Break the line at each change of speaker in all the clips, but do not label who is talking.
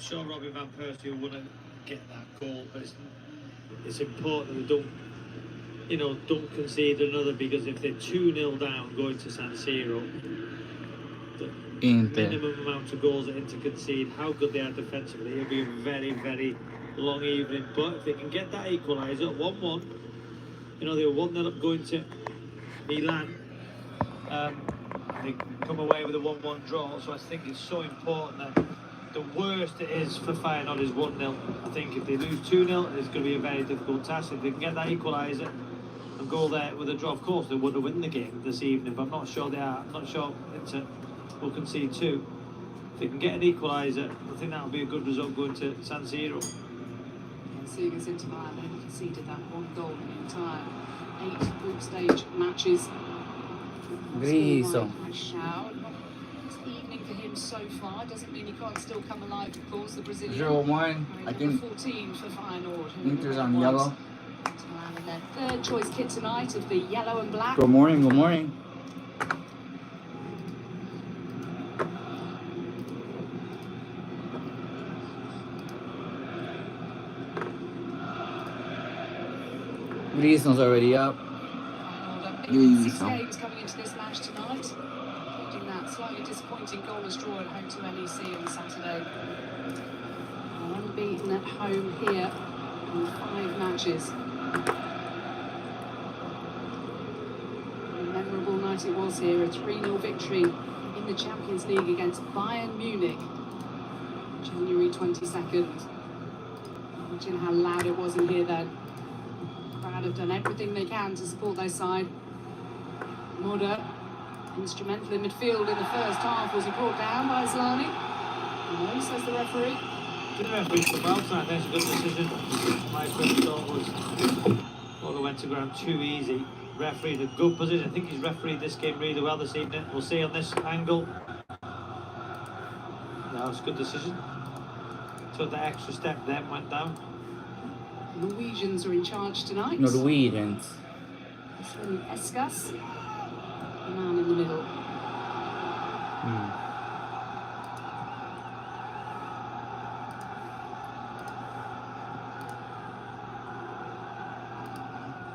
sure Robin van Persie will want to get that goal, but it's important that they don't concede another, because if they're 2-0 down going to San Siro, the minimum amount of goals that Inter concede, how good they are defensively, it'll be a very, very long evening. But if they can get that equaliser, 1-1, they were 1-0 up going to Milan. They come away with a 1-1 draw, so I think it's so important that the worst it is for Feyenoord is 1-0. I think if they lose 2-0, it's going to be a very difficult task. If they can get that equaliser and go there with a draw, of course they would have won the game this evening, but I'm not sure they are. I'm not sure Inter will concede 2. If they can get an equaliser, I think that'll be a good result going to San Siro.
Seeing as Inter Milan only conceded that 1 goal in the entire 8 group stage matches.
Griso.
Evening for him so far doesn't mean he can't still come alive. Of course, the Brazilian.
0-1. I think
14 for Feyenoord.
Inter's on yellow.
In their third choice kit tonight of the yellow and black.
Good morning. Good morning. Griso's already up.
6 games coming into this match tonight, including that slightly disappointing goalless draw at home to NEC on Saturday. Unbeaten at home here in 5 matches. A memorable night it was here, a 3-0 victory in the Champions League against Bayern Munich, January 22nd. Imagine how loud it was in here then. The crowd have done everything they can to support their side. Moda, instrumental in midfield in the first half. Was he brought down by Islani? No, says the referee.
The referee come outside, that's a good decision. My first thought was, well, went to ground too easy. Referee in a good position. I think he's refereed this game really well this evening. We'll see on this angle. That was a good decision. Took the extra step, then went down.
Norwegians are in charge tonight.
Norwegians.
Sven Eskas, the man in the middle.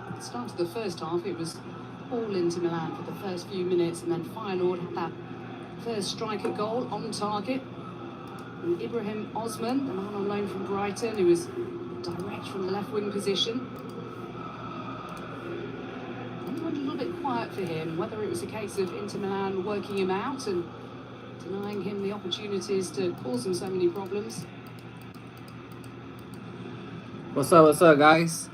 At the start of the first half, it was all into Milan for the first few minutes, and then Feyenoord had that first striker goal on target. And Ibrahim Osman, the man on loan from Brighton, who was direct from the left wing position. It went a little bit quiet for him, whether it was a case of Inter Milan working him out and denying him the opportunities to cause him so many problems.
What's up, guys?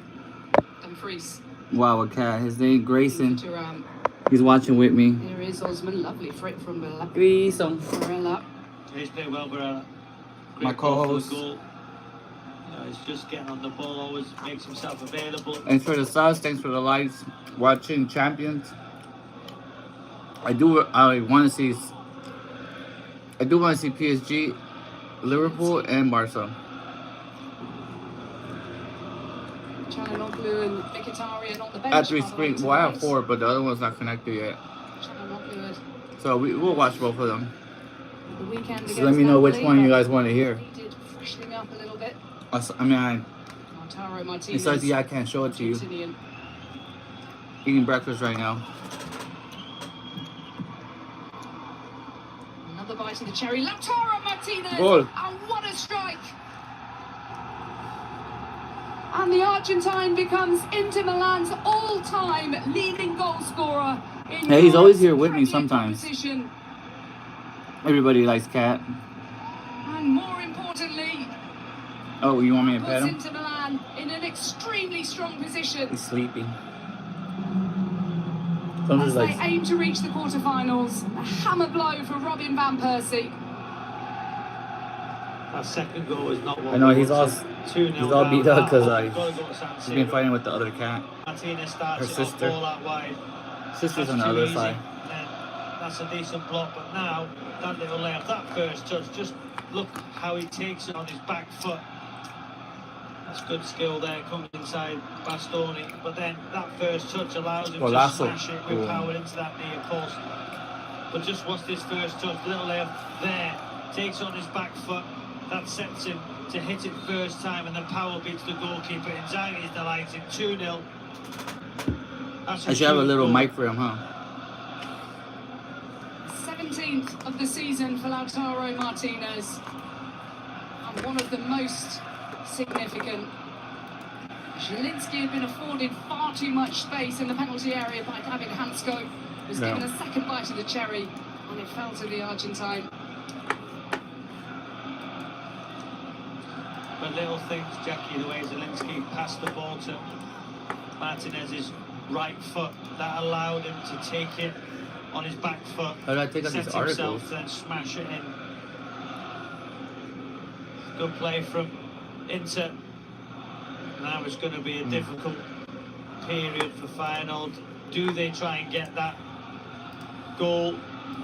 Dumfries.
Wow, a cat. His name Grayson.
Thuram.
He's watching with me.
Here is Osman, lovely frit from
Grayson.
Barella.
He's played well, Barella.
My co-host.
He's just getting on the ball, always makes himself available.
Thanks for the subs, thanks for the likes. Watching Champions. I want to see PSG, Liverpool, and Barca.
Çalhanoğlu and Mkhitaryan on the bench.
At 3 screens. Well, I have 4, but the other one's not connected yet.
Çalhanoğlu.
So we'll watch both of them.
The weekend
So let me know which one you guys want to hear.
He did freshening up a little bit. Lautaro Martinez.
Besides, I can't show it to you.
Argentinian.
Eating breakfast right now.
Another bite of the cherry. Lautaro Martinez.
Goal.
And what a strike! And the Argentine becomes Inter Milan's all-time leading goal scorer.
Hey, he's always here with me sometimes.
Competition.
Everybody likes Cat.
And more importantly,
Oh, you want me to pet
puts
him?
Inter Milan in an extremely strong position
He's sleeping.
as they aim to reach the quarterfinals. A hammer blow for Robin van Persie.
That second goal is not what
I know,
we
he's all
wanted. 2-0
beat up
down.
because
Gotta go to San
he's been
Siro.
fighting with the other cat.
Martinez starts
Her
it off
sister.
ball out wide.
Sister's on
That's
the
too
other
easy.
side.
Then that's a decent block, but now that little layoff, that first touch, just look how he takes it on his back foot. That's good skill there, coming inside Bastoni, but then that first touch allows him to smash it with power into that near post. But just watch this first touch, little layoff there, takes on his back foot, that sets him to hit it first time and then power beats the goalkeeper. Inzaghi's delighted, 2-0.
I should have a little mic for him, huh?
17th of the season for Lautaro Martinez. And one of the most significant. Zielinski had been afforded far too much space in the penalty area by David Hansko. Was given a second bite of the cherry, and it fell to the Argentine.
But little things, Jackie, the way Zielinski passed the ball to Martinez's right foot, that allowed him to take it on his back foot.
How did I take out
set
these
himself,
articles?
then smash it in. Good play from Inter. Now it's going to be a difficult period for Feyenoord. Do they try and get that goal,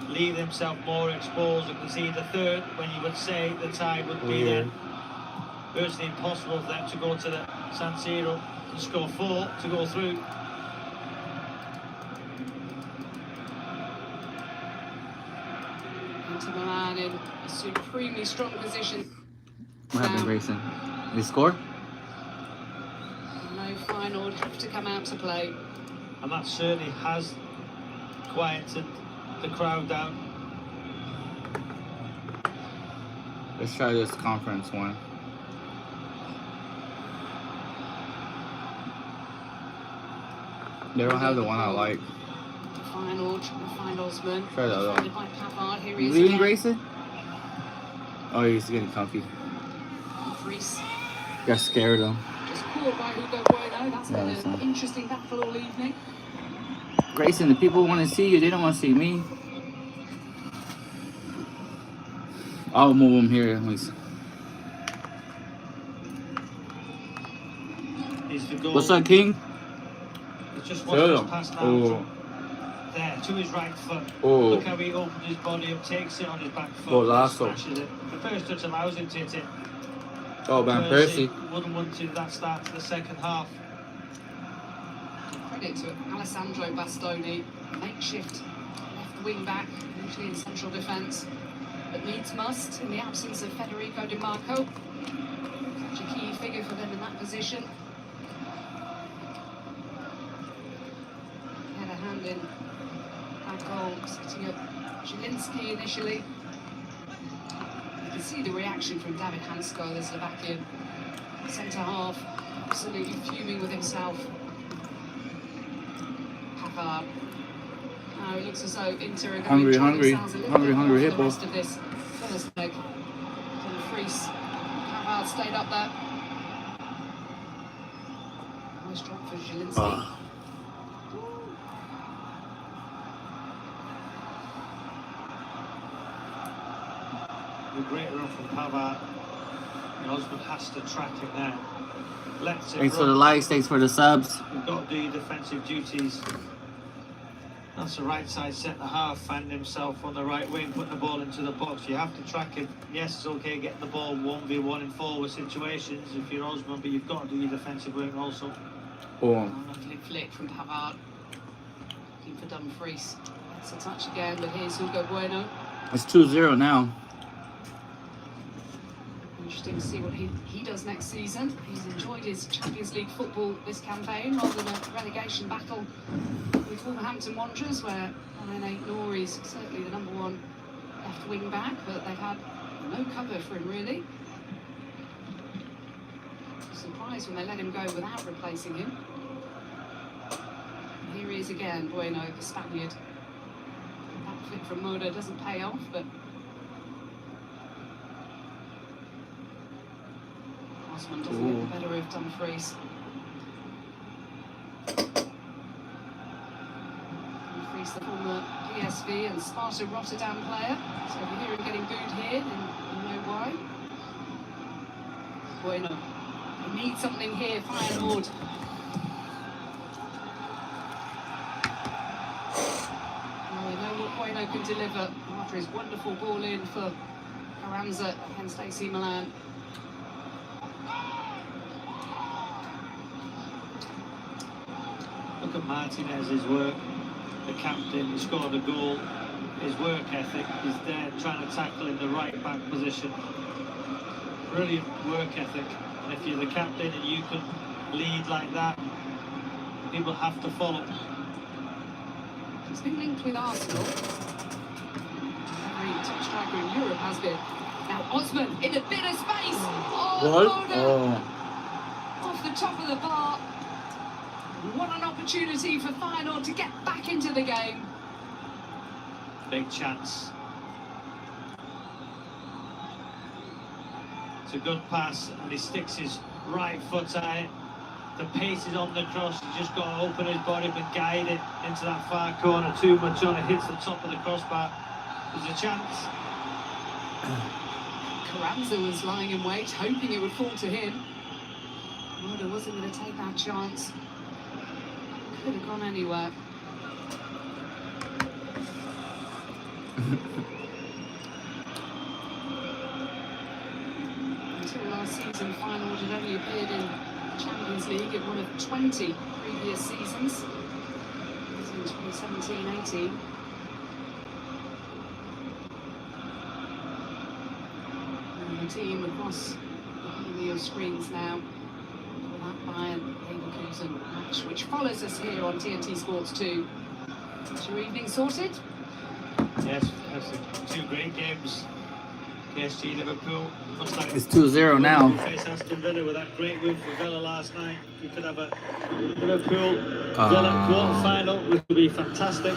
leave themselves more exposed and concede the third, when you would say the tie would be then virtually impossible for them to go to the San Siro and score 4 to go through.
Inter Milan in a supremely strong position.
What happened, Grayson? Did he score?
No Feyenoord have to come out to play.
And that certainly has quieted the crowd down.
Let's try this conference one. They don't have the one I like.
Feyenoord trying to find Osman.
Try the other one.
Defended by Pavard. Here he
You
is
leaving,
again.
Grayson? Oh, he's getting comfy.
Reece
Got scared him.
just caught by Hugo Bueno. That's
Yeah,
been
that's
an
not-
interesting battle all evening.
Grayson, the people want to see you. They don't want to see me. I'll move him here.
He's the goal.
What's up, King?
It's just watched his
Show
pass now.
Oh,
There, to his right foot.
oh.
Look how he opened his body up, takes it on his back foot,
Golazo.
smashes it. The first touch allows him to hit it.
Oh, Van Persie.
Wouldn't want to that start to the second half.
Credit to Alessandro Bastoni, makeshift left wing back, usually in central defence, but needs must in the absence of Federico Di Marco. Such a key figure for them in that position. Had a hand in that goal, setting up Zielinski initially. You can see the reaction from David Hansko, the Slovakian centre half, absolutely fuming with himself. Pavard. Now it looks as though Inter are going
Hungry,
to try
hungry.
themselves a little
Hungry,
bit
hungry
more for
hippo.
the rest of this first leg. Dumfries. Pavard stayed up there. Nice drop for Zielinski.
The great run from Pavard. And Osman has to track him now. Lets it
Thanks for
run.
the likes. Thanks for the subs.
You've got to do your defensive duties. That's the right side centre half, finding himself on the right wing, putting the ball into the box. You have to track him. Yes, it's okay getting the ball 1v1 in forward situations if you're Osman, but you've got to do your defensive work also.
Boom.
Lovely flick from Pavard. Looking for Dumfries. That's a touch again, but here's Hugo Bueno.
It's 2-0 now.
Interesting to see what he does next season. He's enjoyed his Champions League football this campaign rather than a relegation battle with Wolverhampton Wanderers, where Rene Nouri's certainly the number one left wing back, but they've had no cover for him really. Surprised when they let him go without replacing him. Here he is again, Bueno, the Spaniard. That flick from Moda doesn't pay off, but Osman doesn't get the better of Dumfries. Dumfries, the former PSV and Sparta Rotterdam player. So if you hear him getting booed here, then you know why. Bueno, they need something here, Feyenoord. Well, they know what Bueno can deliver after his wonderful ball in for Carranza against AC Milan.
Look at Martinez's work, the captain, he scored a goal. His work ethic is there, trying to tackle in the right back position. brilliant work ethic. And if you're the captain and you can lead like that, people have to follow.
He's been linked with Arsenal. Every top striker in Europe has been. Now Osman in a bit of space. Oh, corner. Off the top of the bar. What an opportunity for Feyenoord to get back into the game.
Big chance. It's a good pass, and he sticks his right foot at it. The pace is on the cross. He's just got to open his body and guide it into that far corner. Too much on it, hits the top of the crossbar. There's a chance.
Carranza was lying in wait, hoping it would fall to him. Roda wasn't going to take that chance. Could have gone anywhere. Until last season, Feyenoord had only appeared in the Champions League in one of 20 previous seasons. It was in 2017-18. And the team across the Helio screens now for that Bayern Leverkusen match, which follows us here on TNT Sports 2. Is your evening sorted?
Yes, that's two great games. PSG, Liverpool.
It's 2-0 now.
Face Aston Villa with that great win for Villa last night. We could have a Liverpool Villa quarter final, which would be fantastic.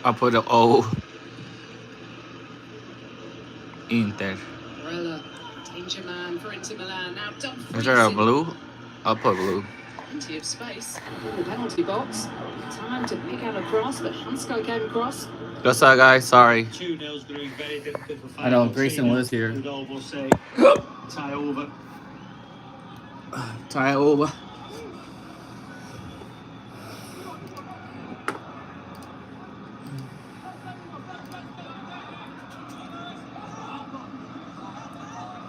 I'll put an O. Inter.
Barella, danger man for Inter Milan. Now Dumfries.
Is there a blue? I'll put blue.
Plenty of space in the penalty box. Time to pick out a cross, but Hansko came across.
What's up, guys? Sorry.
2-0 is going to be very difficult for Feyenoord.
I know Grayson was here.
We'd almost say tie over.
Tie over.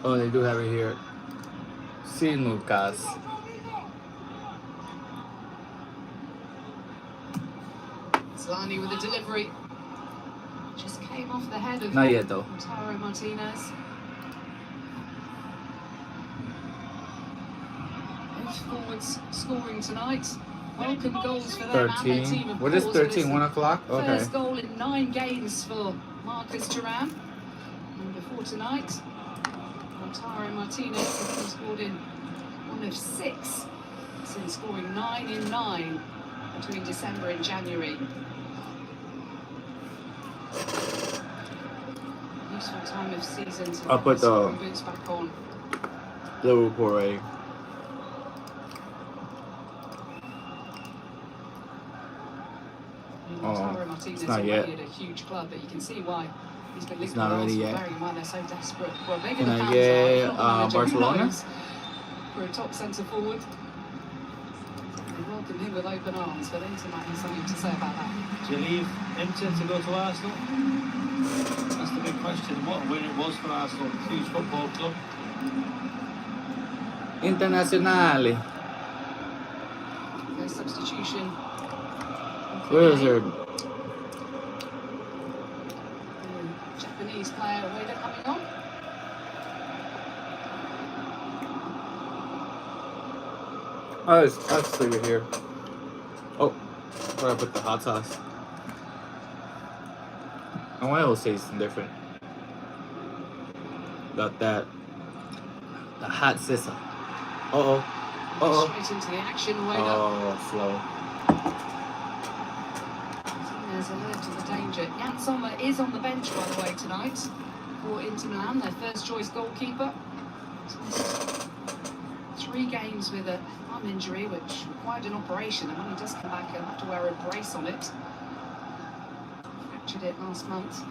Oh, they do have it here. Sin Lucas.
Zlani with a delivery. Just came off the head of
Not yet, though.
Lautaro Martinez. Both forwards scoring tonight. Welcome goals for them and their team, of
What is
course, but it's
13? 1 o'clock?
the
Okay.
First goal in 9 games for Marcus Thuram. And before tonight, Lautaro Martinez has scored in 1 of 6 since scoring 9 in 9 between December and January. Useful time of season to
I'll put the
boots back on.
Liverpool right.
Lautaro Martinez
it's not yet.
already at a huge club, but you can see why he's been linked
It's not
with
ready
Arsenal,
yet.
bearing in mind they're so desperate. Well, maybe
Can
the
I
fans
get,
are, not the manager, who
Barcelona?
knows, for a top centre forward. They welcome him with open arms, but Inter might have something to say about that.
Do you leave Inter to go to Arsenal? That's the big question. What a win it was for Arsenal, huge football club.
Internazionale.
Their substitution.
Where is her?
The Japanese player Ueda coming on.
Oh, let's leave it here. Oh, where I put the hot sauce. I want to say something different. Got that. The hot sissa. Uh-oh. Uh-oh.
Straight into the action, Ueda.
Oh, slow.
There's alert to the danger. Jan Sommer is on the bench, by the way, tonight for Inter Milan, their first choice goalkeeper. 3 games with a thumb injury, which required an operation, and when he does come back, he'll have to wear a brace on it. Fractured it last month.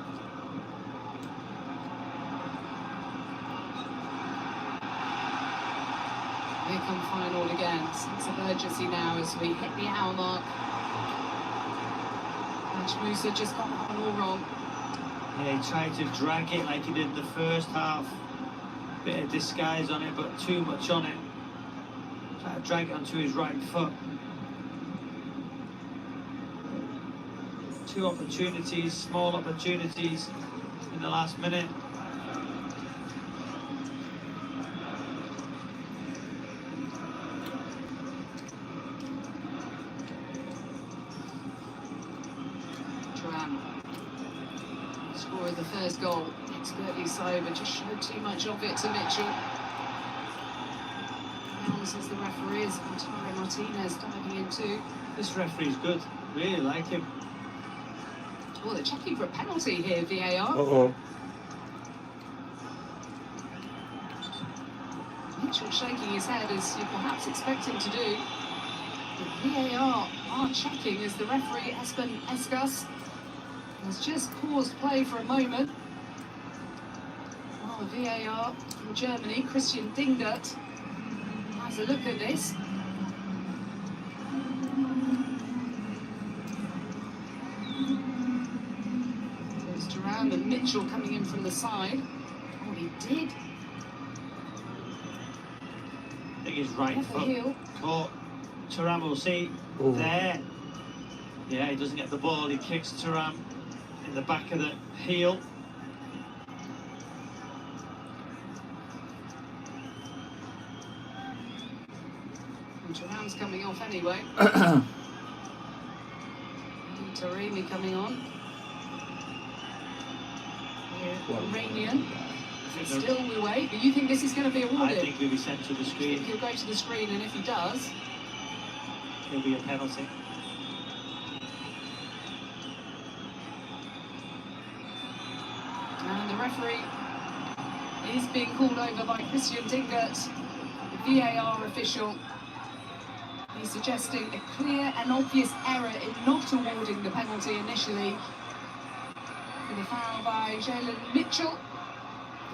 Here come Feyenoord again. Sense of urgency now as we hit the hour mark. Musa just got that one all wrong.
Yeah, he tried to drag it like he did in the first half. Bit of disguise on it, but too much on it. Tried to drag it onto his right foot. 2 opportunities, small opportunities in the last minute.
Thuram scored the first goal. Expertly so, but just showed too much of it to Mitchell. Says the referee is Antara Martinez diving into.
This referee's good. Really like him.
Oh, they're checking for a penalty here, VAR.
Uh-oh.
Mitchell shaking his head as you perhaps expect him to do. The VAR are checking as the referee Espen Eskas has just paused play for a moment. Well, the VAR in Germany, Christian Dingert, has a look at this. Goes Thuram and Mitchell coming in from the side. Oh, he did.
I think his right
Never
foot
heel.
caught Thuram, will see
Ooh.
there. Yeah, he doesn't get the ball, he kicks Thuram in the back of the heel.
And Thuram's coming off anyway. Taremi coming on. Iranian. Still we wait, but you think this is going to be
I
awarded?
think he'll be sent to the screen.
He'll go to the screen, and if he does,
It'll be a penalty.
and the referee is being called over by Christian Dingert, the VAR official. He's suggesting a clear and obvious error in not awarding the penalty initially for the foul by Jalen Mitchell,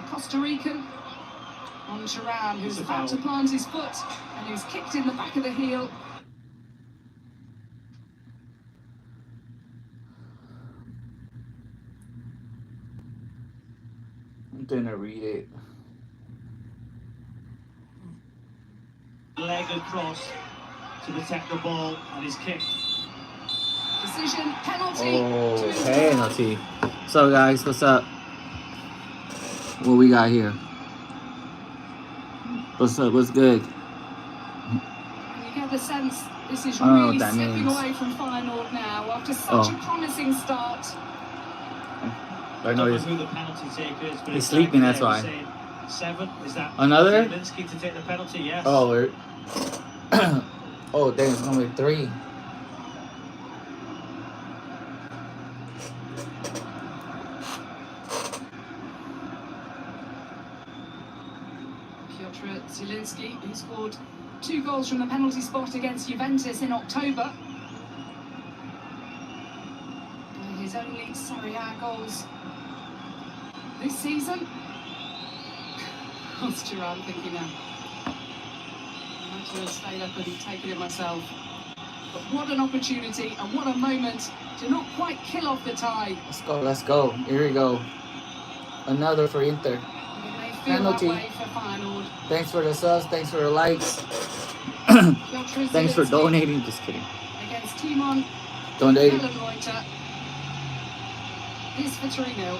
the Costa Rican, on Thuram, who's
It's a
about to
foul.
plant his foot and who's kicked in the back of the heel.
I'm gonna read it.
Leg across to protect the ball, and he's kicked.
Decision, penalty.
Oh,
to Thuram.
penalty. So guys, what's up? What we got here? What's up? What's good?
And you get the sense this is
I don't know
really
what that
slipping
means.
away from Feyenoord now after such
Oh.
a promising start.
I know
don't
he's
who the penalty taker is, but
he's
it's
sleeping,
like,
that's
yeah,
why.
we're saying 7. Is that
Another?
Zielinski to take the penalty? Yes.
Oh, oh, dang, it's gonna be 3.
Piotr Zielinski, who scored 2 goals from the penalty spot against Juventus in October. And his only Serie A goals this season. What's Thuram thinking now? I should have stayed up and taken it myself. But what an opportunity and what a moment to not quite kill off the tie.
Let's go, let's go. Here we go. Another for Inter.
And it may feel
Penalty.
that way for Feyenoord.
Thanks for the subs, thanks for the likes.
Piotr
Thanks for
Zielinski
donating. Just kidding.
against Timon
Donating.
Reuter. This for 3-0.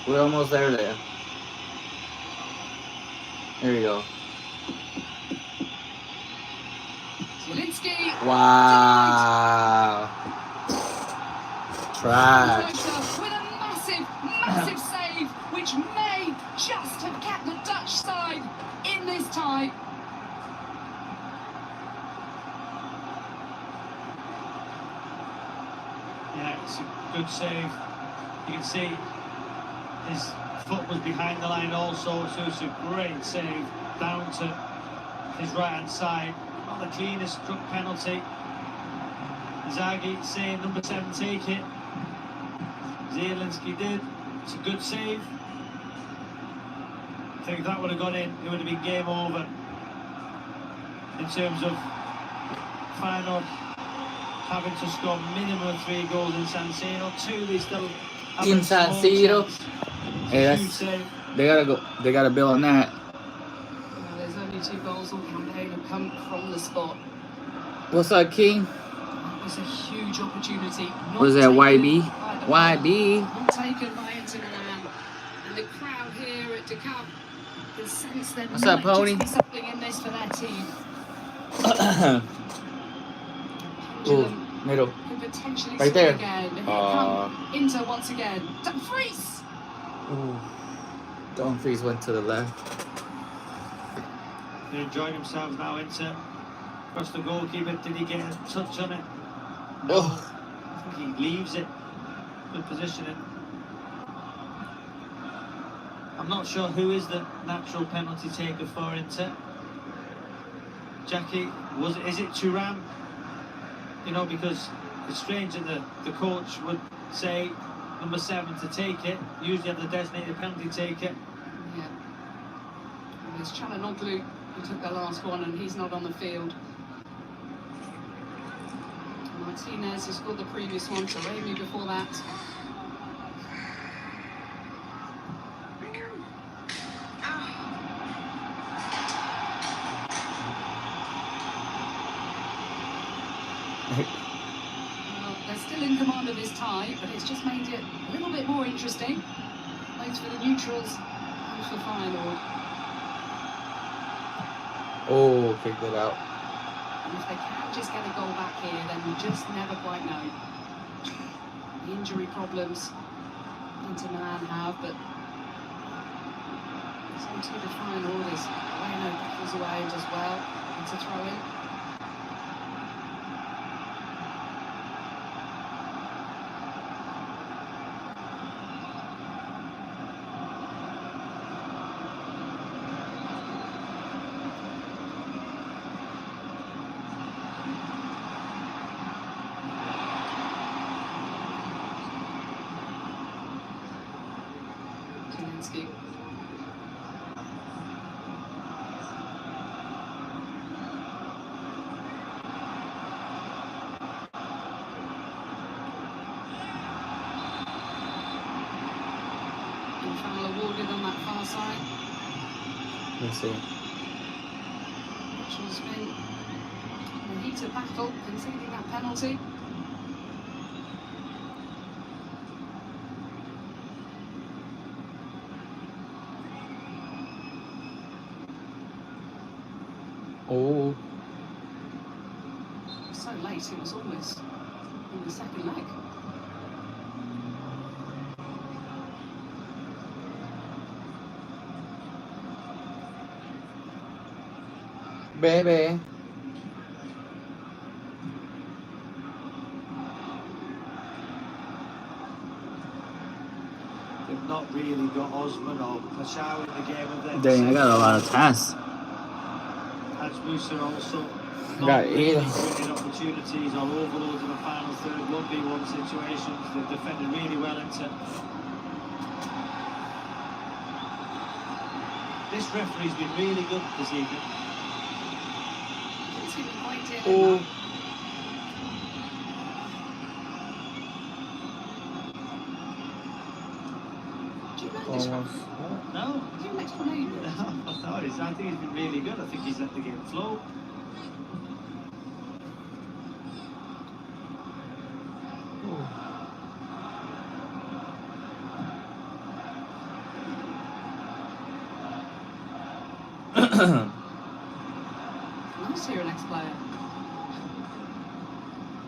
We're almost there. Here we go.
Zielinski.
Wow. Trash.
Reuter with a massive save, which may just have kept the Dutch side in this tie.
Yeah, it's a good save. You can see his foot was behind the line also, so it's a great save down to his right hand side. Not the cleanest struck penalty. Zagi saying number 7 take it. Zielinski did. It's a good save. I think if that would have gone in, it would have been game over. In terms of Feyenoord having to score minimum of 3 goals in San Siro. 2 they still have
In
a
San
small
Siro?
chance.
Hey,
It's a huge
that's,
save.
they gotta build on that.
Well, there's only 2 goals all campaign have come from the spot.
What's up, King?
It's a huge opportunity.
What is that, YB? YB.
Not taken by Inter Milan. And the crowd here at the Cup can sense there
What's up,
might just
Pony?
be something in this for their team.
Ooh, middle.
Could potentially
Right
swing
there.
again. Here come Inter once again. Dumfries!
Ooh. Dumfries went to the left.
They're enjoying themselves now, Inter. Across the goalkeeper, did he get a touch on it? No.
Oh.
I think he leaves it. Good positioning. I'm not sure who is the natural penalty taker for Inter. Jackie, is it Thuram? You know, because it's strange that the coach would say number 7 to take it. Usually have the designated penalty taker.
Yeah. And there's Çalhanoğlu who took the last one and he's not on the field. Martinez, who scored the previous one, so Raimi before that. Well, they're still in command of this tie, but it's just made it a little bit more interesting. Both for the neutrals and for Feyenoord.
Oh, kicked it out.
And if they can just get a goal back here, then we just never quite know. The injury problems Inter Milan have, but it's onto the Feyenoord as Bueno battles away and does well. Into throw in. Zelensky. And foul awarded on that far side,
Let's see.
which has been a heated battle, conceding that penalty.
Oh.
So late, it was almost in the second leg.
Baby.
They've not really got Osman or Pashao in the game of their
Dang, I got a lot of tasks.
As Musa also
Got
not really
eight.
creating opportunities or overloads in the final third 1v1 situations. They've defended really well into. This referee's been really good this evening.
Didn't seem to quite deal
Oh.
in that. Do you know this
Almost.
ref?
No,
Do you know his name?
I think he's been really good. I think he's let the game flow.
Nice to hear an ex-player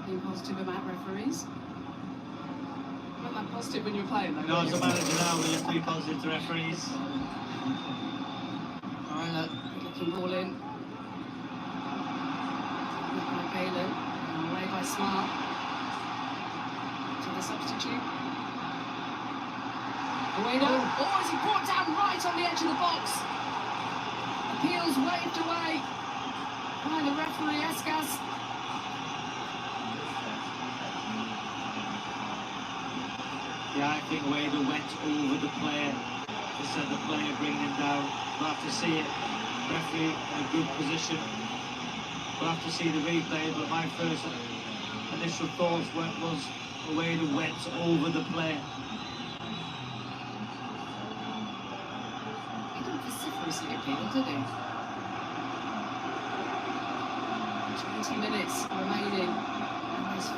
being positive about referees. You weren't that positive when you were playing, though.
No,
were
as
you?
a manager now, we have to be positive to referees.
Alright, looking ball in. Look by Palin, and away by Smart. To the substitute. Bueno. Oh, is he brought down right on the edge of the box? Appeals waved away by the referee Escas.
Yeah, I think Wade went over the player. Instead of the player bringing him down. We'll have to see it. Referee in a good position. We'll have to see the replay, but my first initial thoughts was Wade went over the player.
He didn't vociferously appeal, did he? 20 minutes remaining. And there's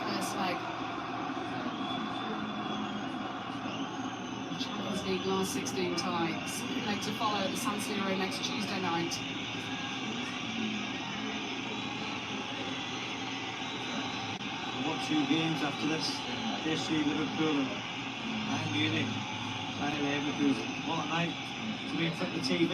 League last 16 times. Leg to follow at the San Siro next Tuesday night.
What 2 games after this? PSG, Liverpool and Bayern Munich. Bayern Leverkusen. What a night to be in front of the TV.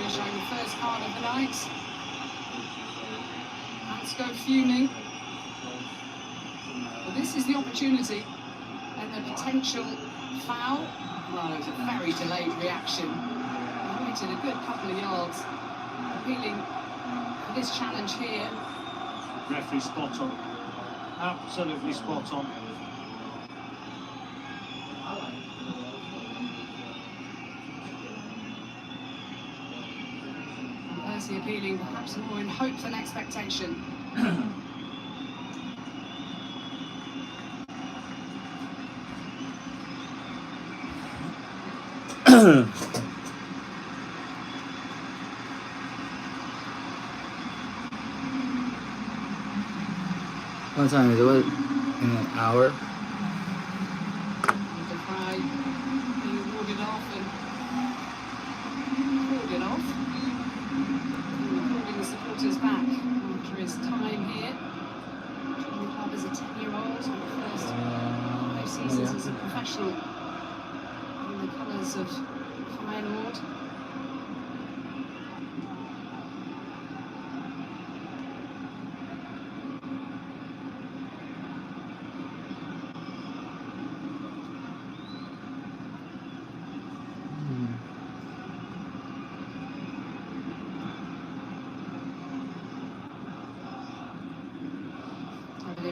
Showing the first card of the night. Let's go fuming. Well, this is the opportunity and the potential foul. Well, it was a very delayed reaction. He waited a good couple of yards, appealing for this challenge here.
Referee spot on. Absolutely spot on.
Percy appealing perhaps more in hope than expectation.
What time is it? In an hour?
The cry being warded off and warded off. Holding the supporters back after his time here. Joining the club as a 10-year-old, the first 5 seasons as a professional in the colours of Feyenoord.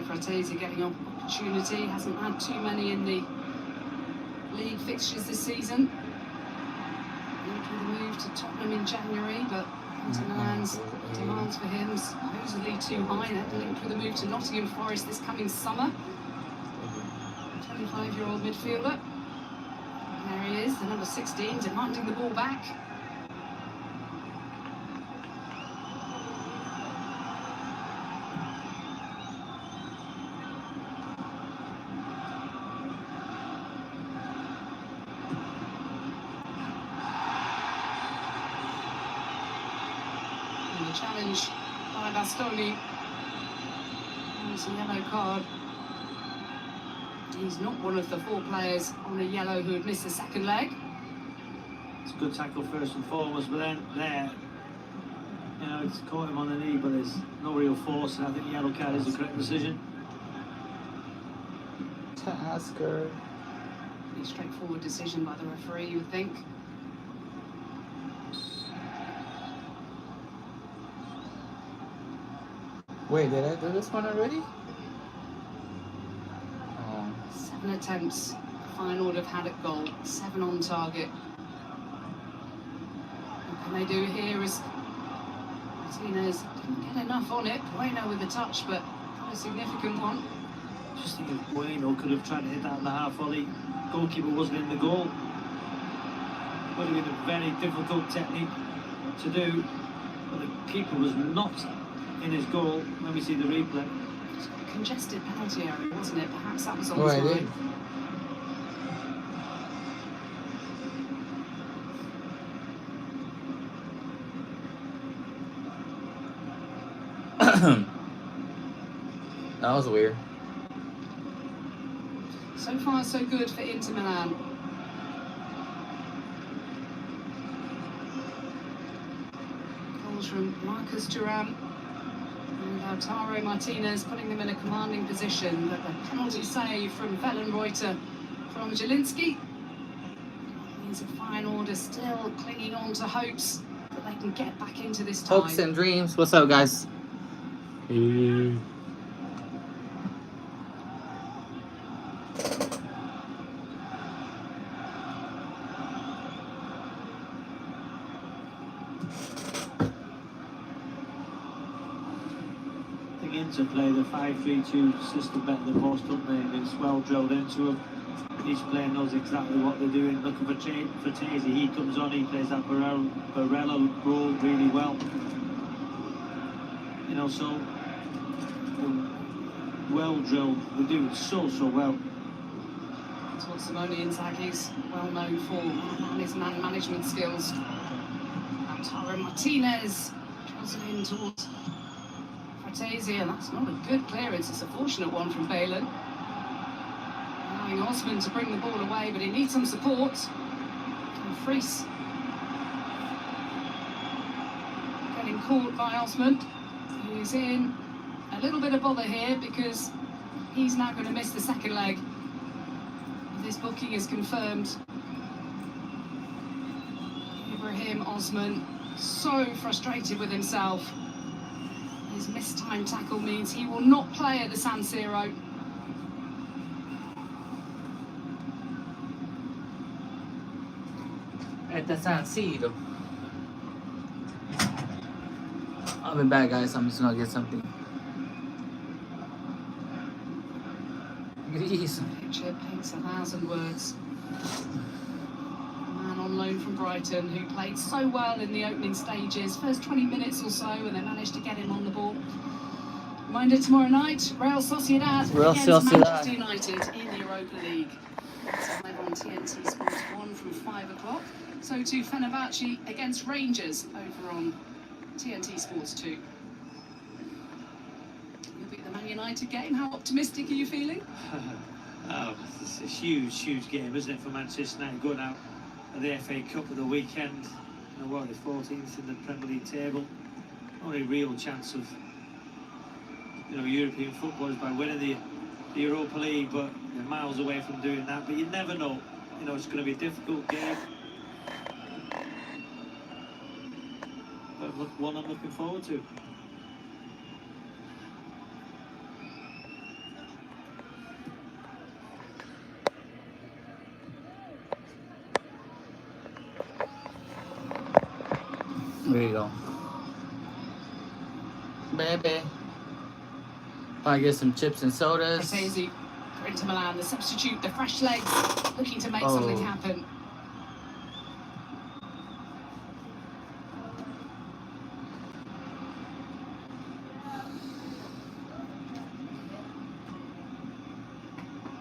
Fratesi getting an opportunity, hasn't had too many in the league fixtures this season. Linked with a move to Tottenham in January, but Inter Milan's demands for him supposedly too high. Then linked with a move to Nottingham Forest this coming summer. 25-year-old midfielder. There he is, the number 16, demanding the ball back. Challenge by Bastoni. It's a yellow card. He's not one of the 4 players on a yellow who had missed the second leg.
It's a good tackle first and foremost, but then there, you know, it's caught him on the knee, but there's no real force, and I think the yellow card is the correct decision.
Tasker.
Pretty straightforward decision by the referee, you would think.
Wait, did I do this one already?
7 attempts, Feyenoord have had at goal, 7 on target. What can they do here as Martinez didn't get enough on it. Bueno with the touch, but not a significant one.
Just think if Bueno could have tried to hit that in the half volley, goalkeeper wasn't in the goal. Would have been a very difficult technique to do, but the keeper was not in his goal. When we see the replay,
It's a congested penalty area, wasn't it? Perhaps that was on
Oh, I
his
did.
line.
That was weird.
So far, so good for Inter Milan. Goals from Marcus Thuram and Lautaro Martinez putting them in a commanding position. But the penalty save from Wellenreuter from Jelinski means a Feyenoord still clinging on to hopes that they can get back into this tie.
Hopes and dreams. What's up, guys?
Inter play the 5-3-2 system better than most, don't they? It's well drilled into them. Each player knows exactly what they're doing. Looking for Tazy, he comes on, he plays that Barella role really well. You know, so well drilled. They do it so well.
That's what Simone Inzaghi's well known for, and his man management skills. Lautaro Martinez draws it in towards Fratesi, and that's not a good clearance. It's a fortunate one from Bayern. Allowing Osman to bring the ball away, but he needs some support. And Fries getting caught by Osman, who's in a little bit of bother here because he's now going to miss the second leg. This booking is confirmed. Ibrahim Osman, so frustrated with himself. His mistimed tackle means he will not play at the San Siro.
At the San Siro. I'll be back, guys. I'm just gonna get something. Grease.
Picture paints 1,000 words. A man on loan from Brighton who played so well in the opening stages, first 20 minutes or so, and they managed to get him on the ball. Reminder tomorrow night, Real Sociedad against Manchester United in the Europa League. It's live on TNT Sports 1 from 5 o'clock. So too Fenerbahce against Rangers over on TNT Sports 2. You'll be at the Man United game. How optimistic are you feeling?
Oh, it's a huge game, isn't it, for Manchester United going out of the FA Cup at the weekend. You know what, they're 14th in the Premier League table. Only real chance of, you know, European football is by winning the Europa League, but they're miles away from doing that. But you never know. You know, it's going to be a difficult game. But look, one I'm looking forward to.
There you go. Baby. I get some chips and sodas.
Fratesi for Inter Milan, the substitute, the fresh legs, looking to make something happen.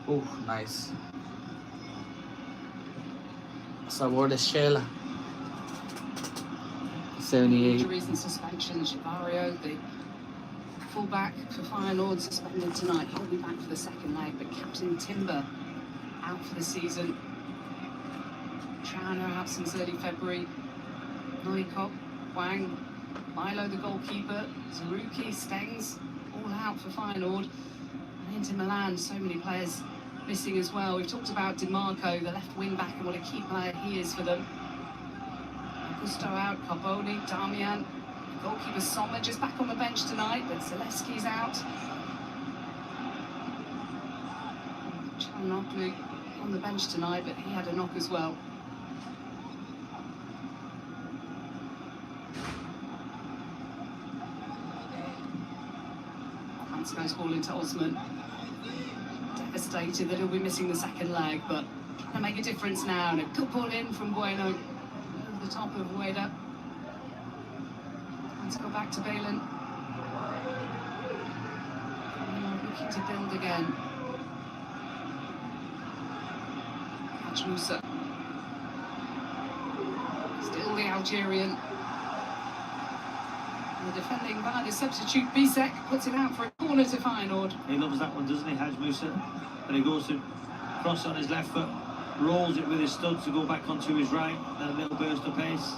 Oh, nice. Sabor de Shela. 78.
Injuries and suspensions. Chivario, the fullback for Feyenoord, suspended tonight. He'll be back for the second leg, but Captain Timber out for the season. Chana out since early February. Noikop, Wang, Milo the goalkeeper, Zaruki, Stengs, all out for Feyenoord. And Inter Milan, so many players missing as well. We've talked about DiMarco, the left wing back, and what a key player he is for them. Gusto out, Carboni, Damian, goalkeeper Sommer just back on the bench tonight, but Zaleski's out. Çalhanoğlu on the bench tonight, but he had a knock as well. Hansco's ball into Osman. Devastated that he'll be missing the second leg, but trying to make a difference now. And a good ball in from Bueno. Over the top of Ueda. Let's go back to Bayern. Looking to build again. Catch Musa. Still the Algerian. And the defending by the substitute Bisek puts it out for a corner to Feyenoord.
He loves that one, doesn't he, Haj Musa? And he goes to cross on his left foot, rolls it with his studs to go back onto his right, and a little burst of pace.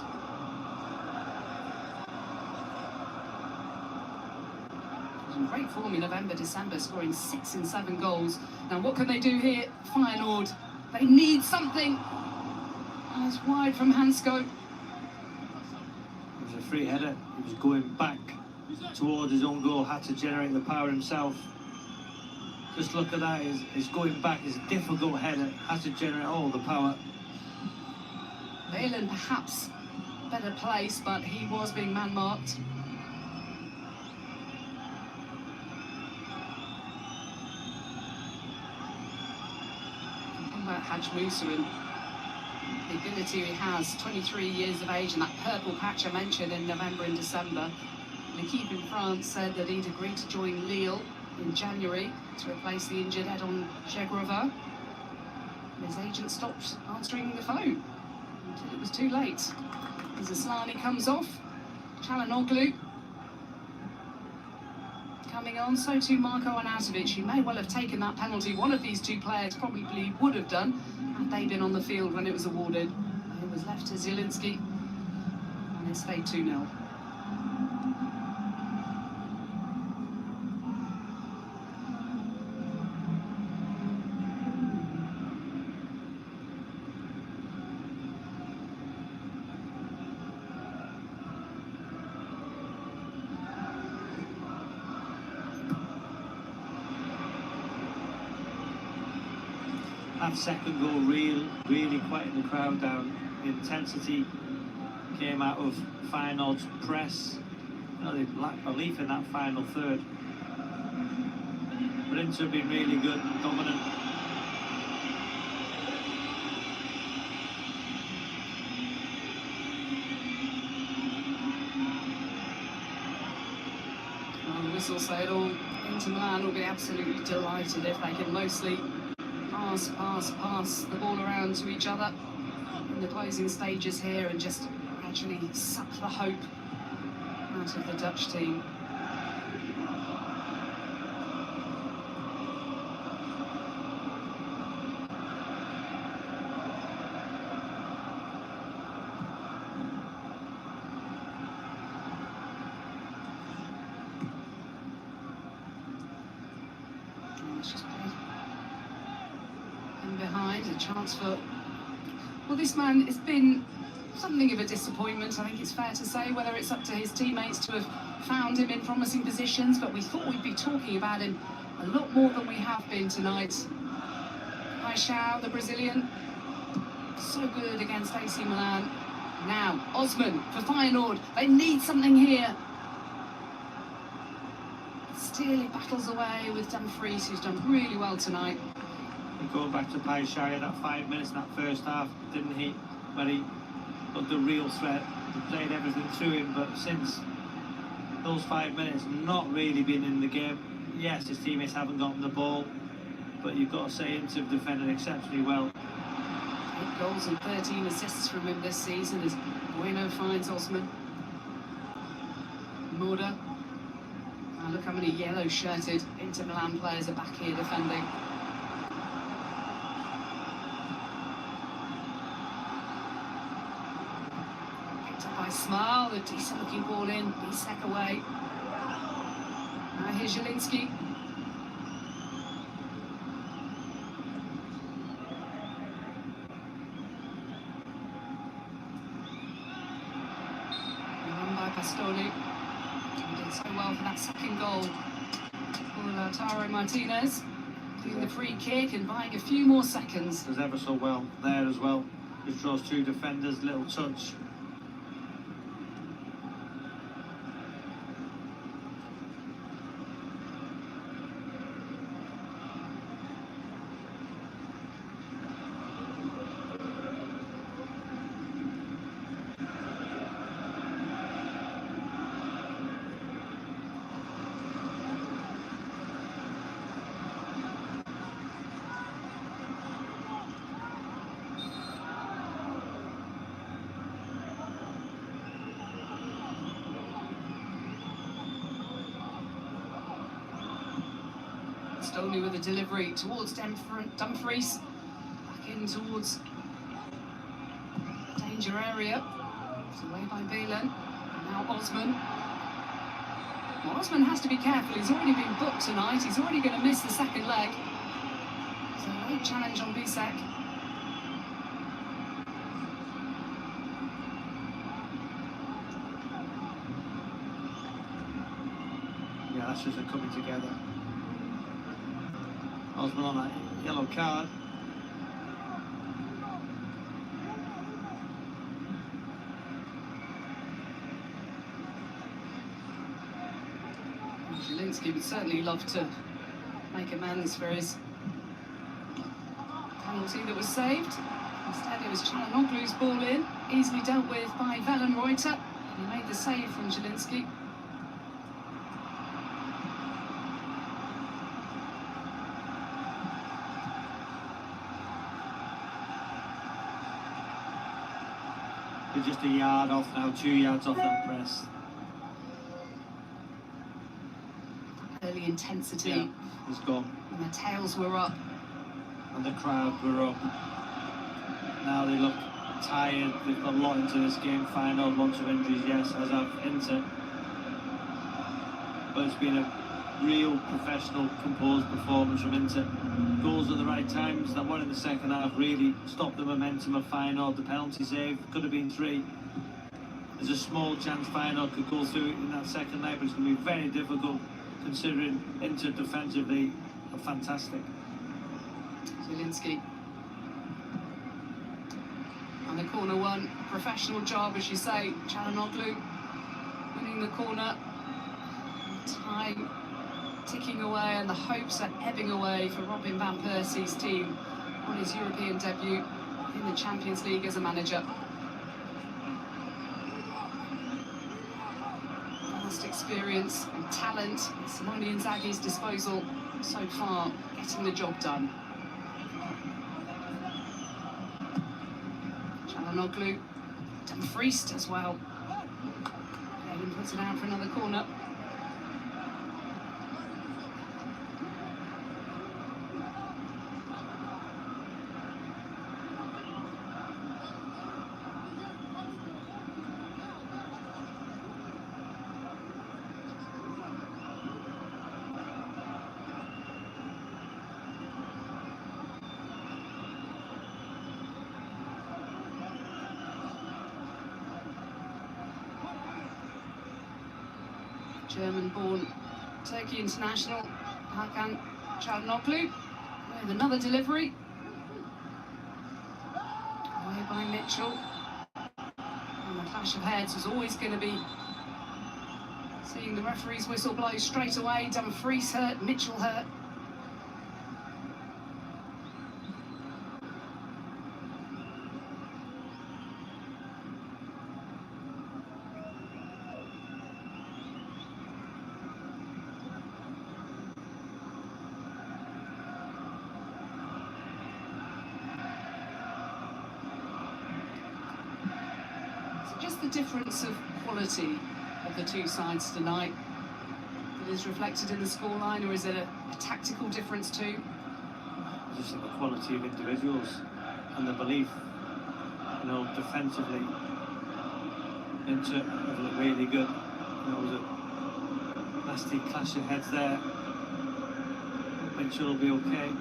Great form in November, December, scoring 6 and 7 goals. Now what can they do here? Feyenoord, they need something. And it's wide from Hansco.
It was a free header. He was going back towards his own goal, had to generate the power himself. Just look at that, he's going back, it's a difficult header, has to generate all the power.
Bayern perhaps better place, but he was being man-marked. about Haj Musa and the ability he has, 23 years of age, and that purple patch I mentioned in November and December. L'équipe in France said that he'd agreed to join Lille in January to replace the injured Edon Chegrova. His agent stopped answering the phone until it was too late. As Aslani comes off, Çalhanoğlu coming on, so too Marko Arnautovic. He may well have taken that penalty. One of these two players probably would have done had they been on the field when it was awarded. It was left to Zielinski, and it stayed 2-0.
That second goal really quieted the crowd down. The intensity came out of Feyenoord's press. You know, they lacked belief in that final third. But Inter have been really good, dominant.
Well, the whistle said all. Inter Milan will be absolutely delighted if they can mostly pass the ball around to each other in the closing stages here and just gradually suck the hope out of the Dutch team. Let's just play in behind, a chance for... Well, this man has been something of a disappointment, I think it's fair to say, whether it's up to his teammates to have found him in promising positions, but we thought we'd be talking about him a lot more than we have been tonight. Paixão, the Brazilian, so good against AC Milan. Now, Osman for Feyenoord, they need something here. Still, he battles away with Dumfries, who's done really well tonight.
And going back to Paixão, that 5 minutes in that first half, didn't he? Where he got the real threat, he played everything through him, but since those 5 minutes, not really been in the game. Yes, his teammates haven't gotten the ball, but you've got to say Inter have defended exceptionally well.
8 goals and 13 assists from him this season as Bueno finds Osman. Moura. Oh, look how many yellow-shirted Inter Milan players are back here defending. Picked up by Smile, a decent-looking ball in, Bisek away. Now here's Zielinski. Run by Bastoni. He did so well for that second goal for Lautaro Martinez. Doing the free kick and buying a few more seconds.
Does ever so well there as well. Just draws two defenders, little touch.
Stoney with a delivery towards Dumfries. Back in towards the danger area. It's away by Bayern. And now Osman. Well, Osman has to be careful. He's already been booked tonight. He's already going to miss the second leg. So a late challenge on Bisek.
Yeah, that's just a coming together. Osman on that yellow card.
Zielinski would certainly love to make amends for his penalty that was saved. Instead, it was Çalhanoğlu's ball in, easily dealt with by Wellenreuter. And he made the save from Zielinski.
They're just a yard off now, 2 yards off that press.
Early intensity.
Yeah, it's gone.
And the tails were up.
And the crowd were up. Now they look tired. They've got a lot into this game. Final, lots of injuries, yes, as I've hinted. But it's been a real professional, composed performance from Inter. Goals at the right times. That one in the second half really stopped the momentum of Feyenoord. The penalty save could have been 3. There's a small chance Feyenoord could go through in that second leg, but it's going to be very difficult considering Inter defensively are fantastic.
Zielinski. And the corner one, professional job, as you say. Çalhanoğlu winning the corner. Time ticking away, and the hopes are ebbing away for Robin van Persie's team on his European debut in the Champions League as a manager. Vast experience and talent at Simone Inzaghi's disposal so far, getting the job done. Çalhanoğlu, Dumfries as well. Bayern puts it out for another corner. German-born Turkey international Hakan Çalhanoğlu with another delivery. Away by Mitchell. And the clash of heads was always going to be seeing the referee's whistle blow straight away. Dumfries hurt, Mitchell hurt. Just the difference of quality of the two sides tonight that is reflected in the scoreline, or is it a tactical difference too?
Just the quality of individuals and the belief, defensively. Inter have looked really good. There was a nasty clash of heads there. Mitchell will be okay.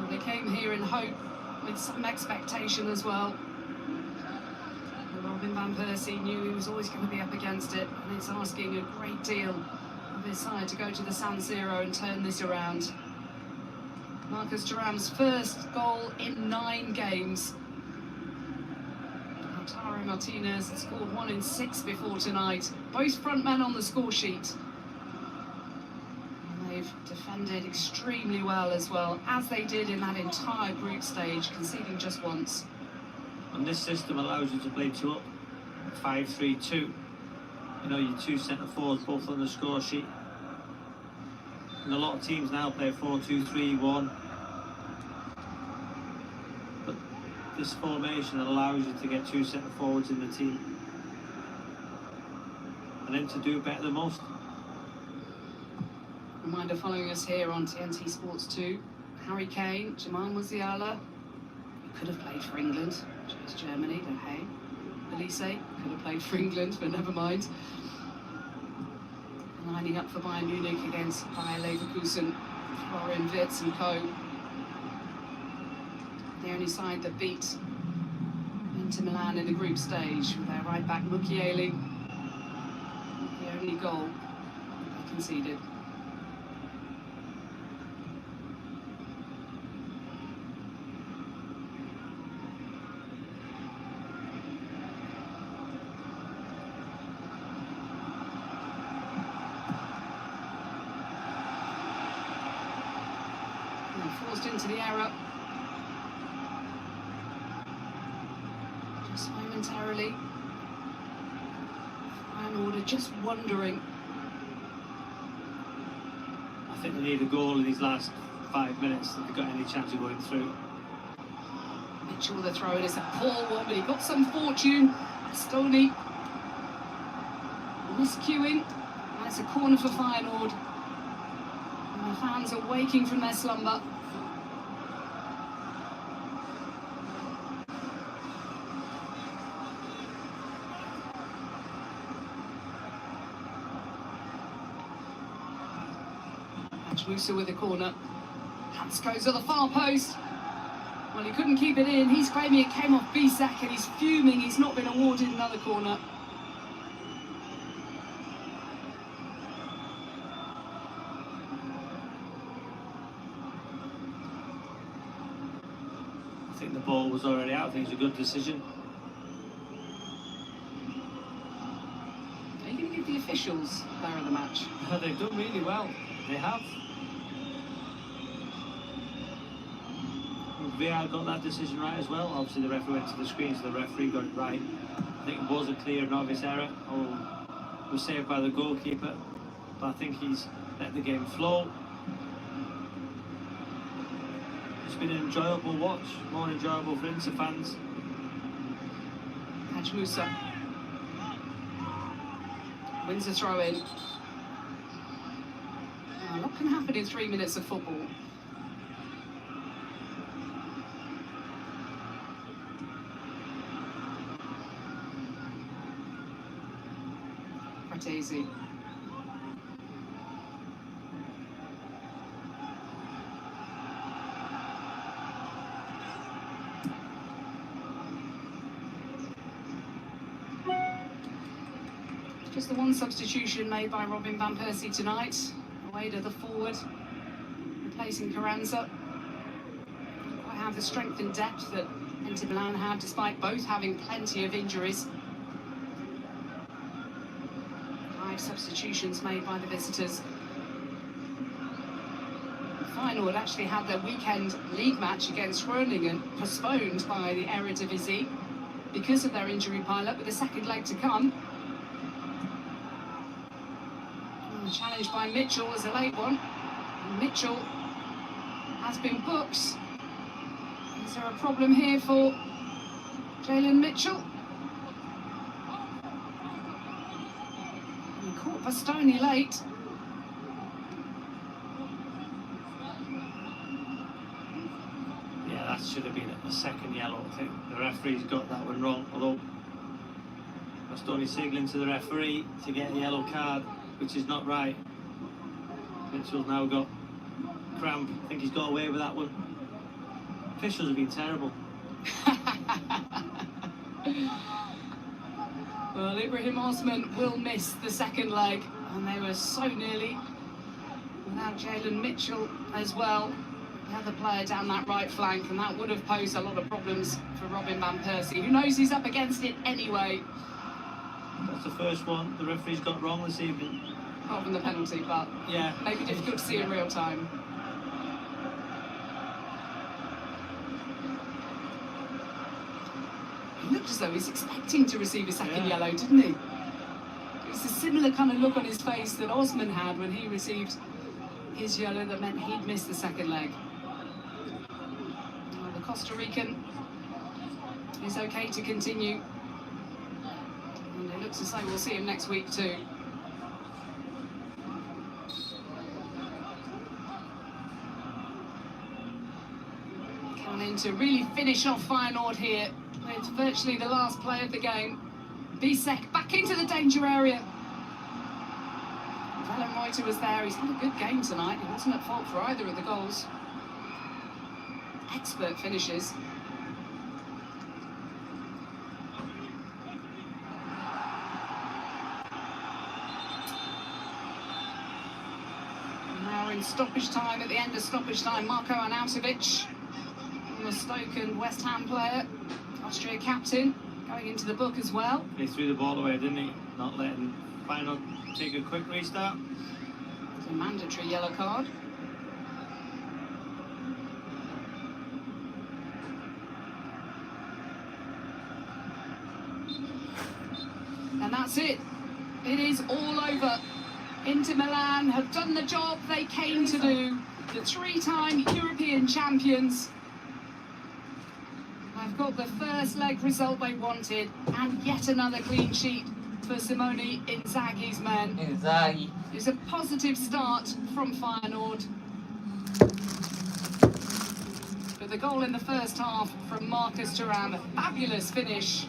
They came here in hope, with some expectation as well. And Robin van Persie knew he was always going to be up against it, and it's asking a great deal of his side to go to the San Siro and turn this around. Marcus Thuram's first goal in 9 games. Lautaro Martinez had scored 1 in 6 before tonight. Both front men on the score sheet. They've defended extremely well as well, as they did in that entire group stage, conceding just once.
And this system allows you to play 2 up, 5-3-2. Your 2 centre forwards both on the score sheet. And a lot of teams now play 4-2-3-1. But this formation allows you to get 2 centre forwards in the team. And then to do better than most.
Reminder following us here on TNT Sports 2. Harry Kane, Jamal Musiala, who could have played for England, chose Germany, but hey. Elise could have played for England, but never mind. Lining up for Bayern Munich against Bayer Leverkusen, Florian Wirtz and co. The only side that beat Inter Milan in the group stage with their right back Mukiele. The only goal they conceded. And forced into the error. Just momentarily. Fine order, just wondering.
I think they need a goal in these last 5 minutes if they've got any chance of going through.
Mitchell, the throw in is a poor one, but he got some fortune. Stoney miscuing. And it's a corner for Feyenoord. And the fans are waking from their slumber. Musa with a corner. Hans goes to the far post. Well, he couldn't keep it in. He's claiming it came off Bisak and he's fuming. He's not been awarded another corner.
I think the ball was already out. I think it's a good decision.
Are you going to give the officials player of the match?
They've done really well. They have. VR got that decision right as well. Obviously the referee went to the screen, so the referee got it right. I think it was a clear and obvious error. Was saved by the goalkeeper, but I think he's let the game flow. It's been an enjoyable watch, more enjoyable for Inter fans.
Musa wins the throw in. What can happen in 3 minutes of football? Easy. Just the one substitution made by Robin van Persie tonight. Away to the forward, replacing Carranza. Didn't quite have the strength and depth that Inter Milan had, despite both having plenty of injuries. Substitutions made by the visitors. Feyenoord actually had their weekend league match against Groningen postponed by the Eredivisie because of their injury pile-up, with a second leg to come. And the challenge by Mitchell was a late one. And Mitchell has been booked. Is there a problem here for Jalen Mitchell? Caught Bastoni late.
Yeah, that should have been a second yellow. I think the referee's got that one wrong. Although Bastoni signalling to the referee to get a yellow card, which is not right. Mitchell's now got cramp. I think he's got away with that one. Officials have been terrible.
Well, Ibrahim Osman will miss the second leg, and they were so nearly without Jalen Mitchell as well, the other player down that right flank, and that would have posed a lot of problems for Robin van Persie, who knows he's up against it anyway.
That's the first one the referee's got wrong this evening.
Apart from the penalty, but
yeah,
maybe difficult to see in real time. He looked as though he's expecting to receive a second yellow, didn't he? It was a similar kind of look on his face that Osman had when he received his yellow that meant he'd missed the second leg. Well, the Costa Rican is okay to continue. And it looks as though we'll see him next week too. Coming in to really finish off Feyenoord here. It's virtually the last play of the game. Bisak back into the danger area. Velen Reuter was there. He's had a good game tonight. He wasn't at fault for either of the goals. Expert finishes. Now we're in stoppage time. At the end of stoppage time, Marko Arnautovic, the Stoke and West Ham player, Austria captain, going into the book as well.
He threw the ball away, didn't he? Not letting Feyenoord take a quick restart.
It's a mandatory yellow card. that's it. It is all over. Inter Milan have done the job they came to do. The three-time European champions have got the first leg result they wanted, and yet another clean sheet for Simone Inzaghi's men.
Inzaghi.
It's a positive start from Feyenoord. But the goal in the first half from Marcus Thuram, a fabulous finish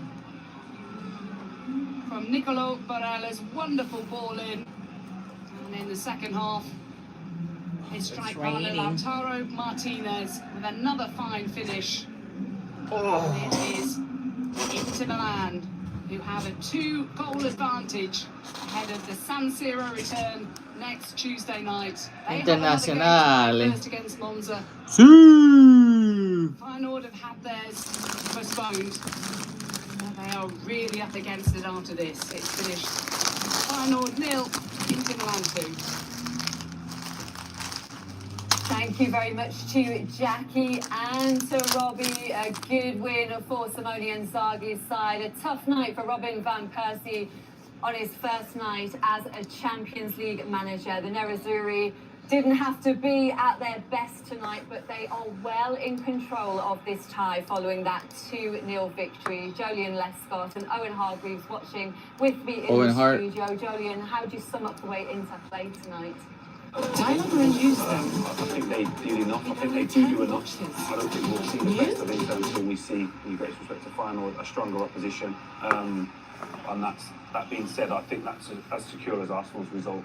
from Nicolo Barella's wonderful ball in. And in the second half, his strike partner Lautaro Martinez with another fine finish. And it is Inter Milan who have a 2-goal advantage ahead of the San Siro return next Tuesday night. They have another game
Internazionale.
first against Monza.
Sì.
Feyenoord have had theirs postponed. And they are really up against it after this. It's finished Feyenoord 0, Inter Milan 2.
Thank you very much to Jackie and to Robbie. A good win for Simone Inzaghi's side. A tough night for Robin van Persie on his first night as a Champions League manager. The Nerazzurri didn't have to be at their best tonight, but they are well in control of this tie following that 2-0 victory. Jolien Lescott and Owen Hargreaves watching with me in the studio. Jolien, how do you sum up the way Inter played tonight?
Why not use them?
I think they did enough. I think they do enough. I don't think we'll see the best of Inter until we see, with great respect to Feyenoord, a stronger opposition. And that being said, I think that's as secure as Arsenal's result.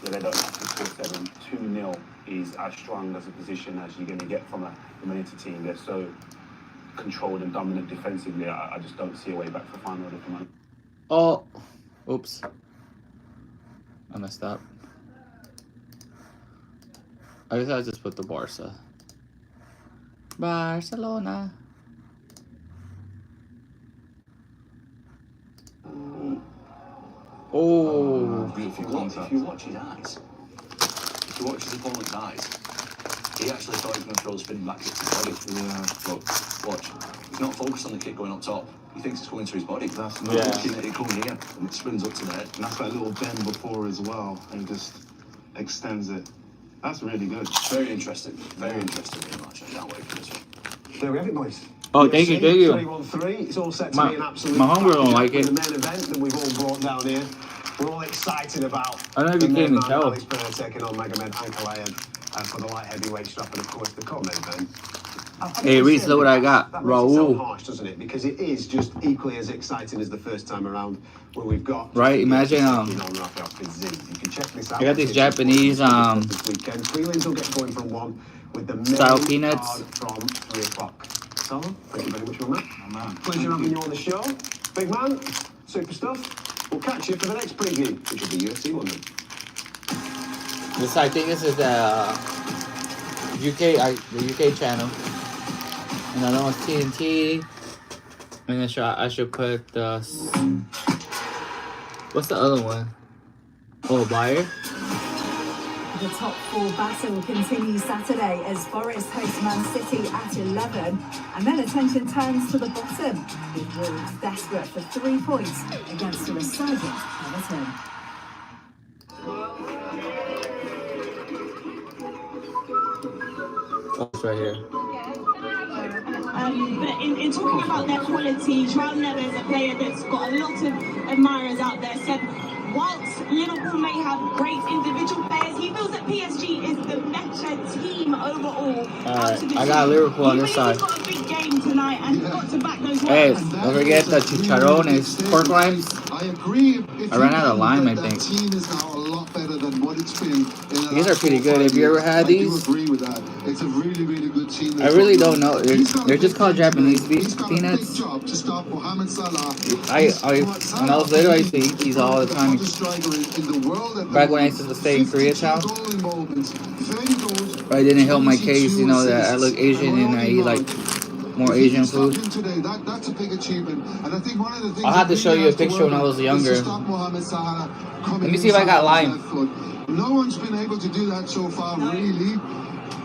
They don't have to score 7. 2-0 is as strong as a position as you're going to get from a Inter team. They're so controlled and dominant defensively. I just don't see a way back for Feyenoord at the moment.
Oh, oops. I messed up. I guess I just put the Barca. Barcelona. Oh.
If you watch his eyes, if you watch his opponent's eyes, he actually thought he was going to throw the spin back at his body. Yeah. Look, watch. He's not focused on the kick going up top. He thinks it's coming to his body. That's not looking at it coming here, and it spins up to the head.
And that's that little bend before as well, and just extends it. That's really good.
Very interesting. Very interesting match. I can't wait for this one.
There we have it, boys.
Oh, thank you, thank you.
3-1-3. It's all set to be an absolute
my hunger don't like it.
the main event that we've all brought down here. We're all excited about
I don't know if you can even tell.
Alex Bernard taking on Magomed Ankalaev for the light heavyweight strap, and of course the co-main event.
Hey, Reese, look what I got.
That makes it sound
Raul.
harsh, doesn't it? Because it is just equally as exciting as the first time around, where we've got
Right, imagine,
you can check this out.
I got these Japanese
this weekend. Prelims will get going from 1 with the
style
main
peanuts
card from 3 o'clock. So, thank you very much, my man. Pleasure having you on the show. Big man, super stuff. We'll catch you for the next preview, which will be UFC London.
This, I think this is the UK channel. Another one's TNT. And then I should put the... What's the other one? Oh, Bayern.
The top 4 battle continues Saturday as Forest host Man City at 11. And then attention turns to the bottom, with Wolves desperate for 3 points against a resurgent Everton.
That's right here.
But in talking about their quality, Joao Neves is a player that's got a lot of admirers out there, said whilst Liverpool may have great individual players, he feels that PSG is the better team overall.
Alright, I got Liverpool on this side.
He's got a big game tonight and he's got to back those
Hey,
words.
don't forget the chicharrones, pork rinds.
I agree.
I ran out of lime, I think.
Team is now a lot better than what it's been.
These are pretty good. Have you ever had these?
I do agree with that. It's a really, really good team.
I really don't know. They're just called Japanese peanuts. When I was little, I used to eat these all the time. Back when I used to stay in Koreatown. But I didn't help my case, you know, that I look Asian and I eat like more Asian food. I'll have to show you a picture when I was younger. Let me see if I got lime.
No one's been able to do that so far, really.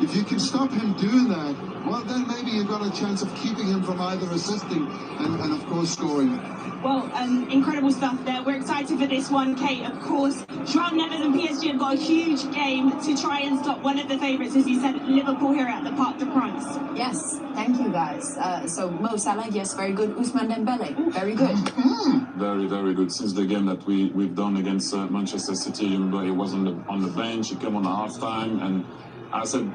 if you can stop him doing that, well, then maybe you've got a chance of keeping him from either assisting and of course, scoring.
Well, incredible stuff there. We're excited for this one, Kate. Of course, Joao Neves and PSG have got a huge game to try and stop one of the favourites, as you said, Liverpool here at the Parc des Princes.
Yes, thank you guys. So Mo Salah, yes, very good. Ousmane Dembele, very good.
Very, very good. Since the game that we've done against Manchester City, you remember he was on the bench, he came on at half time, and I said,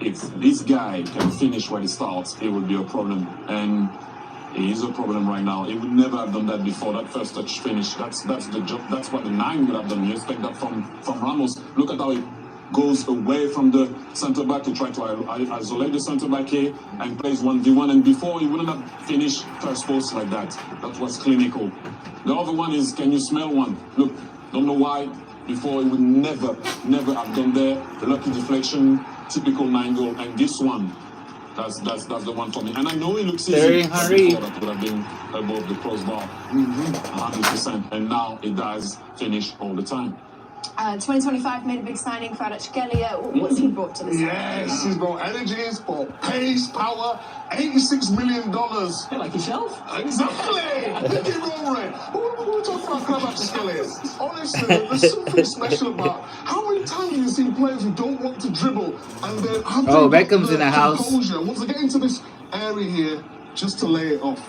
if this guy can finish where he starts, it will be a problem. And he is a problem right now. He would never have done that before. That first touch finish. That's the job. That's what the 9 would have done. You expect that from Ramos. Look at how he goes away from the centre back to try to isolate the centre back here and plays 1v1. And before he wouldn't have finished first post like that. That was clinical. The other one is, can you smell one? Look, don't know why. Before he would never have done there. Lucky deflection, typical 9 goal, and this one. That's the one for me. And I know it looks easy. Before that would have been above the crossbar. 100%. And now it does finish all the time.
2025 made a big signing for Kvaratskhelia. What's he brought to the side?
Yes, he's got energy, he's got pace, power, $86 million.
Like yourself?
Exactly! Look at Rory. What are we talking about Kvaratskhelia? Honestly, there's something special about how many times you've seen players who don't want to dribble and then have to
Beckham's in the house.
Composure. Once they get into this area here, just to lay it off.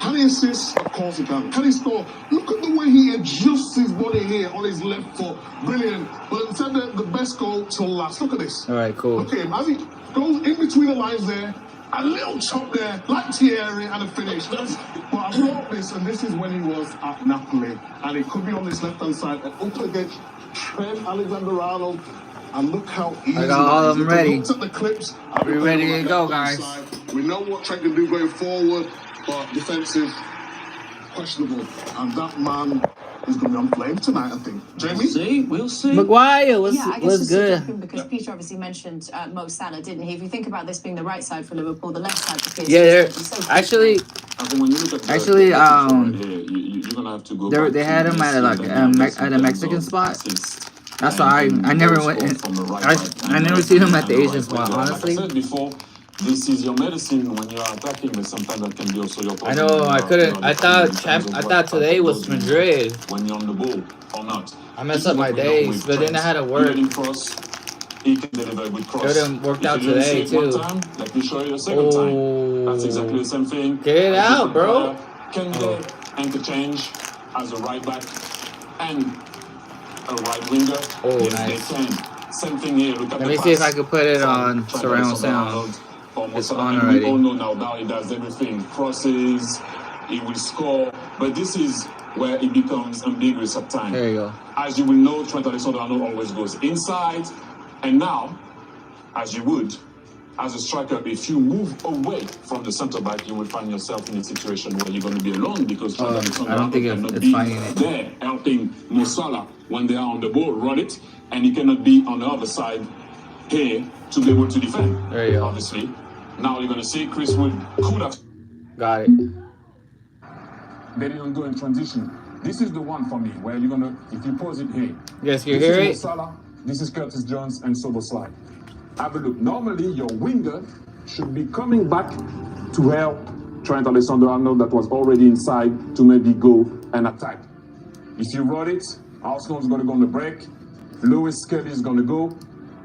Can he assist? Of course he can. Can he score? Look at the way he adjusts his body here on his left foot. Brilliant. But instead the best goal till last. Look at this.
All right, cool.
Look at him. As he goes in between the lines there, a little chop there, like Thierry, and a finish. But I brought this, and this is when he was at Napoli. And he could be on this left-hand side and up against Trent Alexander-Arnold. And look how easy
I got all of them ready.
Looked at the clips.
We're ready to go, guys.
We know what Trent can do going forward. But defensive, questionable. And that man is going to be on flame tonight, I think. Jamie?
We'll see.
Maguire
Yeah, I guess
was
just to
good.
jump in, because Peter obviously mentioned Mo Salah, didn't he? If you think about this being the right side for Liverpool, the left side for PSG.
Yeah, they're
so
actually.
I think when you look at the
Actually,
you're gonna have to go back
they had
to
him
the
at like at a Mexican spot. That's why I never went. I never seen him at the Asian spot, honestly.
Like I said before, this is your medicine when you are attacking, but sometimes that can be also your problem.
I know. I couldn't. I thought today was Madrid.
When you're on the ball or not.
I messed up my days, but then I had to work.
He can deliver a good cross.
It didn't work out today too.
Let me show you a second time. That's exactly the same thing.
Get it out, bro.
Can they interchange as a right back and a right winger? Yes,
nice.
they can. Same thing here. Look at
Let me see if I can put it on surround sound. It's on already.
We all know now he does everything. Crosses, he will score. But this is where it becomes ambiguous at times.
There you go.
As you will know, Trent Alexander-Arnold always goes inside. And now, as you would, as a striker, if you move away from the centre back, you will find yourself in a situation where you're going to be alone because Trent Alexander-Arnold cannot be there helping Mo Salah when they are on the ball, run it, and he cannot be on the other side here to be able to defend.
There you go.
Obviously. Now you're going to see Chris Wood could have.
Got it.
Then you're going to go in transition. This is the one for me where you're going to, if you pause it here.
Yes, you hear it?
Salah, this is Curtis Jones and Soboslai. Have a look. Normally, your winger should be coming back to help Trent Alexander-Arnold that was already inside to maybe go and attack. If you run it, Arsenal is going to go on the break. Lewis Kelly is going to go.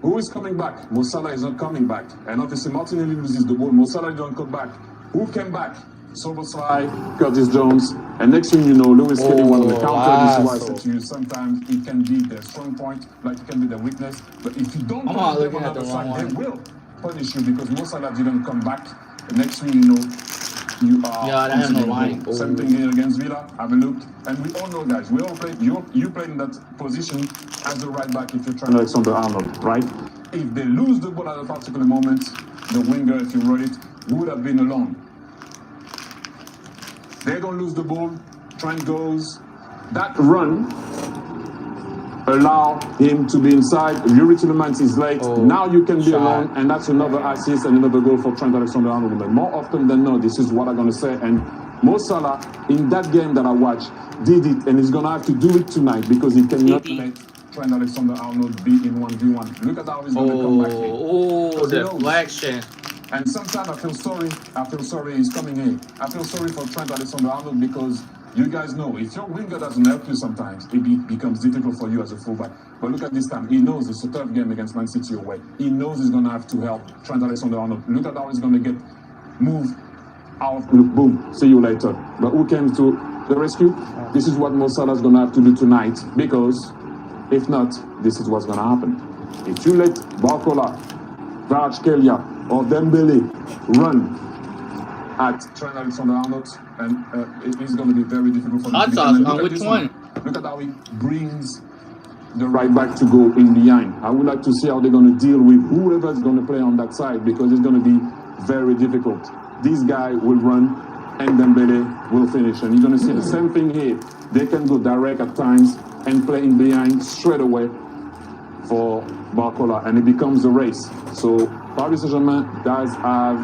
Who is coming back? Mo Salah is not coming back. And obviously Martinelli loses the ball. Mo Salah don't come back. Who came back? Soboslai, Curtis Jones. And next thing you know, Lewis Kelly won on the counter. This is why I said to you, sometimes it can be their strong point, like it can be their weakness. But if you don't punish them on the other side, they will punish you because Mo Salah didn't come back. The next thing you know, you are same thing here against Villa. Have a look. And we all know, guys, we all play. You play in that position as a right back if you're trying Alexander-Arnold, right? If they lose the ball at a particular moment, the winger, if you wrote it, would have been alone. They don't lose the ball. Trent goes. That run allow him to be inside. Yuri Tillemans is late. Now you can be alone, and that's another assist and another goal for Trent Alexander-Arnold. But more often than not, this is what I'm going to say. And Mo Salah, in that game that I watched, did it, and he's going to have to do it tonight because he cannot let Trent Alexander-Arnold be in 1v1. Look at how he's going to come back here.
Oh,
He knows.
deflection.
And sometimes I feel sorry he's coming in. I feel sorry for Trent Alexander-Arnold because you guys know if your winger doesn't help you sometimes, it becomes difficult for you as a fullback. But look at this time. He knows it's a tough game against Man City away. He knows he's going to have to help Trent Alexander-Arnold. Look at how he's going to get moved out. Boom. See you later. But who came to the rescue? This is what Mo Salah's going to have to do tonight, because if not, this is what's going to happen. If you let Barcola, Kvaratskhelia, or Dembele run at Trent Alexander-Arnold, and it's going to be very difficult for
Hot
him.
sauce on which one?
Look at how he brings the right back to go in behind. I would like to see how they're going to deal with whoever's going to play on that side, because it's going to be very difficult. This guy will run and Dembele will finish, and you're going to see the same thing here. They can go direct at times and play in behind straight away for Barcola, and it becomes a race. So Paris Saint-Germain does have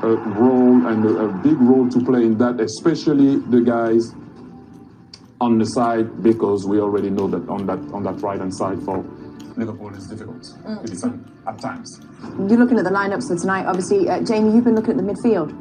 a role, and a big role to play in that, especially the guys on the side, because we already know that on that right hand side for Liverpool is difficult to defend at times.
You're looking at the lineups for tonight. Obviously, Jamie, you've been looking at the midfield.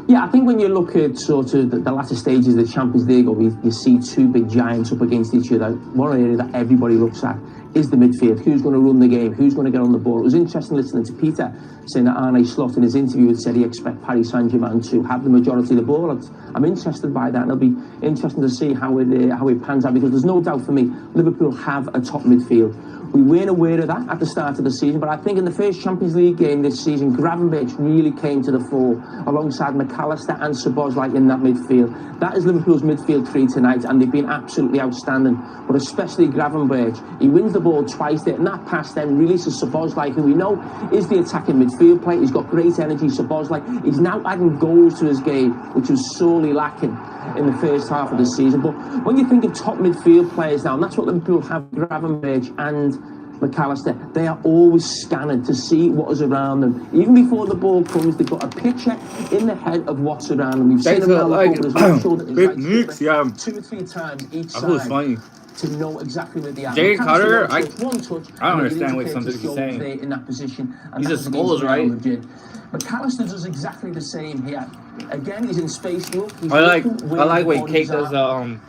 Yeah, I think when you look at sort of the latter stages of the Champions League, you see two big giants up against each other. One area that everybody looks at is the midfield. Who's going to run the game? Who's going to get on the ball? It was interesting listening to Peter saying that Arne Slot in his interview had said he expects Paris Saint-Germain to have the majority of the ball. I'm interested by that, and it'll be interesting to see how it pans out, because there's no doubt for me, Liverpool have a top midfield. We weren't aware of that at the start of the season, but I think in the first Champions League game this season, Gravenberch really came to the fore alongside McAllister and Szoboszlai in that midfield. That is Liverpool's midfield three tonight, and they've been absolutely outstanding, but especially Gravenberch. He wins the ball twice there, and that pass then releases Szoboszlai, who we know is the attacking midfield player. He's got great energy, Szoboszlai. He's now adding goals to his game, which was sorely lacking in the first half of the season. But when you think of top midfield players now, and that's what Liverpool have, Gravenberch and McAllister, they are always scanning to see what is around them. Even before the ball comes, they've got a picture in the head of what's around them. We've seen them around the ball as well, sure that it's like 2 or 3 times each side to know exactly where they are.
Jay Carter,
one touch,
I don't understand what some he's saying.
In that position, and
he's a Scholes, right?
McAllister does exactly the same here. Again, he's in space. Look,
I like when Kate does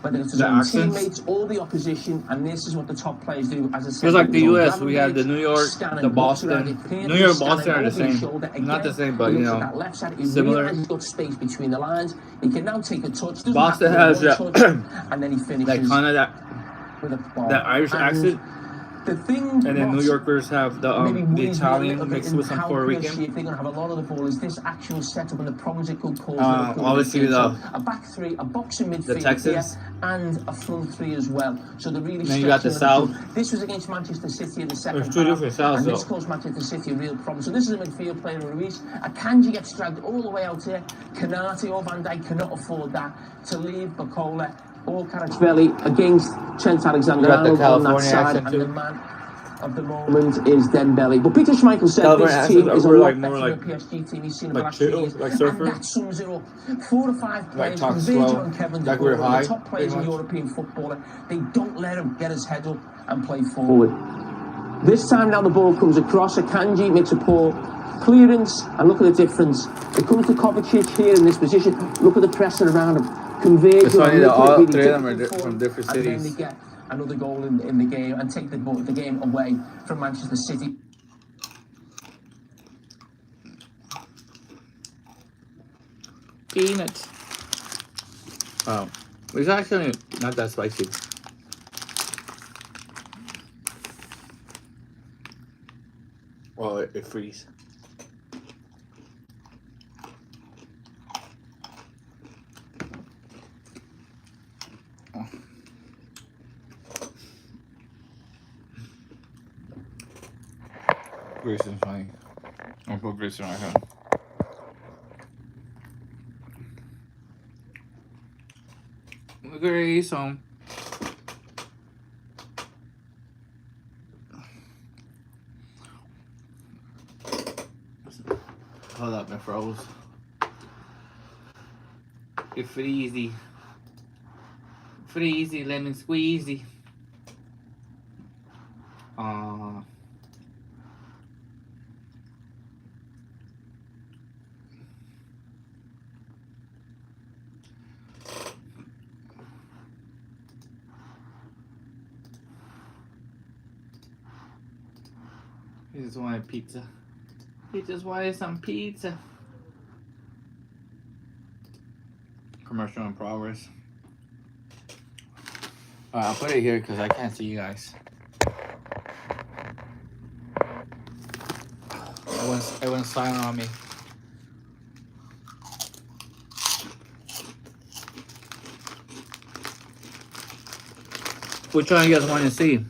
whether it's his
the
own
accents.
teammates or the opposition, and this is what the top players do. As I said,
It's like the US, we have the New York, the Boston. New York, Boston are the same. Not the same, but you know, similar.
He's got space between the lines. He can now take a touch.
Boston has that,
and then he finishes.
that kind of
with a ball.
that Irish accent.
The thing,
and then New Yorkers have the Italian mixed with some Puerto Rican.
They're going to have a lot of the ball. Is this actual setup and the problems it could cause?
Obviously,
a back three, a boxing midfield,
the Texans,
and a front three as well. So they're really.
Then you got the South.
This was against Manchester City in the second half,
and
this caused Manchester City a real problem. So this is a midfield player, Ruiz. Akanji gets dragged all the way out here. Kanate or Van Dijk cannot afford that to leave Barcola or Kvaratskhelia against Trent Alexander-Arnold on that side, and the man of the moment is Dembele. But Peter Schmeichel said this team is a lot better than the PSG team he's seen in the last 3 years, and that sums it up. 4 or 5 players, from Virgil and Kevin De Bruyne, the top players in European footballer, they don't let him get his head up and play forward. This time now the ball comes across, Akanji makes a poor clearance, and look at the difference. It comes to Kovacic here in this position, look at the pressing around him.
It's funny that all 3 of them are from different cities.
And then they get another goal in the game and take the game away from Manchester City.
Peanuts. Oh, it's actually not that spicy. Well, it freezes. Grayson's funny. I'll put Grayson right here. Grayson. Hold up, my froze. It's freezy. Freezy, lemon squeezy. He just wanted pizza. He just wanted some pizza. Commercial in progress. Alright, I'll put it here because I can't see you guys. Everyone's silent on me. Which one you guys want to see?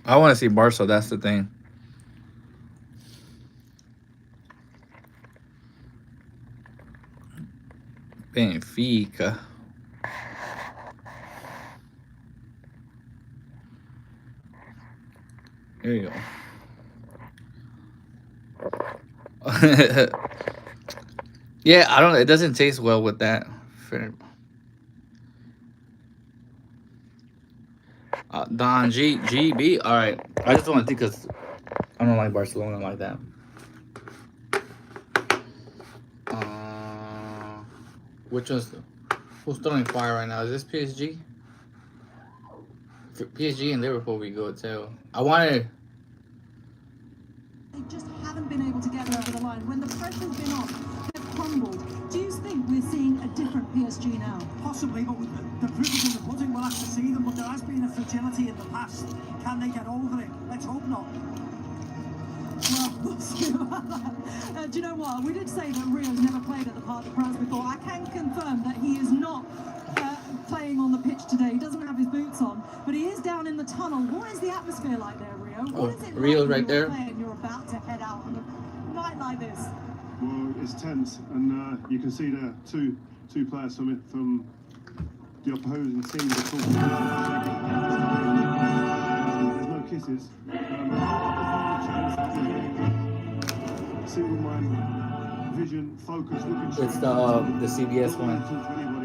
I want to see Barca, that's the thing. Benfica. There you go. Yeah, I don't. It doesn't taste well with that. Don GB. All right. I just want to think because I don't like Barcelona like that. Which one's who's throwing fire right now? Is this PSG? For PSG and Liverpool, we go too. I wanted.
They just haven't been able to get it over the line. When the pressure's been on, they've crumbled. Do you think we're seeing a different PSG now?
Possibly, but with the proof is in the pudding, we'll have to see them. But there has been a fragility in the past. Can they get over it? Let's hope not.
Well, we'll see about that. Do you know what? We did say that Rio's never played at the Parc des Princes before. I can confirm that he is not playing on the pitch today. He doesn't have his boots on, but he is down in the tunnel. What is the atmosphere like there, Rio? What is it
Rio's
like
right there.
And you're about to head out on a night like this?
Well, it's tense, and you can see there two players from the opposing team. There's no kisses. Single mind, vision, focus, looking.
It's the CBS one.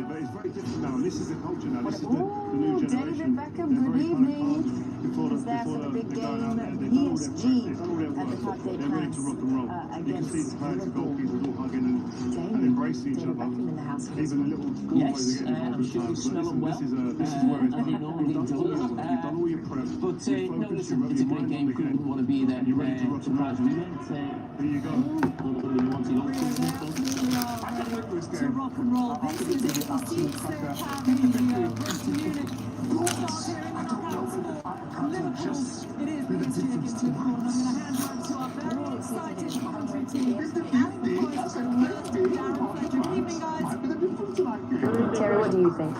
But it's very different now. This is the culture now. This is the new generation.
David Beckham, good evening. He's there for the big game, PSG at the Parc des Princes against Liverpool.
And embracing each other. Even the little
Yes, I'm sure you smell them well.
This is where it's
and you know
you've done all your prep.
But no, listen, it's a great game. Couldn't want to be there.
You're ready to rock and roll. Here you go.
To rock and roll. This is it. The seats that have Munich. All stars here in the knockout sport. Liverpool. It is PSG against Liverpool. And I'm going to hand over to our very excited commentary team. Alan McCoy and Darren Fletcher. Good evening, guys.
Terry, what do you think?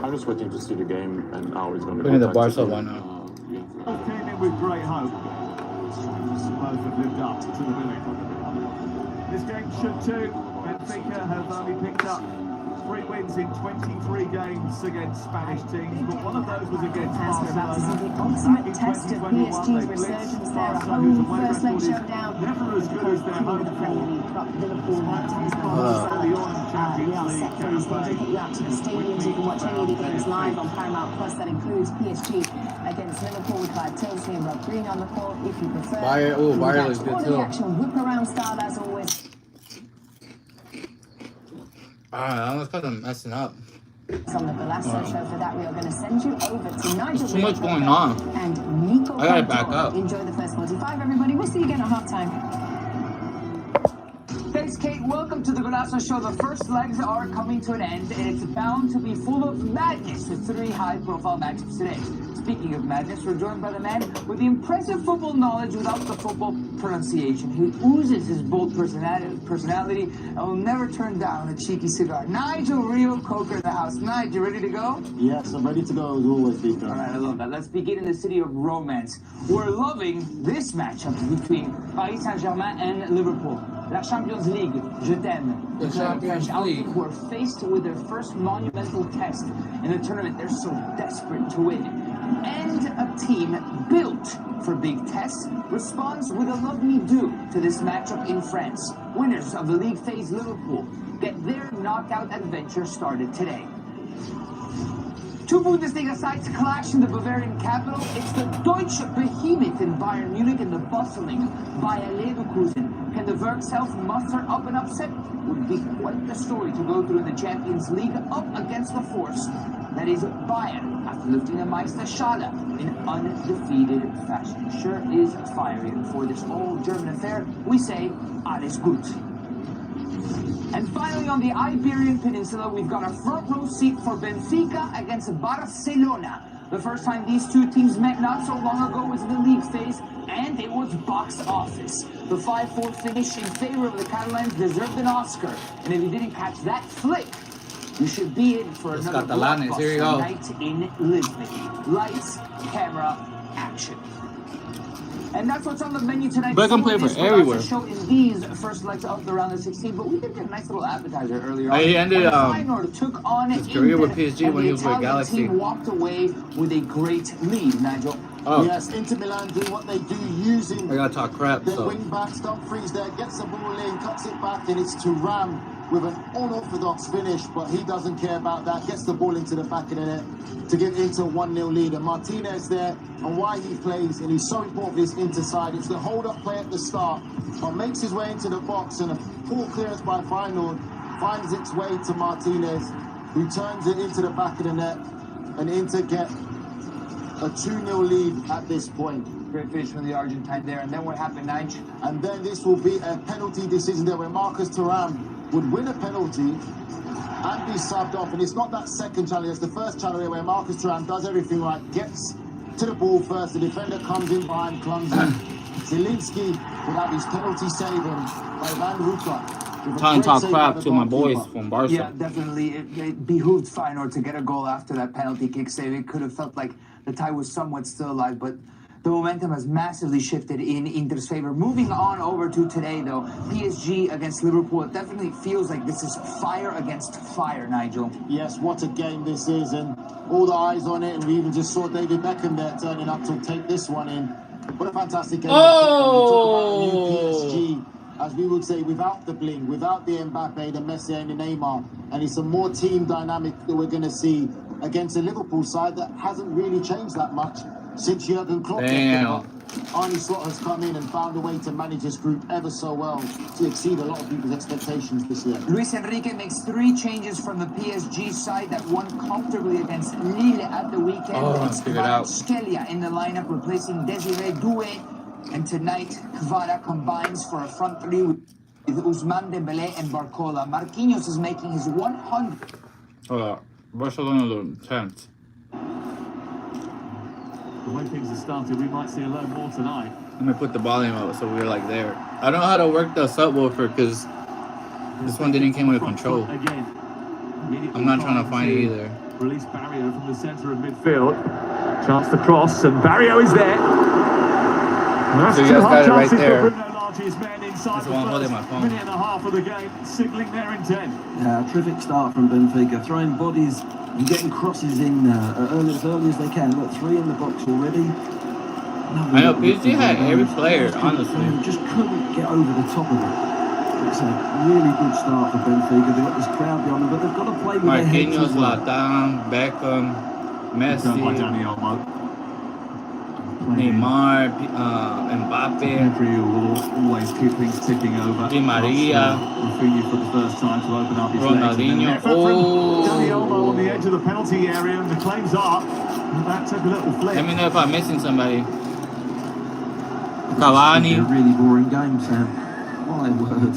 I'm just waiting to see the game and how it's going to
Look at the Barca one now.
Both came in with great hope. Both have lived up to the billing. This game should too. Benfica have only picked up 3 wins in 23 games against Spanish teams, but one of those was against
We're about to see
Barcelona.
the ultimate test of PSG's resurgence there at home. First leg showdown.
Never as good as their home form.
Liverpool might have they are set for these things. We'll get you out to the stadiums. You can watch any of the games live on Paramount Plus. That includes PSG against Liverpool with Clive Tilsley and Rob Green on the court, if you prefer.
Bayern looks good too.
Action, whip around style as always.
Alright, I almost got them messing up.
On the Golasso show for that, we are going to send you over to Nigel.
There's too much going on.
And Nico.
I gotta back up.
Enjoy the first 45, everybody. We'll see you again at halftime.
Thanks, Kate. Welcome to the Golasso Show. The first legs are coming to an end, and it's bound to be full of madness with 3 high-profile matchups today. Speaking of madness, we're joined by the man with the impressive football knowledge without the football pronunciation. He oozes his bold personality and will never turn down a cheeky cigar. Nigel Rio Coker in the house. Nigel, you ready to go?
Yes, I'm ready to go as always, Victor.
All right, I love that. Let's begin in the city of romance. We're loving this matchup between Paris Saint-Germain and Liverpool. La Champions League, je t'aime. The French outfit who are faced with their first monumental test in the tournament they're so desperate to win. And a team built for big tests responds with a love-me-do to this matchup in France. Winners of the league phase Liverpool get their knockout adventure started today. Two Bundesliga sides clash in the Bavarian capital. It's the Deutsche Behemoth in Bayern Munich and the bustling Bayer Leverkusen. Can the Werkself muster up an upset? Would be quite the story to go through in the Champions League, up against the force that is Bayern after lifting the Meisterschale in undefeated fashion. Sure is fiery, and for this whole German affair, we say alles gut. And finally, on the Iberian Peninsula, we've got a front row seat for Benfica against Barcelona. The first time these two teams met not so long ago was in the league phase, and it was box office. The 5-4 finish in favor of the Catalans deserved an Oscar, and if you didn't catch that flick, you should be in for another blockbuster night in Lisbon. Lights, camera, action. And that's what's on the menu tonight.
But I can play for everywhere.
Show in these first legs of the round of 16, but we did get a nice little appetizer earlier on.
He ended
took on
his career with PSG when he was with Galaxy.
Team walked away with a great lead, Nigel.
Oh.
Yes, Inter Milan do what they do using
I gotta talk crap.
their
So
wing backs. Dumfries there gets the ball in, cuts it back, and it's Thuram with an unorthodox finish, but he doesn't care about that. Gets the ball into the back of the net to give Inter 1-0 lead. And Martinez there, and why he plays, and he's so important for this Inter side. It's the hold-up play at the start, but makes his way into the box, and a poor clearance by Feyenoord finds its way to Martinez, who turns it into the back of the net, and Inter get a 2-0 lead at this point.
Great finish from the Argentine there, and then what happened, Nigel?
And then this will be a penalty decision there where Marcus Thuram would win a penalty and be subbed off. And it's not that second challenge, it's the first challenge where Marcus Thuram does everything right, gets to the ball first, the defender comes in behind, clumsy. Zielinski would have his penalty saved by Van Ruka.
time to talk crap to my boys from Barca.
Yeah, definitely. It behooved Feyenoord to get a goal after that penalty kick save. It could have felt like the tie was somewhat still alive, but the momentum has massively shifted in Inter's favor. Moving on over to today, though, PSG against Liverpool. It definitely feels like this is fire against fire, Nigel.
Yes, what a game this is, and all the eyes on it, and we even just saw David Beckham there turning up to take this one in. What a fantastic game.
Oh!
PSG, as we would say, without the bling, without the Mbappe, the Messi and the Neymar, and it's a more team dynamic that we're going to see against a Liverpool side that hasn't really changed that much since Jurgen Klopp. Arne Slot has come in and found a way to manage this group ever so well to exceed a lot of people's expectations this year.
Luis Enrique makes 3 changes from the PSG side that won comfortably against Lille at the weekend. It's Kvaratskhelia in the lineup replacing Desiree Doué. And tonight, Kvara combines for a front 3 with Ousmane Dembélé and Barcola. Marquinhos is making his 100th.
Barcelona the 10th.
The way things have started, we might see a lot more tonight.
Let me put the volume up so we're like there. I don't know how to work the subwoofer because this one didn't come with control. I'm not trying to find it either.
Release Barrio from the centre of midfield. Chance to cross, and Barrio is there.
So you guys got it right there.
That's why I'm holding my phone. Minute and a half of the game, signalling their intent.
Terrific start from Benfica, throwing bodies and getting crosses in as early as they can. Look, 3 in the box already.
I know PSG had every player, honestly.
Just couldn't get over the top of it. It's a really good start for Benfica. They've got this crowd behind them, but they've got to play with their heads
Marquinhos,
as well.
Zlatan, Beckham, Messi, Neymar, Mbappe,
will always keep things ticking over.
Di Maria,
Rafinha for the first time to open up his
Ronaldinho.
legs. Dani Olmo on the edge of the penalty area, and the claims are that took a little flick.
Let me know if I'm missing somebody. Cavani.
A really boring game, Sam. My word.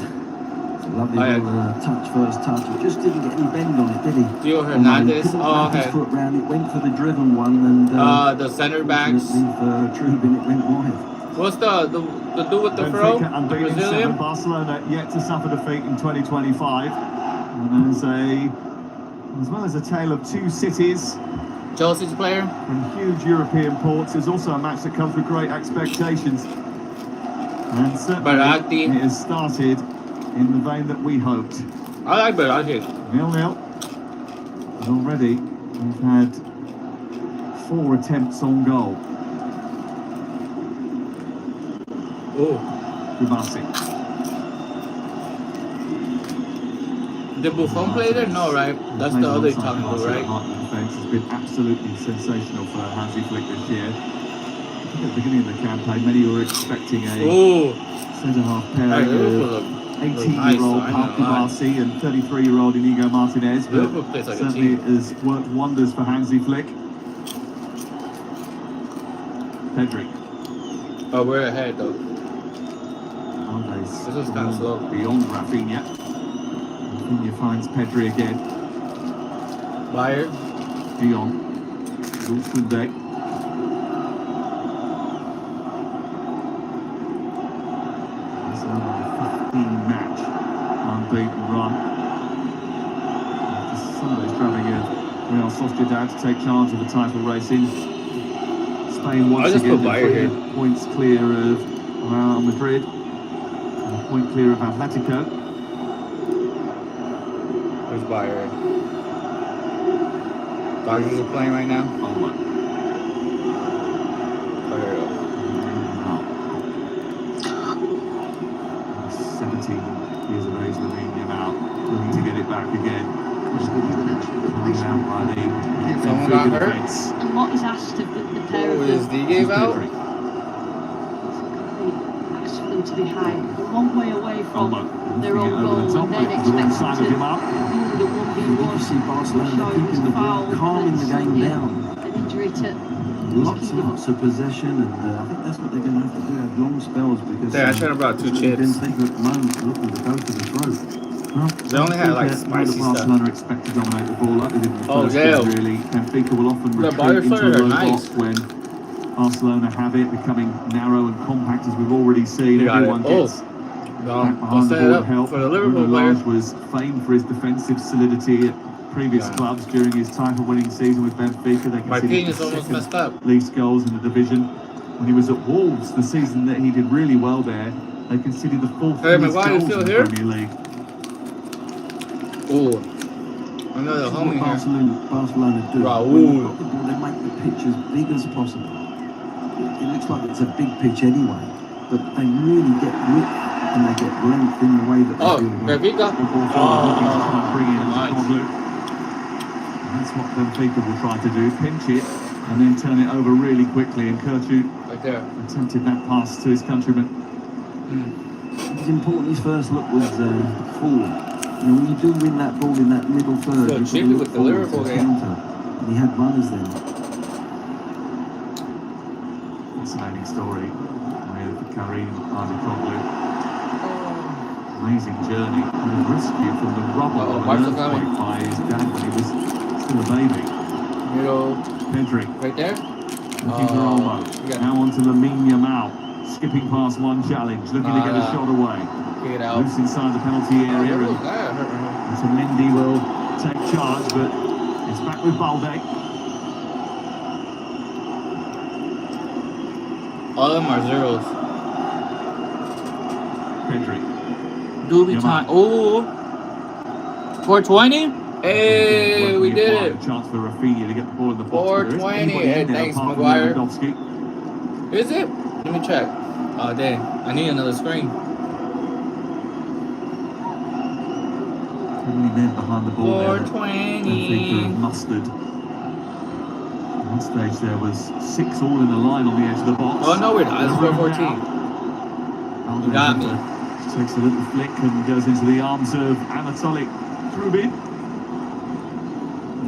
It's a lovely little first touch. It just didn't get any bend on it, did he?
Gio Hernandez. Oh, okay.
His foot round. It went for the driven one, and
the center backs.
For Trubin, it went wide.
What's the dude with the throw? The Brazilian?
Barcelona yet to suffer defeat in 2025. And as well as a tale of 2 cities.
Chelsea's player.
From huge European ports. There's also a match that comes with great expectations. And certainly it has started in the vein that we hoped.
I like Baraki.
0-0. And already we've had 4 attempts on goal.
Oh.
Kumasi.
Did Buffon play there? No, right? That's the other talking about, right?
The defence has been absolutely sensational for Hansi Flick this year. I think at the beginning of the campaign, many were expecting a centre-half pairing of 18-year-old Paul Kumasi and 33-year-old Inigo Martinez, but certainly has worked wonders for Hansi Flick. Pedri.
Oh, we're ahead though.
This
is kind of slow.
Beyond Rafinha. Rafinha finds Pedri again.
Bayern.
Dion. Zulfunde. That's another 15-match unbeaten run. After Sunday's drubbing of Real Sociedad to take charge of the title racing. Spain once again 3 points clear of Real Madrid. And a point clear of Atletico.
There's Bayern. Dodgers are playing right now.
Oh, what?
Oh, here
we go. 17 years of age, Lamine out, looking to get it back again.
Someone got hurt.
And what is asked of the pair of them?
Is the game out?
Asked for them to be high, one way away from their own goal, and then expected to
You see Barcelona keeping the ball, calming the game down.
An injury to
lots of possession, and I think that's what they're going to have to do. Have long spells because
I should have brought 2 chips.
Benfica at the moment looking to go for the throat. Well,
they only had like spicy stuff.
Barcelona expect to dominate the ball like they did in the first
yeah.
game, really. Benfica will often retreat into a low block when Barcelona have it, becoming narrow and compact as we've already seen. Everyone gets back behind the ball to help.
For the Liverpool
Bruno was famed for his defensive solidity at previous clubs during his title-winning season with Benfica. They
My ping is almost messed up.
Least goals in the division. When he was at Wolves, the season that he did really well there, they conceded the 4th least goals in the Premier League.
Oh, another homie here.
Barcelona do.
Raul.
They make the pitch as big as possible. It looks like it's a big pitch anyway, but they really get width and they get length in the way that they do.
Benfica.
That's what Benfica will try to do, pinch it and then turn it over really quickly, and Kurtu attempted that pass to his countryman.
It was important. His first look was forward. You know, when you do win that ball in that middle third,
so cheaply with the Liverpool game.
And he had runners then.
Fascinating story with Karim Ardikoglu. Amazing journey. He was rescued from the rubble of an earthquake by his dad when he was still a baby. Pedri.
Right there?
Looking for Olmo. Now on to Lamine Yamal. Skipping past one challenge, looking to get a shot away. Loose inside the penalty area, and Mendy will take charge, but it's back with Balde.
All of them are zeros.
Pedri.
Doobie time. Oh, 420. Hey, we did it.
Chance for Rafinha to get the ball in the box.
420. Hey, thanks, Maguire. Is it? Let me check. Oh, dang. I need another screen.
Many men behind the ball
420.
Mustard. At one stage there was 6 all in a line on the edge of the box.
Oh, no, we're not. It's 414. You got me.
Takes a little flick and goes into the arms of Anatoly Trubin.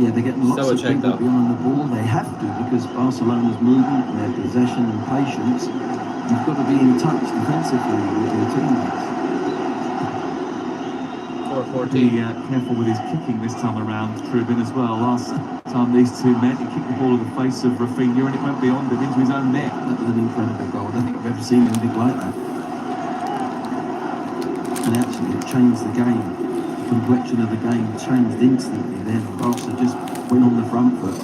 Yeah, they're getting lots of people behind the ball. They have to, because Barcelona's movement, their possession and patience, you've got to be in touch defensively with your teammates.
414.
Be careful with his kicking this time around, Trubin, as well. Last time these two met, he kicked the ball in the face of Rafinha and it went beyond him into his own net.
That was an incredible goal. I don't think I've ever seen anything like that. And actually, it changed the game. The complexion of the game changed instantly then. Barca just went on the front foot.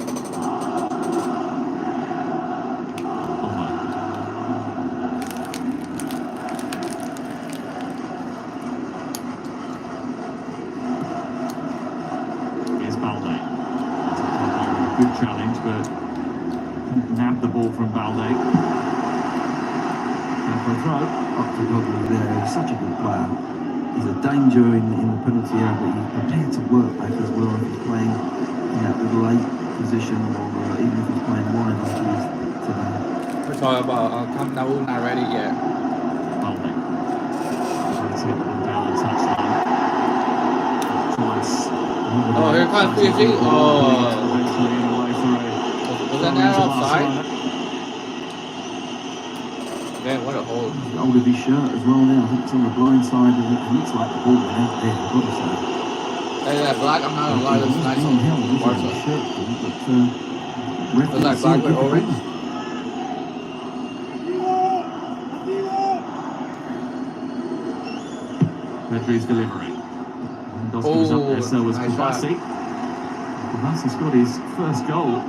Here's Balde. Good challenge, but couldn't nab the ball from Balde.
for a throw. Up to Godley there. He's such a good player. He's a danger in the penalty area, but he's prepared to work back as well if he's playing in that little late position, or even if he's playing wide like he is today.
We're talking about Camp Nou not ready yet. Oh, here comes PSG. Oh, was that not offside? Man, what a hole.
He's hold of his shirt as well now. I think it's on the blind side, and it looks like the ball went out there, I've got to say.
Hey, that black, I'm not gonna lie, that's nice on Barca. Was that black with orange?
Pedri's delivering. Lewandowski was up there, so was Kubasi. Kubasi scored his first goal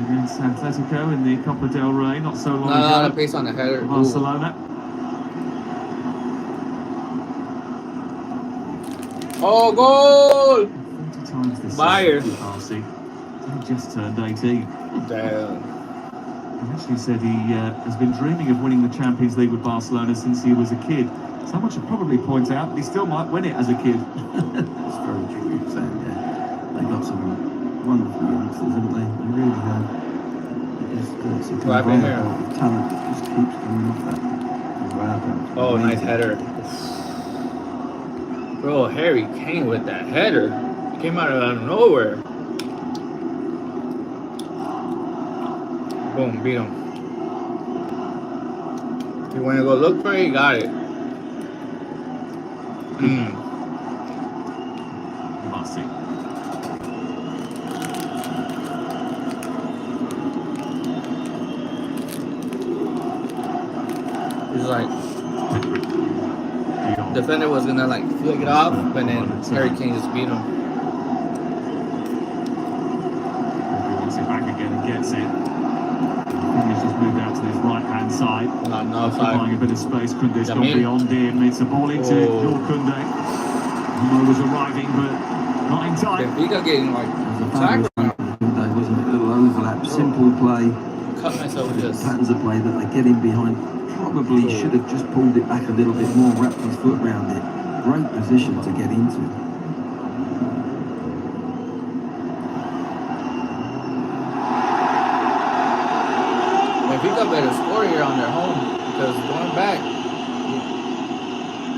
against Atletico in the Copa del Rey not so long ago.
No, the pace on the header.
Barcelona.
Oh, goal!
40 times this
Bayern.
Kubasi. He just turned 18.
Damn.
He actually said he has been dreaming of winning the Champions League with Barcelona since he was a kid. Someone should probably point out that he still might win it as a kid.
That's very true, Sam, yeah. They got some wonderful youngsters, haven't they? They really have. It's a conveyor of talent that just keeps coming off that.
Oh, nice header. Bro, Harry Kane with that header. He came out of nowhere. Boom, beat him. You want to go look for it? He got it.
Kubasi.
It's like defender was gonna like flick it off, but then Harry Kane just beat him.
He wants it back again and gets it. He's just moved out to his right hand side. Occupying a bit of space. Kunde's gone beyond him. It's a ball into Kunde. Mo was arriving, but not in time.
Benfica getting like attacked.
Kunde wasn't it? A little overlap, simple play.
Cut myself with this.
Patterns of play that they get in behind. Probably should have just pulled it back a little bit more, wrapped his foot around it. Great position to get into.
Benfica better score here on their home because going back,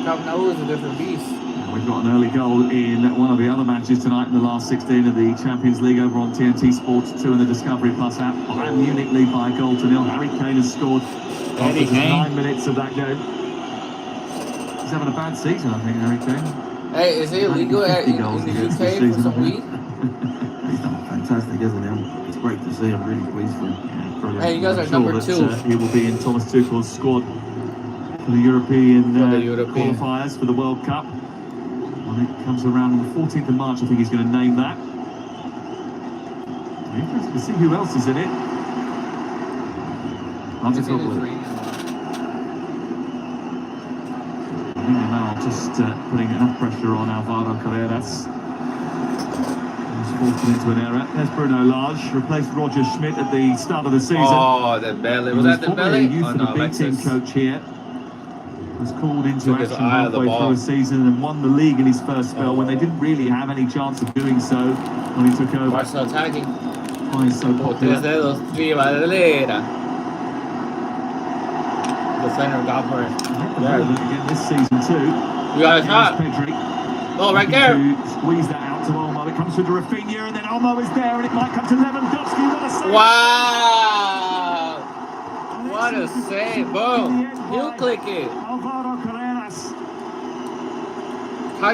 Camp Nou is a different beast.
We've got an early goal in one of the other matches tonight in the last 16 of the Champions League over on TNT Sports 2 in the Discovery Plus app. Bayern Munich lead by a goal to nil. Harry Kane has scored after just 9 minutes of that game. He's having a bad season, I think, Harry Kane.
Hey, is it illegal in the UK for some weed?
He's done fantastic, hasn't he? It's great to see. I'm really pleased for him.
Hey, you guys are number 2.
He will be in Thomas Tuchel's squad for the European qualifiers for the World Cup. When it comes around on the 14th of March, I think he's going to name that. Interesting to see who else is in it. I think they're now just putting enough pressure on Alvaro Carreras. He's forced him into an error. There's Bruno Lage, replaced Roger Schmidt at the start of the season.
Oh, the belly. Was that the belly?
Youth
Oh,
and
no,
the big team coach here. Was called into action halfway through a season and won the league in his first spell when they didn't really have any chance of doing so when he took over.
Barca attacking.
Why he's so popular.
Tres dedos, Rivalera. Defender got for it.
Again this season too.
We got a shot. Oh, right there.
Squeeze that out to Olmo. It comes through to Rafinha and then Olmo is there and it might come to Lewandowski. What a save!
Wow! What a save! Boom! He'll click it.
Alvaro Carreras.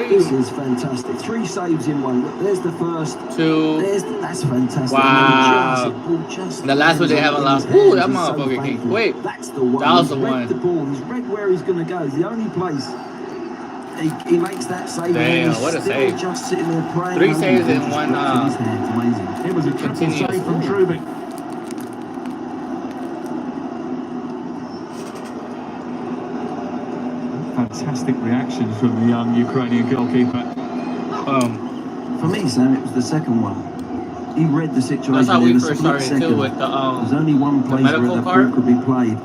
This is fantastic. 3 saves in one. Look, there's the first.
2.
That's fantastic.
Wow. The last one they haven't lost. Ooh, that motherfucker came. Wait.
That's the one.
That was the
He's read
one.
the ball. He's read where he's going to go. It's the only place. He makes that save.
Damn,
and
what a
still
save.
Just sitting there praying.
3 saves in one.
Amazing.
It was a triple save from Trubin. Fantastic reaction from the young Ukrainian goalkeeper.
For me, Sam, it was the second one. He read the situation.
That's how we
in a
first
split
started
second.
too with the
There's only one place where the ball could be played.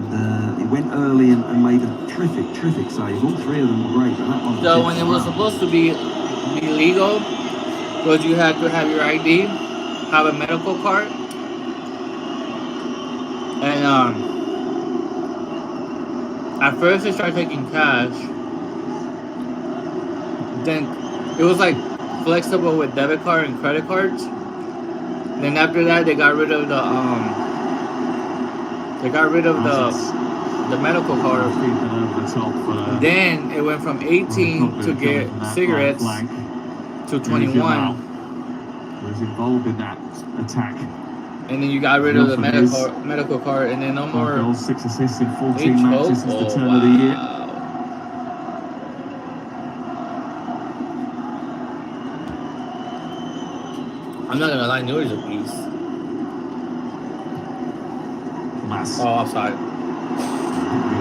And he went early and made a terrific save. All three of them were great, but that one was
So when it was supposed to be legal, was you had to have your ID, have a medical card, and at first they started taking cash. Then it was like flexible with debit card and credit cards. Then after that, they got rid of the medical card. Then it went from 18 to get cigarettes to 21.
Was involved in that attack.
And then you got rid of the medical card, and then no more.
Goals, 6 assists in 14 matches since the turn of the year.
I'm not gonna lie, Neuer's a beast.
Mass.
Oh, offside.
The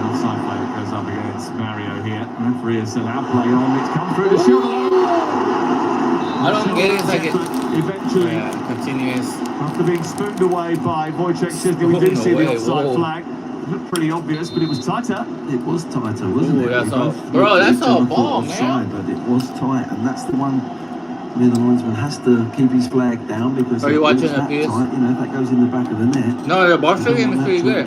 offside play that goes up against Mario here. Referee has allowed play on. It's come through the shoulder.
I don't get it. It's like
eventually,
continuous.
After being spooned away by Wojciech Szczesny, we did see the offside flag. It looked pretty obvious, but it was tighter.
It was tighter, wasn't it?
That's all. Bro, that's all ball, man.
But it was tight, and that's the one where the linesman has to keep his flag down because
are you watching the
tight, you know, if that goes in the back of the net.
No, the Barca game is pretty good.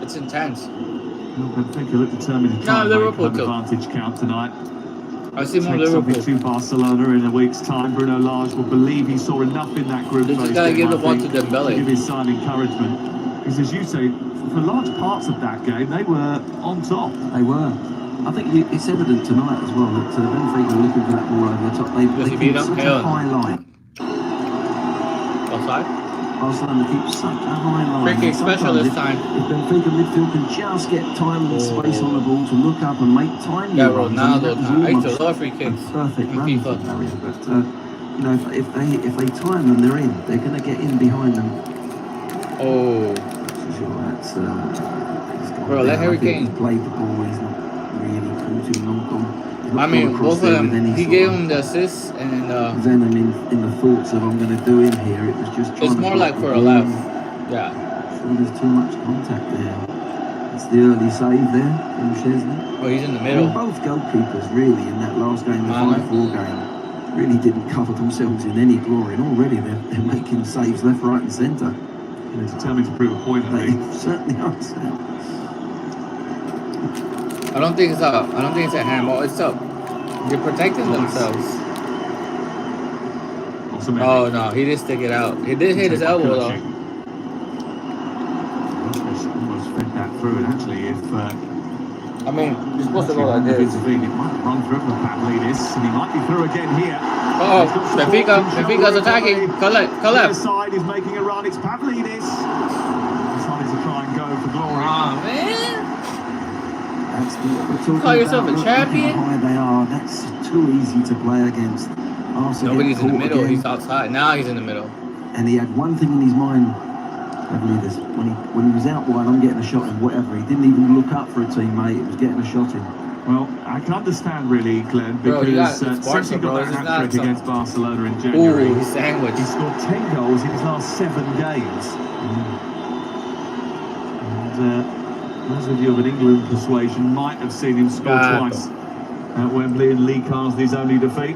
It's intense.
Benfica look determined to try and make home advantage count tonight.
I see more
Take
Liverpool.
something to Barcelona in a week's time. Bruno Lage will believe he saw enough in that group.
They just gotta give the ball to Dembele.
Give his side encouragement. Because as you say, for large parts of that game, they were on top.
They were. I think it's evident tonight as well that Benfica are looking for that ball over the top. They keep such a high line.
Offside?
Barcelona keeps such a high line.
Free kick special this time.
If Benfica midfield can just get time and space on the ball to look up and make time.
Yeah, Ronaldo time. I used to love free kicks.
Perfect run for Barrier, but you know, if they time them, they're in. They're going to get in behind them.
Oh.
Sure, that's
bro, let Harry Kane.
He's played the ball. He's not really causing long.
I mean, both of them. He gave him the assist and
venom in the thoughts of I'm going to do in here. It was just.
It's more like for a left. Yeah.
Sure, there's too much contact there. It's the early save there from Szczesny.
Oh, he's in the middle.
Well, both goalkeepers really in that last game, the 5-4 game, really didn't cover themselves in any glory. And already they're making saves left, right, and centre.
They're determined to prove a point.
They certainly are.
I don't think it's a handball. It's up. They're protecting themselves. Oh no, he did stick it out. He did hit his elbow though.
Almost fed that through, and actually, if
I mean, you're supposed to go like this.
It might run through for Pavlidis, and he might be through again here.
Oh, Benfica's attacking. Collect.
The side is making a run. It's Pavlidis. Decided to try and go for glory.
Oh man.
That's what we're talking
Call yourself
about.
a champion?
How high they are. That's too easy to play against. Arsenal
Nobody's in the middle.
again.
He's outside. Now he's in the middle.
And he had one thing in his mind. Pavlidis, when he was out wide, I'm getting a shot in. Whatever. He didn't even look up for a teammate. It was getting a shot in.
Well, I can understand really, Glenn, because since he got that hat-trick against Barcelona in January,
he scored
10 goals in his last 7 games. And those of you of an England persuasion might have seen him score twice at Wembley, and Lee Carsley's only defeat.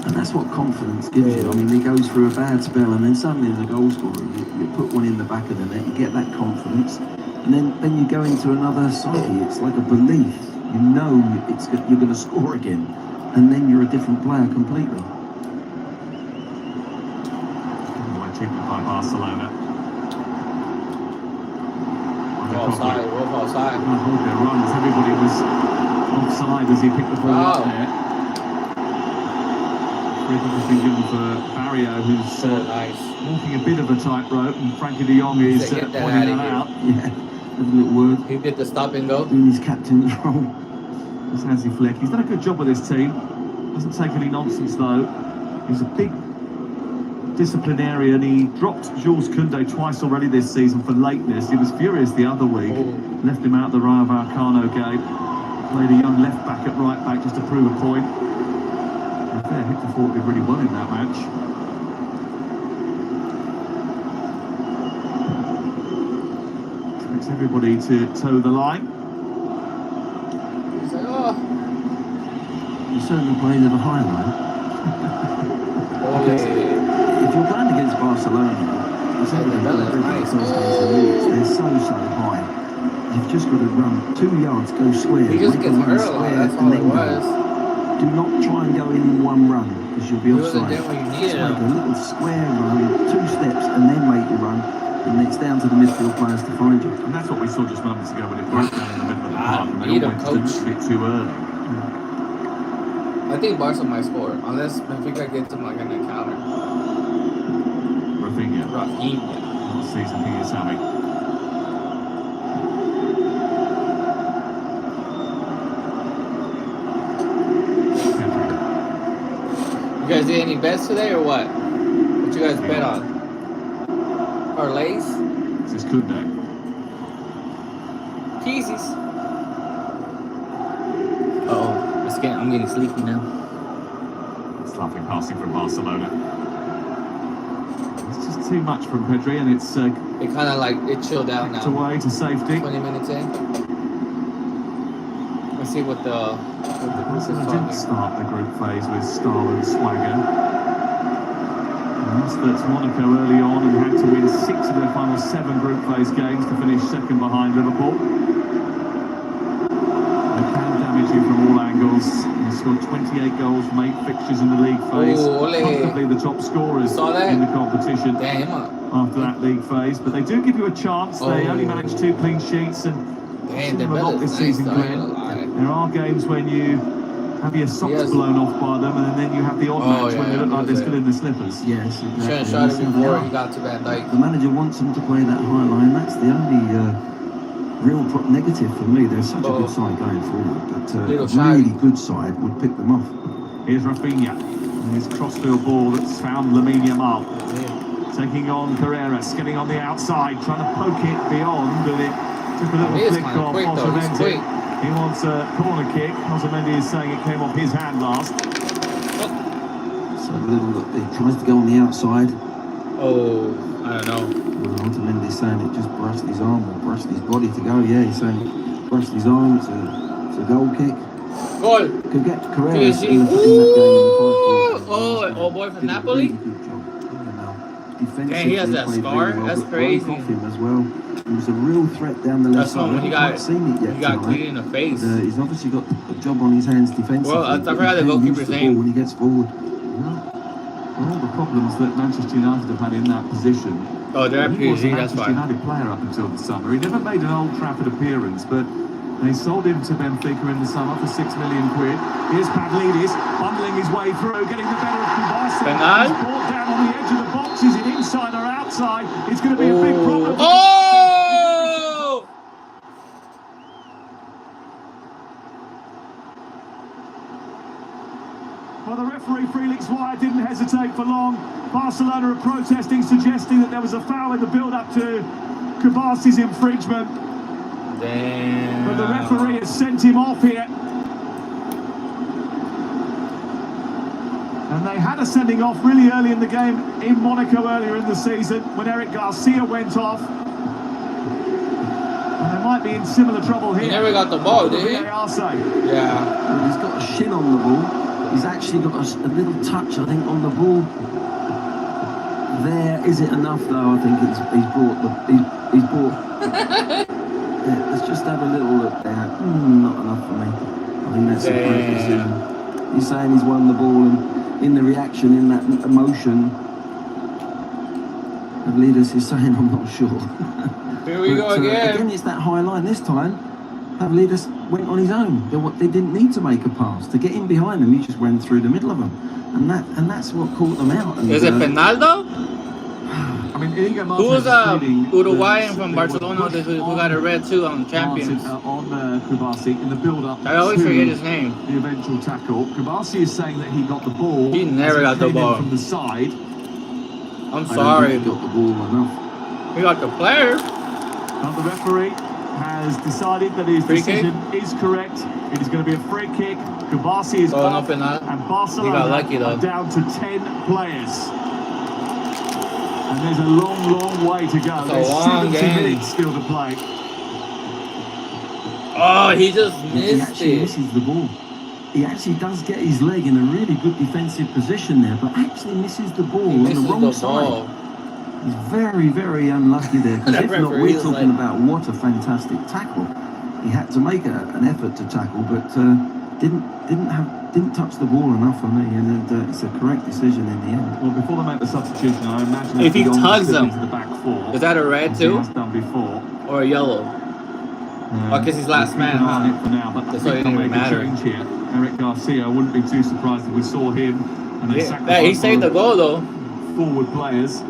And that's what confidence gives you. I mean, he goes through a bad spell, and then suddenly as a goal scorer, you put one in the back of the net, you get that confidence. And then you go into another psyche. It's like a belief. You know you're going to score again, and then you're a different player completely.
Taken by Barcelona.
Offside.
I hold their runs. Everybody was offside as he picked the ball up there. Free kick has been given for Barrio, who's walking a bit of a tightrope, and Frankie de Jong is pointing that out.
Yeah. A little word.
He did the stop and go.
Doing his captain's role.
It's Hansi Flick. He's done a good job with this team. Doesn't take any nonsense though. He's a big disciplinarian. He dropped Jules Koundé twice already this season for lateness. He was furious the other week. Left him out the Rayo Vallecano game. Played a young left back at right back just to prove a point. And fair, Hector Ford did really well in that match. gets everybody to toe the line.
He's like, oh.
He certainly plays at a high line. Because if you're playing against Barcelona, it's they're so high. You've just got to run 2 yards, go square.
He just gets hurt a lot, that's all it was.
Do not try and go in one run, because you'll be offside.
Just
make a little square run, 2 steps, and then make your run. And it's down to the midfield players to find you.
And that's what we saw just moments ago when it broke down in the middle of the park. And they all went just a bit too early.
I think Barca might score, unless Benfica gets him like an encounter.
Rafinha. What season he is having.
You guys did any bets today or what? What you guys bet on? Parlays?
This is Kunde.
Peasies. Uh-oh. I'm getting sleepy now.
It's lovely passing from Barcelona. It's just too much from Pedri, and it's
it kind of like it chilled out now.
Away to safety.
20 minutes in. Let's see what the.
Barcelona didn't start the group phase with style and swagger. Lost at Monaco early on and had to win 6 of their final 7 group phase games to finish second behind Liverpool. They can damage you from all angles. They scored 28 goals from 8 fixtures in the league phase. Comfortably the top scorers in the competition after that league phase. But they do give you a chance. They only managed 2 clean sheets and a lot this season, Glenn. There are games when you have your socks blown off by them, and then you have the odd match when they look like they're still in the slippers.
Yes, exactly.
Shot it before he got to Van Dijk.
The manager wants them to play that high line. That's the only real negative for me. They're such a good side going forward, but a really good side would pick them off.
Here's Rafinha, and his crossfield ball that's found Lamine Yamal. Taking on Carreras, getting on the outside, trying to poke it beyond, and it took a little flick off Otamendi. He wants a corner kick. Otamendi is saying it came off his hand last.
So he tries to go on the outside.
Oh, I don't know.
Well, Otamendi's saying it just brushed his arm or brushed his body to go. Yeah, he's saying it brushed his arm. It's a goal kick.
Goal.
Could get Carreras
PSG.
in that game in the
Oh, boy from Napoli. Dang, he has that scar. That's crazy.
Him as well. He was a real threat down the left side.
He got clean in the face.
He's obviously got a job on his hands defensively.
Well, I forgot the goalkeeper's name.
When he gets forward.
All the problems that Manchester United have had in that position.
Oh, they're at PSG, that's
fine. He was a Manchester United player up until the summer. He never made an Old Trafford appearance, but they sold him to Benfica in the summer for £6 million. Here's Pavlidis bundling his way through, getting the better of Kubasi. He's brought down on the edge of the box. Is it inside or outside? It's going to be a big problem. Well, the referee, Felix Feye, didn't hesitate for long. Barcelona are protesting, suggesting that there was a foul in the build-up to Kubasi's infringement.
Damn.
But the referee has sent him off here. And they had a sending off really early in the game in Monaco earlier in the season when Eric Garcia went off. And they might be in similar trouble here.
He never got the ball, did he?
Yeah.
Well, he's got a shin on the ball. He's actually got a little touch, I think, on the ball. There, is it enough though? I think he's brought. Yeah, let's just have a little look there. Not enough for me. I think that's a great decision. He's saying he's won the ball, and in the reaction, in that emotion, Pavlidis is saying, I'm not sure.
Here we go again.
Again, it's that high line. This time, Pavlidis went on his own. They didn't need to make a pass. To get in behind them, he just went through the middle of them. And that's what caught them out. And,
is it Penaldo?
I mean,
who was Uruguayan from Barcelona who got a red too on Champions?
On Kubasi in the build-up.
I always forget his name.
The eventual tackle. Kubasi is saying that he got the ball.
He never got the ball
from the side.
I'm sorry.
He got the ball enough.
He got the player.
And the referee has decided that his decision is correct. It is going to be a free kick. Kubasi is off, and Barcelona are down to 10 players. And there's a long, long way to go. There's 70 minutes still to play.
Oh, he just
He
missed
actually
it.
misses the ball. He actually does get his leg in a really good defensive position there, but actually misses the ball
He
on the
misses
wrong
the
side.
ball.
He's very, very unlucky there, because
That
if not,
referee
we're
was
talking
like-
about what a fantastic tackle. He had to make an effort to tackle, but didn't touch the ball enough for me, and it's a correct decision in the end.
Well, before they make the substitution, I imagine
If he
Beyond
tugs
slip
him,
into the back four,
is that a red
as he
too?
has done before.
Or a yellow? Oh, because he's last
We'll keep
man,
an eye on
huh?
it for now, but I
That's why it
think
didn't
they'll
even
make a
matter.
change here. Eric Garcia, I wouldn't be too surprised if we saw him and they
Yeah,
sacrifice
he saved the goal though.
forward players.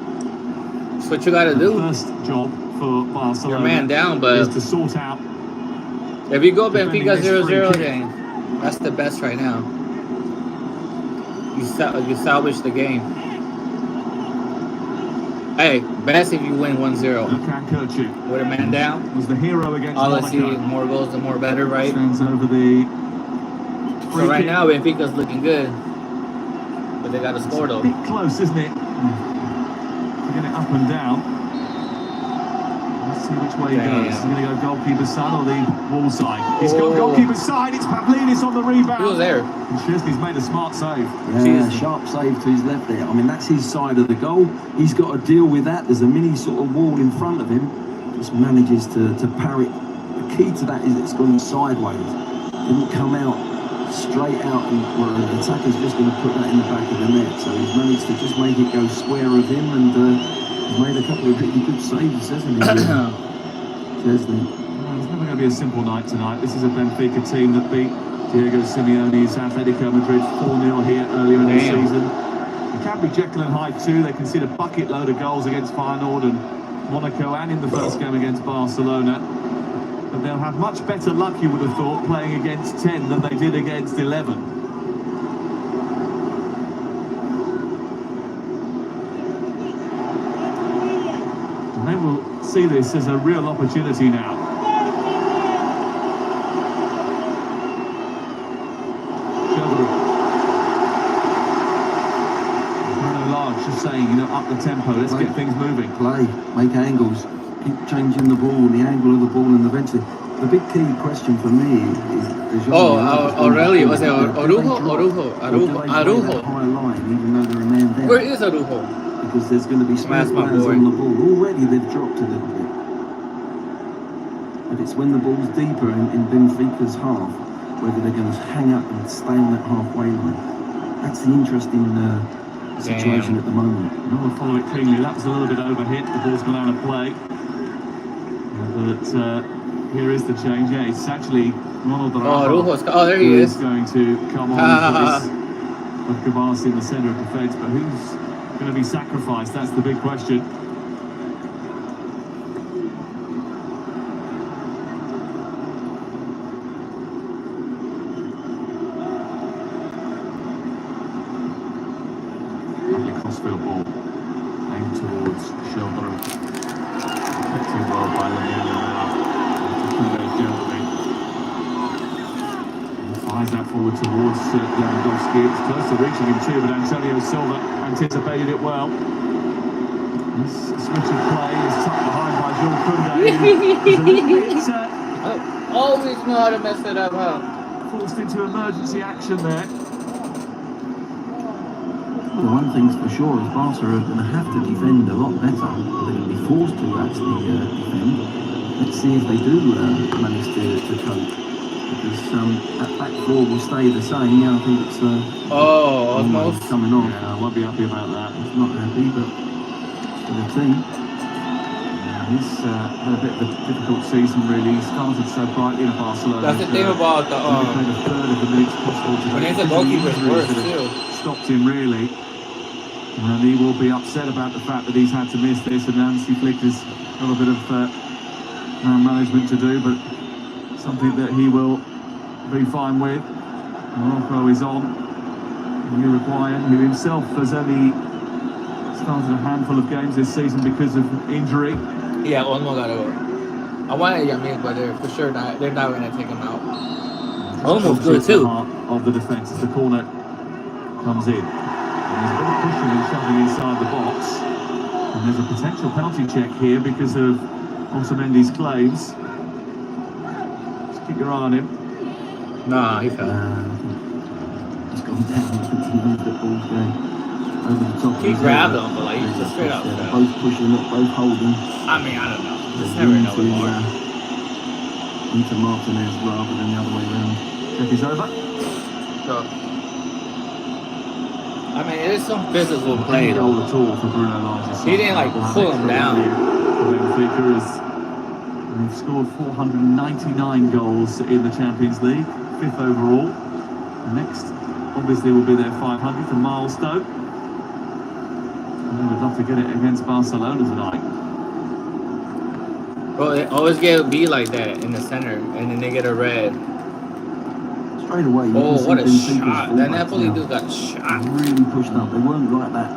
That's what you gotta
The
do.
first job for Barcelona
Your man down, but
is to sort out.
if you go
defending
Benfica
this
0-0,
free kick.
then that's the best right now. You salvage the game. Hey, best if you win 1-0. With a man down.
Was the hero against
All I see,
Monaco.
more goals, the more better, right?
Stands over the
So right now, Benfica's looking good. But they got to score though.
bit close, isn't it? To get it up and down. Let's see which way he goes. He's going to go goalkeeper's side or the wall side. He's got goalkeeper's side. It's Pavlidis on the rebound.
He was there.
And Szczesny's made a smart save.
Yeah, sharp save to his left there. I mean, that's his side of the goal. He's got to deal with that. There's a mini sort of wall in front of him. Just manages to parry it. The key to that is it's gone sideways. Didn't come out straight out, and well, the attacker's just going to put that in the back of the net. So he's managed to just make it go square of him, and he's made a couple of really good saves, hasn't he? Chesney.
It's never going to be a simple night tonight. This is a Benfica team that beat Diego Simeone's Atletico Madrid 4-0 here earlier in the season. It can be Jekyll and Hyde too. They conceded a bucket load of goals against Feyenoord and Monaco, and in the first game against Barcelona. But they'll have much better luck, you would have thought, playing against 10 than they did against 11. And they will see this as a real opportunity now. Bruno Lage just saying, you know, up the tempo, let's get things moving.
Play, make angles, keep changing the ball, the angle of the ball, and eventually. The big key question for me is...
Aurelio, was it Arujo? Arujo.
High line, even though they're a man down.
Where is Arujo?
Because there's going to be smart players on the ball. Already they've dropped a little bit. But it's when the ball's deeper in Benfica's half, whether they're going to hang up and stay on that halfway line. That's the interesting situation at the moment.
No one follow it cleanly. That was a little bit overhit. The ball's gone out of play. But here is the change. Yeah, it's actually Ronald Araujo.
There he is.
Going to come on in place of Kavas in the centre of defence. But who's going to be sacrificed? That's the big question. Lovely crossfield ball aimed towards Sheldon. Picked in well by Lamela now. Fires that forward towards Lewandowski. It's close to reaching him too, but Antonio Silva anticipated it well. This switch of play is tucked behind by Jules Koundé.
Always know how to mess it up, huh?
Forced into emergency action there.
The one thing's for sure is Barca are going to have to defend a lot better. They're going to be forced to actually defend. Let's see if they do manage to cope. Because that back four will stay the same. Yeah, I think it's
almost
coming on.
Yeah, I won't be happy about that.
He's not happy, but for the team.
He's had a bit of a difficult season, really. He started so brightly in Barcelona.
That's the thing about the
played a third of the minutes possible today.
when he's a goalkeeper, it's worse too.
Stopped him really, and he will be upset about the fact that he's had to miss this. And Nancy Flick has got a bit of management to do, but something that he will be fine with. Morocco is on. Uruguayan, who himself has only started a handful of games this season because of injury.
Yeah, Olmo got to go. I wanted Yamil, but they're for sure not. They're not going to take him out. Olmo's good too.
Of the defence as the corner comes in. And there's a bit of pushing and shoving inside the box. And there's a potential penalty check here because of Otamendi's claims. Keep your eye on him.
Nah, he fell.
He's gone down. He knows that ball's going over the top.
He grabbed him, but like he's just straight up.
They're both pushing, both holding.
I mean, I don't know. Just never know with Martin.
Into Martinez rather than the other way around.
Check is over.
So, I mean, it is some physical play
Goal
though.
at all for Bruno Lage.
He didn't like pull him down.
Benfica they've scored 499 goals in the Champions League, 5th overall. The next, obviously, will be their 500th, a milestone. And they would love to get it against Barcelona tonight.
Bro, they always get beat like that in the center, and then they get a red.
Straight away.
Oh, what a shot! That Napoli dude got shot.
Really pushed up. They weren't like that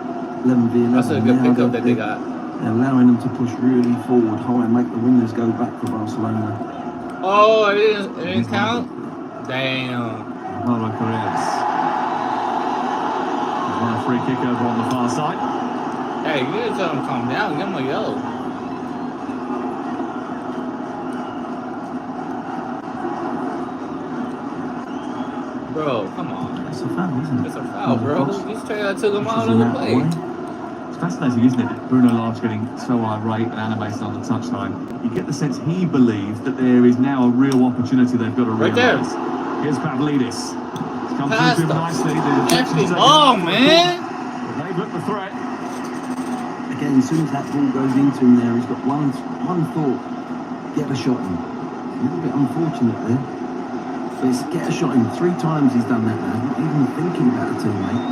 11v11.
That's a good pickup that they got.
They're allowing them to push really forward high and make the wingers go back for Barcelona.
Oh, it didn't count? Damn.
Mauro Correas. There's one free kick over on the far side.
Hey, you gotta tell him to calm down. Give him a yellow. Bro, come on.
It's a foul, isn't it?
It's a foul, bro. He straight took him out of the play.
It's fascinating, isn't it? Bruno Lage getting so irate and animated on the touchline. You get the sense he believes that there is now a real opportunity they've got to
Right there.
realise. Here's Pavlidis. It's come
Pass
through to him
the
nicely.
effing ball, man.
They've looked the threat.
Again, as soon as that ball goes into him there, he's got one thought. Get a shot in. A little bit unfortunate there. But it's get a shot in. 3 times he's done that now. Not even thinking about a teammate.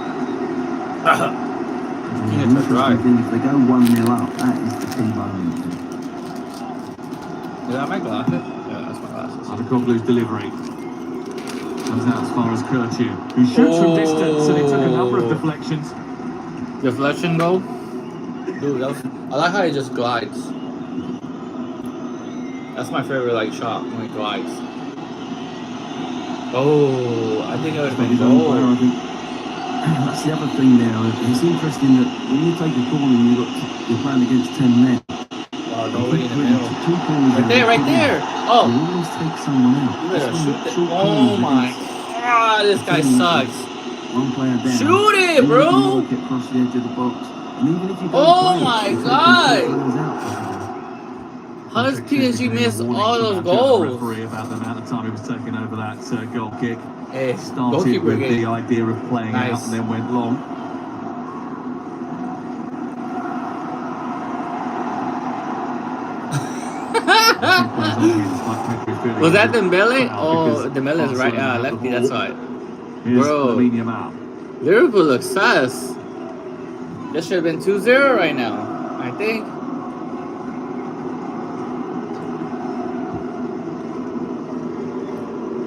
Yeah, that's right.
Thing, if they go 1-0 up, that is the key moment.
Is that my glasses? Yeah, that's my glasses.
Adekoglu's delivery. Comes out as far as Kirchu, who shoots from distance and he took a number of deflections.
Deflection goal? Dude, that was, I like how he just glides. That's my favorite like shot when he glides. Oh, I think it would have been goal.
That's the other thing now. It's interesting that when you take a corner and you're playing against 10 men.
Oh, nobody in the middle.
2 corners
Right there, right there. Oh.
You always take someone out.
You better shoot it. Oh my God, this guy sucks.
One player down.
Shoot it, bro.
Get across the edge of the box. And even if you don't
Oh
play,
my
if they
God.
can take players out.
How does PSG miss all those
The
goals?
referee about the amount of time he was taking over that goal kick.
Hey,
Started
goalkeeper
with
game.
the idea of playing out
Nice.
and then went long.
Was that Dembele? Oh, Dembele's right. Lefty. That's right. Bro, Liverpool looks sus. This should have been 2-0 right now, I think.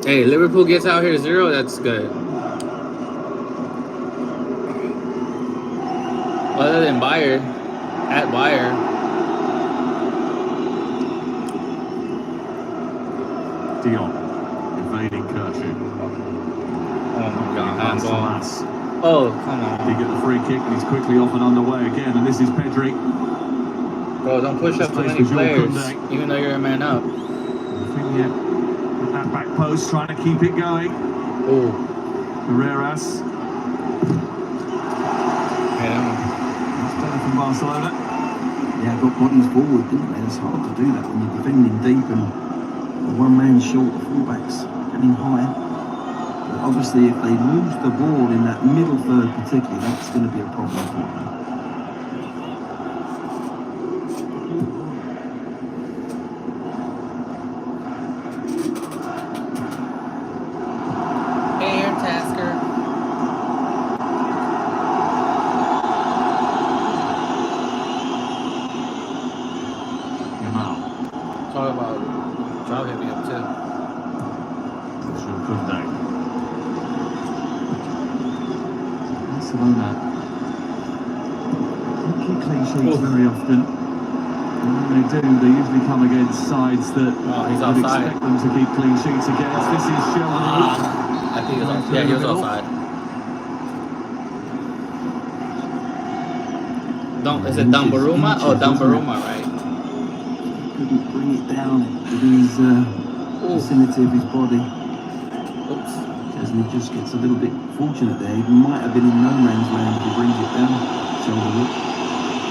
Hey, Liverpool gets out here 0. That's good. Other than Bayern, at Bayern.
Dion invading Kirchu.
Oh my God, handball. Oh, come on.
He get the free kick and he's quickly off and underway again. And this is Pedri.
Bro, don't push up too many players, even though you're a man up.
With that back post, trying to keep it going.
Oh.
Carreras. That's better from Barcelona.
Yeah, got bodies forward, didn't they? It's hard to do that when you're defending deep and one man short, the fullbacks getting high. But obviously, if they lose the ball in that middle third particularly, that's going to be a problem for them.
Air Tasker. Talk about Joe hit me up too.
Barcelona don't keep clean sheets very often. And when they do, they usually come against sides that
he's
would
offside.
expect them to keep clean sheets against. This is Sheldon.
I think he was offside. Yeah, he was offside. Is it Donnarumma? Oh, Donnarumma, right?
Couldn't bring it down with his vicinity of his body.
Oops.
And he just gets a little bit fortunate there. He might have been in no man's land if he brings it down. Shoulder look.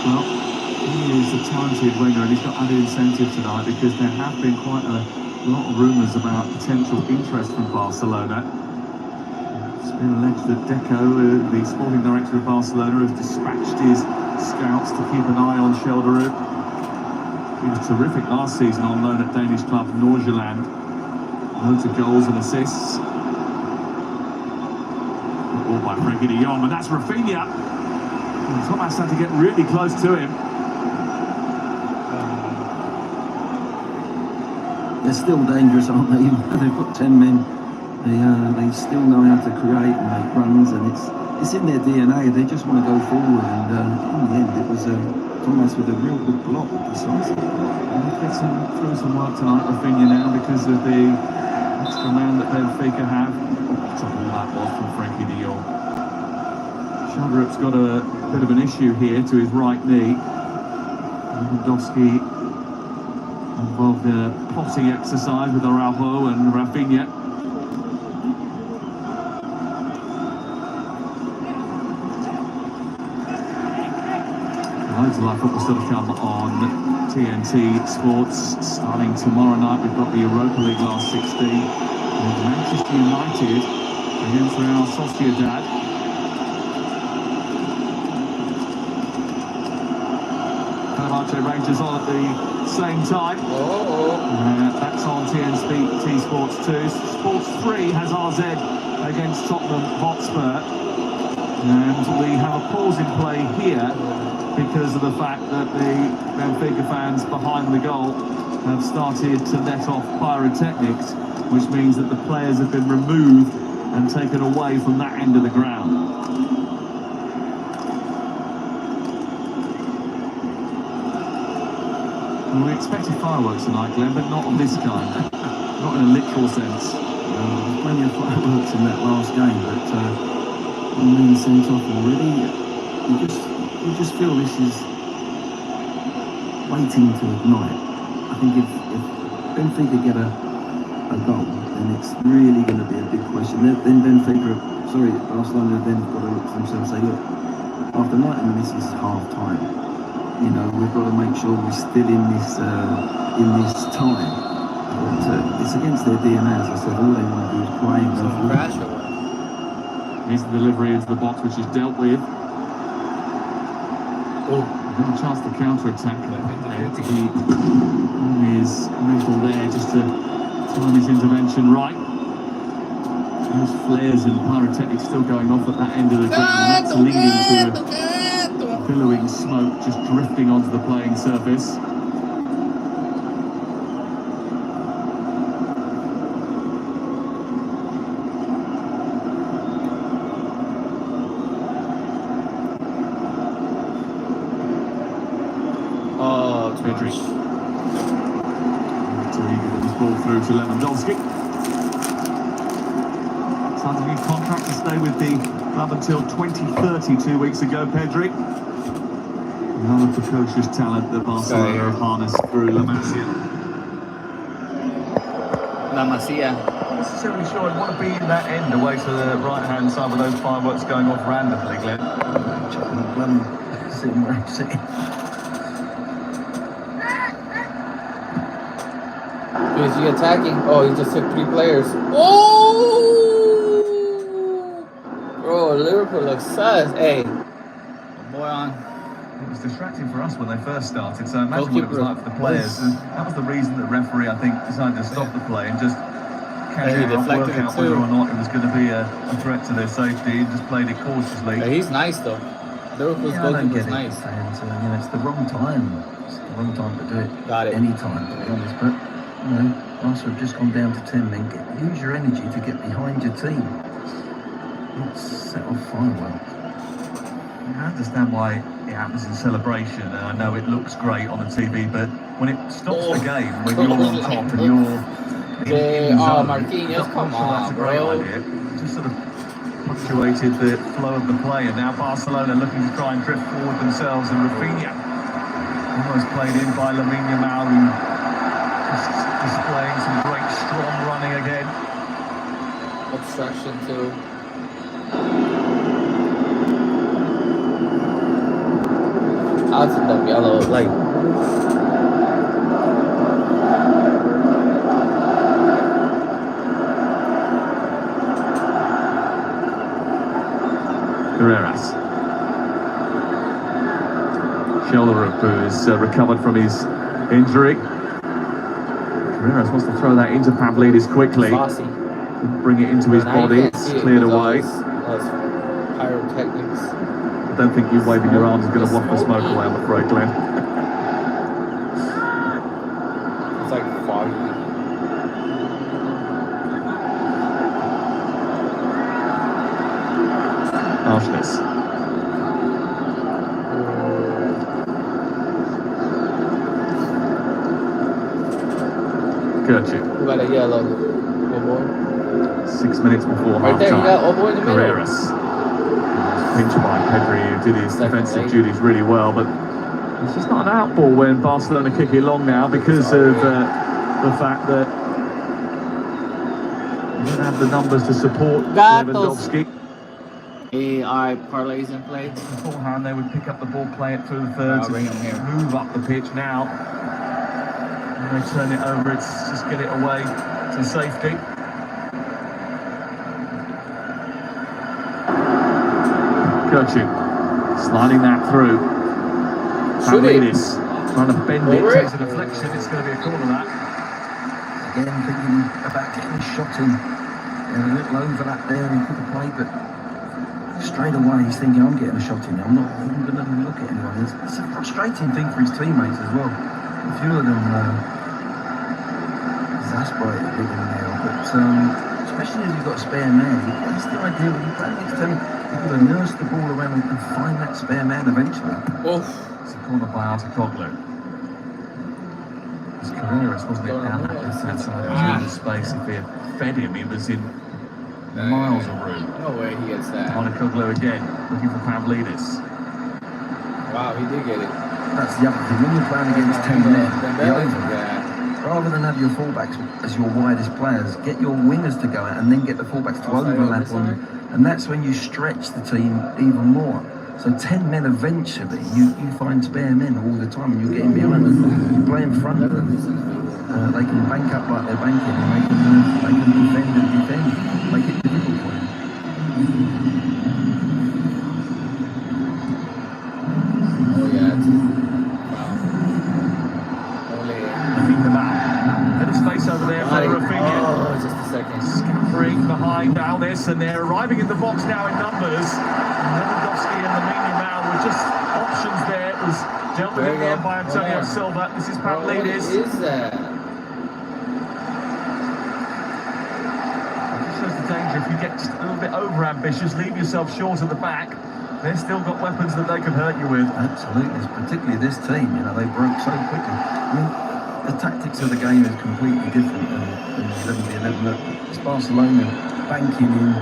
Well, he is a talented winger and he's got added incentive tonight because there have been quite a lot of rumours about potential interest from Barcelona. It's been alleged that Deco, the sporting director of Barcelona, has dispatched his scouts to keep an eye on Schelderup. He was terrific last season on loan at Danish club Nordsjælland. Loads of goals and assists. Ball by Frenkie de Jong, and that's Rafinha. And Thomas had to get really close to him.
They're still dangerous, aren't they? They've got 10 men. They still know how to create and make runs, and it's in their DNA. They just want to go forward, and in the end, it was Thomas with a real good block, decisive.
And he gets through some work tonight, Rafinha, now because of the extra man that Benfica have. That's all that was from Frenkie de Jong. Schelderup's got a bit of an issue here to his right knee. Lewandowski involved in a potting exercise with Araujo and Rafinha. Loads of live football still to come on TNT Sports. Starting tomorrow night, we've got the Europa League last 16. And Manchester United against Real Sociedad. Rangers on at the same time. That's on TNT Sports 2. Sports 3 has RZ against Tottenham Hotspur. And we have a pause in play here because of the fact that the Benfica fans behind the goal have started to let off pyrotechnics, which means that the players have been removed and taken away from that end of the ground. Well, we expected fireworks tonight, Glenn, but not of this kind. Not in a literal sense.
There's plenty of fireworks in that last game, but one man sent off already. You just feel this is waiting to ignite. I think if Benfica get a goal, then it's really going to be a big question. Then Barcelona then got to look to themselves and say, look, after 90 minutes this is half time. You know, we've got to make sure we're still in this time. But it's against their DNA, as I said. All they want to do is play and go forward.
Here's the delivery into the box, which is dealt with. Got a chance to counter-attack. He is mental there just to time his intervention right. Those flares and pyrotechnics still going off at that end of the ground. That's leading to billowing smoke just drifting onto the playing surface.
Oh,
Pedri. This ball through to Lewandowski. Signed a new contract to stay with the club until 2030 2 weeks ago, Pedri. Another precocious talent that Barcelona have harnessed through La Masia.
La Masia.
Not necessarily sure I'd want to be in that end away to the right-hand side with those fireworks going off randomly, Glenn.
Sitting where I'm sitting.
PSG attacking. Oh, he just took 3 players. Oh! Bro, Liverpool looks sus. Hey. More on.
It was distracting for us when they first started, so imagine what it was like for the players. And that was the reason that the referee, I think, decided to stop the play and just carry out, work out whether or not it was going to be a threat to their safety, and just played it cautiously.
Yeah, he's nice though. Liverpool's goalkeeper's nice.
And you know, it's the wrong time. It's the wrong time to do it.
Got it.
Any time, to be honest. But you know, Barca have just gone down to 10 men. Use your energy to get behind your team. Not set off fireworks.
I understand why it happens in celebration, and I know it looks great on the TV, but when it stops the game, when you're on top and you're in zone,
Marquinhos, come on,
that's a great idea. Just sort of punctuated the flow of the play, and now Barcelona looking to try and drift forward themselves, and Rafinha almost played in by Lamine Yamal, who Just displaying some great strong running again.
Obstruction too. Out of the yellow, like.
Carreras. Shellerup, who is recovered from his injury. Carreras wants to throw that into Pavlidis quickly. Bring it into his body. It's cleared away.
Pyrotechnics.
I don't think you waving your arms is going to waft the smoke away, I'm afraid, Glenn.
It's like foggy.
Harshness. Gertrude.
Who got a yellow? Oh boy.
6 minutes before
Right there, you
half-time.
got Oboe in the middle.
Carreras. Pinch by Pedri, who did his defensive duties really well, but it's just not an outball when Barcelona kick it long now because of the fact that they don't have the numbers to support Lewandowski.
AI parlays in play.
Beforehand, they would pick up the ball, play it through the thirds, and move up the pitch now. And they turn it over, it's just get it away to safety. Gertrude sliding that through. Pavlidis trying to bend it, takes a deflection, it's going to be a corner that.
Again, thinking about getting a shot in. A little overlap there, he could have played, but straight away he's thinking, I'm getting a shot in. I'm not even going to look at anyone. It's a frustrating thing for his teammates as well. A few of them exasperated a bit in there, but especially as you've got a spare man, that's the idea when you play against them. You've got to nurse the ball around and find that spare man eventually.
Oof. It's a corner by Articoglu. It's Carreras, wasn't it? Down that left-hand side of the space. If he had fed him, he was in miles of room.
No way he gets that.
Articoglu again, looking for Pavlidis.
Wow, he did get it.
That's the other thing. When you're playing against 10 men, rather than have your fullbacks as your widest players, get your wingers to go out and then get the fullbacks to overlap on, and that's when you stretch the team even more. So 10 men eventually, you find spare men all the time, and you're getting behind them. You play in front of them. They can bank up like they're banking, and they can defend and defend, make it difficult for them.
Oh yeah.
Bit of space over there for Rafinha.
Oh, just a second.
Scampering behind Alves, and they're arriving in the box now in numbers. Lewandowski and Lamine Yamal were just options there. It was dealt with in the end by Antonio Silva. This is Pavlidis.
What is that?
It shows the danger if you get just a little bit over ambitious, leave yourself short at the back. They've still got weapons that they can hurt you with.
Absolutely, particularly this team. You know, they broke so quickly. I mean, the tactics of the game is completely different than 11v11. Look, it's Barcelona banking in,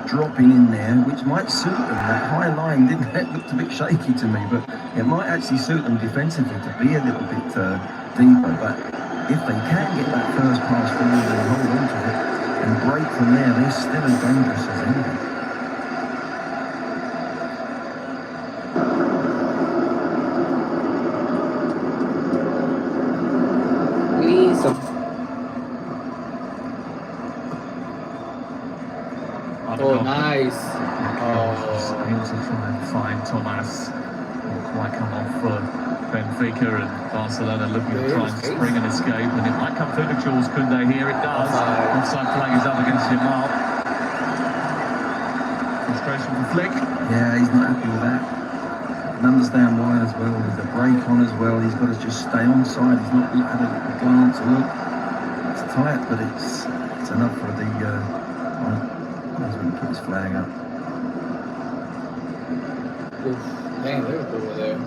dropping in there, which might suit them. That high line looked a bit shaky to me, but it might actually suit them defensively to be a little bit deeper. But if they can get that first pass forward and hold on to it and break from there, they're still as dangerous as anything.
Oh, nice.
Aims to try and find Thomas. Not quite come off for Benfica, and Barcelona looking to try and spring an escape, and it might come through to Jules Koundé here. It does. Offside flag is up against Yamal. Frustration for Flick.
Yeah, he's not happy with that. I can understand why as well. There's a break on as well. He's got to just stay on side. He's not had a glance and look. It's tight, but it's enough for the linesman to put his flag up.
Dang, Liverpool were there.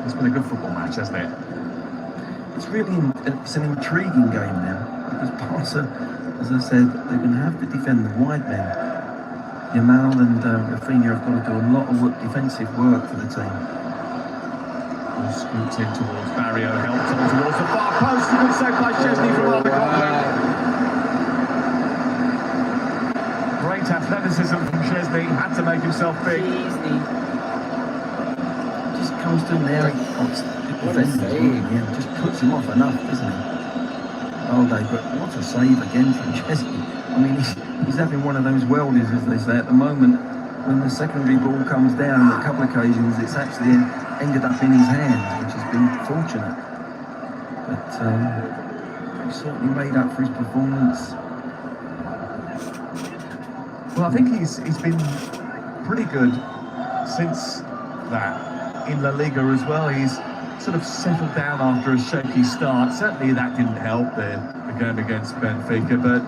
It's been a good football match, hasn't it?
It's an intriguing game now, because Barca, as I said, they're going to have to defend the wide men. Yamal and Rafinha have got to do a lot of defensive work for the team.
Scoots in towards Barrio, helped on towards the far post. Good save by Chesney from off the corner. Great athleticism from Chesney, had to make himself big.
Just comes to him there, he puts just puts him off enough, doesn't he? But what a save again from Chesney. I mean, he's having one of those welders, as they say, at the moment. When the secondary ball comes down on a couple of occasions, it's actually ended up in his hands, which has been fortunate. But he certainly made up for his performance.
Well, I think he's been pretty good since that in La Liga as well. He's sort of settled down after a shaky start. Certainly that didn't help the game against Benfica, but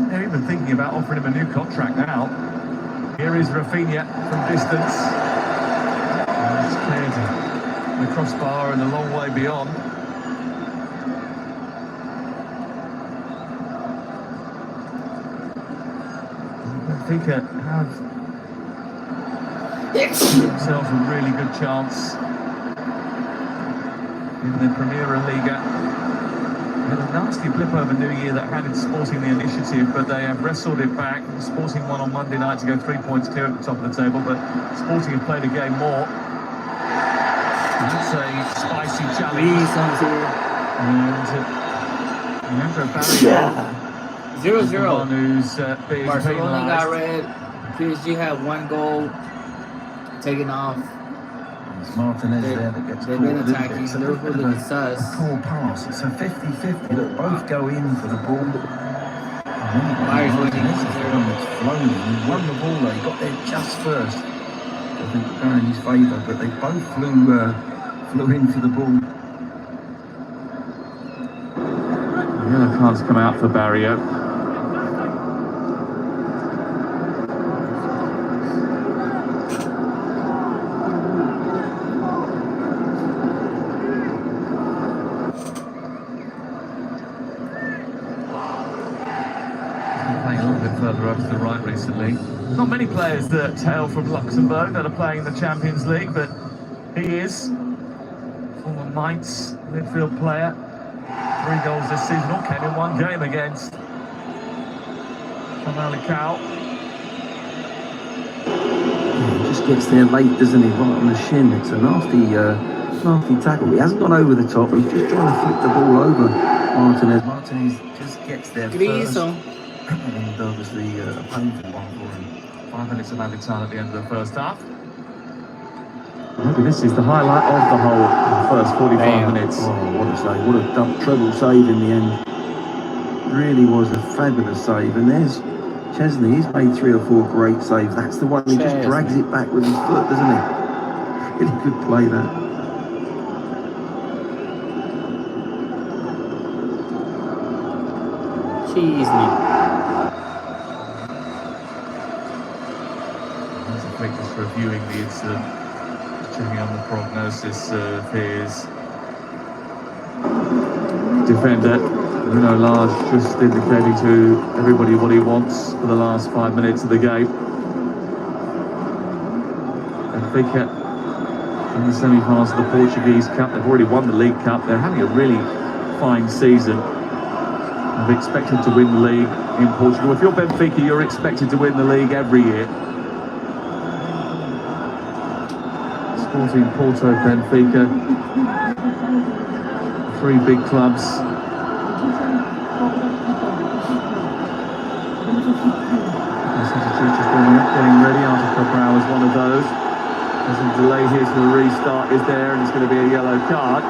they're even thinking about offering him a new contract now. Here is Rafinha from distance. It's cleared the crossbar and a long way beyond. Benfica have themselves a really good chance in the Primera Liga. Had a nasty blip over New Year that handed Sporting the initiative, but they have wrestled it back. Sporting won on Monday night to go 3 points clear at the top of the table, but Sporting have played a game more. That's a spicy challenge. And Leandro Barrio,
0-0.
who's being
Barcelona got
penalised.
red. PSG had 1 goal taken off.
It's Martinez there that gets
They've
caught
been
a little
attacking.
bit. It's a
Liverpool
bit of
looking sus.
a poor pass. It's a 50-50. Look, both go in for the ball.
Bayern's winning.
Martinez is the one that's flown in. He won the ball though. He got there just first. I think going in his favour, but they both flew in for the ball.
The yellow card's come out for Barrio. Further over to the right recently. Not many players that hail from Luxembourg that are playing in the Champions League, but he is. Former Mainz midfield player. 3 goals this season, all came in 1 game against Famalicão.
He just gets there late, doesn't he? Right on the shin. It's a nasty tackle. He hasn't gone over the top. He's just trying to flip the ball over. Martinez just gets there first. And obviously a painful one for him.
5 minutes of added time at the end of the first half. Maybe this is the highlight of the whole first 45 minutes.
Oh, what a save. What a treble save in the end. Really was a fabulous save. And there's Chesney. He's made 3 or 4 great saves. That's the one he just drags it back with his foot, doesn't he? Really good play that.
Chesney.
Just reviewing the incident, checking on the prognosis of his defender. Bruno Lage just indicating to everybody what he wants for the last 5 minutes of the game. Benfica in the semi-finals of the Portuguese Cup. They've already won the League Cup. They're having a really fine season. They're expected to win the league in Portugal. If you're Benfica, you're expected to win the league every year. Sporting, Porto, Benfica, 3 big clubs. Substitutes getting ready. Arthur Cabral is one of those. There's a delay here to the restart is there, and it's going to be a yellow card.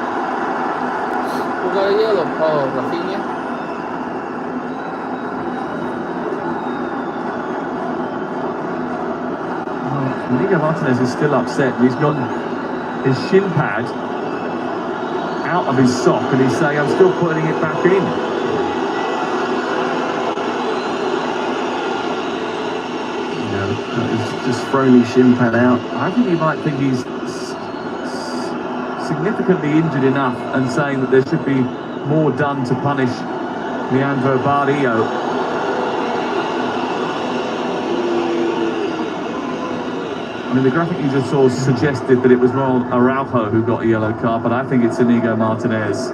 Who got a yellow? Oh, Rafinha.
Miguel Martinez is still upset. He's got his shin pad out of his sock and he's saying, I'm still putting it back in.
He's just thrown his shin pad out.
I think he might think he's significantly injured enough and saying that there should be more done to punish Leandro Barrio.
I mean, the graphic you just saw suggested that it was more Araujo who got a yellow card, but I think it's Inigo Martinez.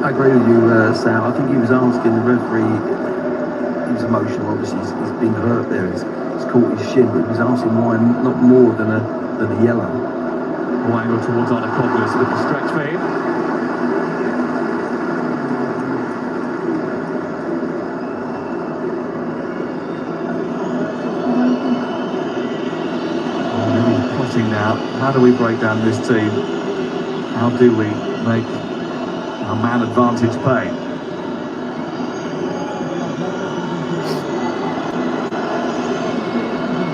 I agree with you, Sal. I think he was asking the referee, he was emotional, obviously, he's been hurt there, he's caught his shin, but he was asking why not more than a yellow.
Ball angle towards Araujo, so little stretch for him. Maybe plotting now, how do we break down this team? How do we make our man advantage pay?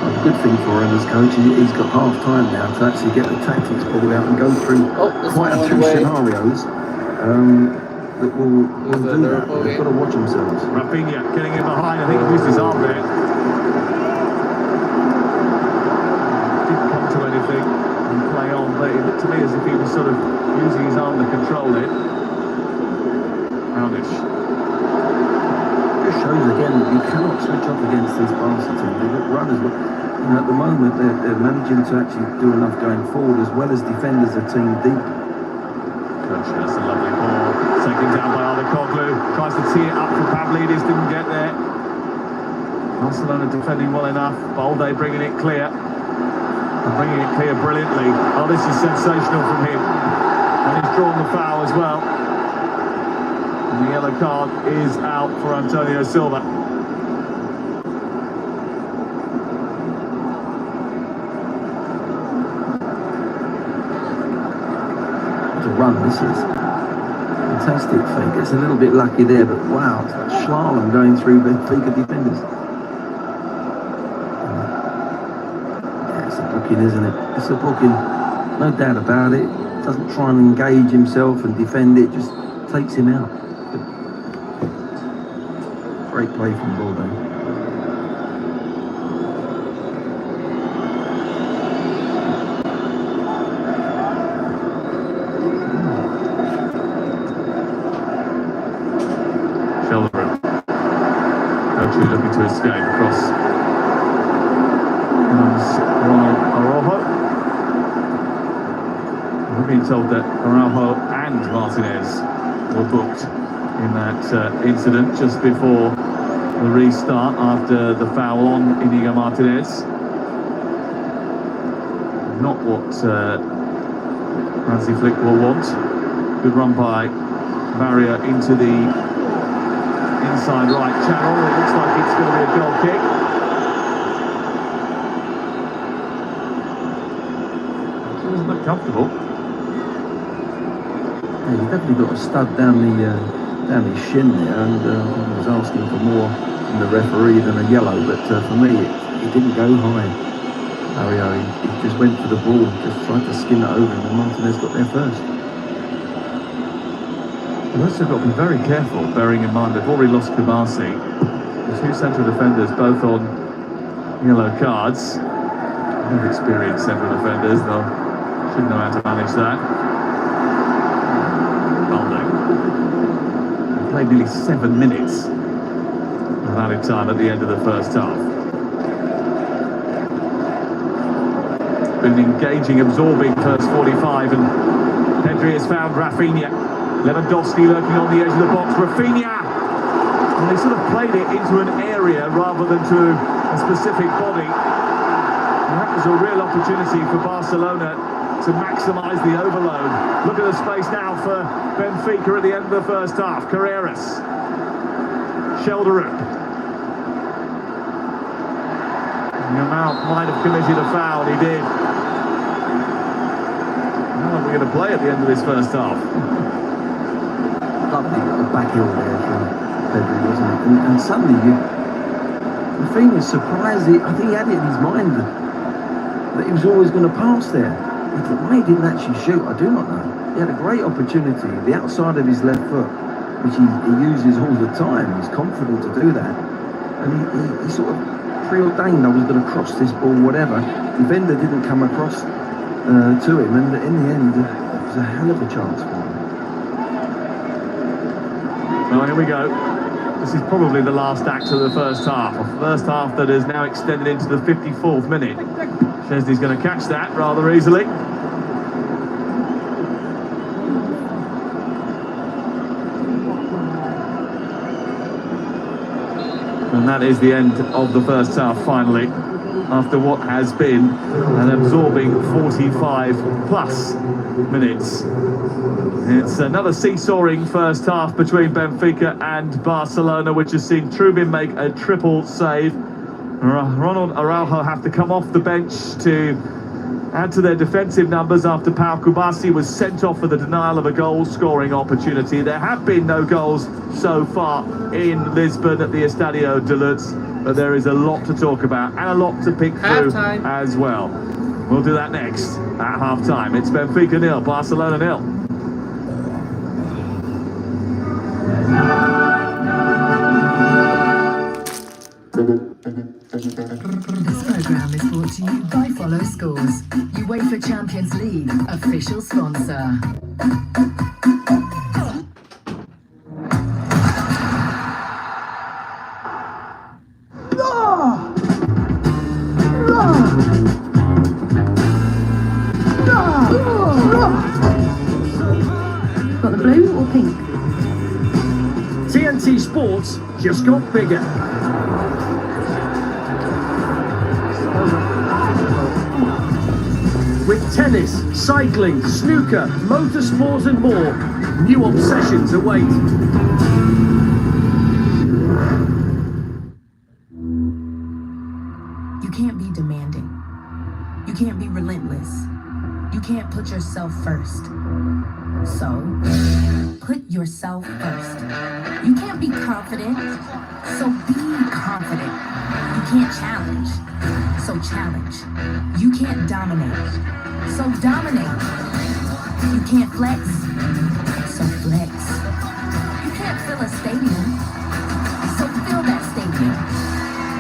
The good thing for him as coach is he's got half time now to actually get the tactics ball out and go through quite a few scenarios that will do that. But they've got to watch themselves.
Rafinha getting in behind, I think he used his arm there. Didn't come to anything and play on, but it looked to me as if he was sort of using his arm to control it.
It just shows again that you cannot switch off against this Barca team. They've got runners, but at the moment they're managing to actually do enough going forward as well as defend as a team deep.
Coach, that's a lovely ball. Taken down by Araujo. Tries to tee it up for Pavlidis, didn't get there. Barcelona defending well enough. Balde bringing it clear. And bringing it clear brilliantly. Oh, this is sensational from him. And he's drawn the foul as well. And the yellow card is out for Antonio Silva.
It's a run, this is. Fantastic fake. Gets a little bit lucky there, but wow, it's like slalom going through Benfica defenders. Yeah, it's a booking, isn't it? It's a booking. No doubt about it. Doesn't try and engage himself and defend it, just takes him out. Great play from Balde.
Looking to escape across Araujo. We're being told that Araujo and Martinez were booked in that incident just before the restart after the foul on Inigo Martinez. Not what Hansi Flick will want. Good run by Barrier into the inside right channel. It looks like it's going to be a goal kick. It doesn't look comfortable.
Yeah, he's definitely got a stud down his shin there, and he was asking for more from the referee than a yellow, but for me it didn't go high. Mario, he just went for the ball, just tried to skin it over, and Martinez got there first.
We've also got to be very careful, bearing in mind they've already lost Kubasi. The two central defenders both on yellow cards. They've experienced central defenders, though should know how to manage that. Balde. They played nearly 7 minutes of added time at the end of the first half. Been engaging, absorbing first 45, and Pedri has found Rafinha. Lewandowski lurking on the edge of the box. Rafinha! And they sort of played it into an area rather than to a specific body. And that was a real opportunity for Barcelona to maximise the overload. Look at the space now for Benfica at the end of the first half. Carreras. Shelderup. Yamal might have committed a foul. He did. How are we going to play at the end of this first half?
Lovely little back hill there from Pedri, wasn't it? And suddenly Rafinha's surprised. I think he had it in his mind that he was always going to pass there. He thought, why he didn't actually shoot, I do not know. He had a great opportunity, the outside of his left foot, which he uses all the time. He's confident to do that. And he sort of preordained I was going to cross this ball, whatever. Defender didn't come across to him, and in the end, it was a hell of a chance for him.
Well, here we go. This is probably the last act of the first half. A first half that is now extended into the 54th minute. Chesney's going to catch that rather easily. And that is the end of the first half, finally, after what has been an absorbing 45-plus minutes. It's another seesawing first half between Benfica and Barcelona, which has seen Trubin make a triple save. Ronald Araujo have to come off the bench to add to their defensive numbers after Pau Kubasi was sent off for the denial of a goal-scoring opportunity. There have been no goals so far in Lisbon at the Estadio de Luz, but there is a lot to talk about and a lot to pick through as well. We'll do that next at half-time. It's Benfica 0, Barcelona 0.
This programme is brought to you by Follow Scores, UEFA Champions League official sponsor.
Got the blue or pink?
TNT Sports just got bigger. With tennis, cycling, snooker, motorsport and more, new obsessions await.
You can't be demanding. You can't be relentless. You can't put yourself first. So, put yourself first. You can't be confident, so be confident. You can't challenge, so challenge. You can't dominate, so dominate. You can't flex, so flex. You can't fill a stadium, so fill that stadium.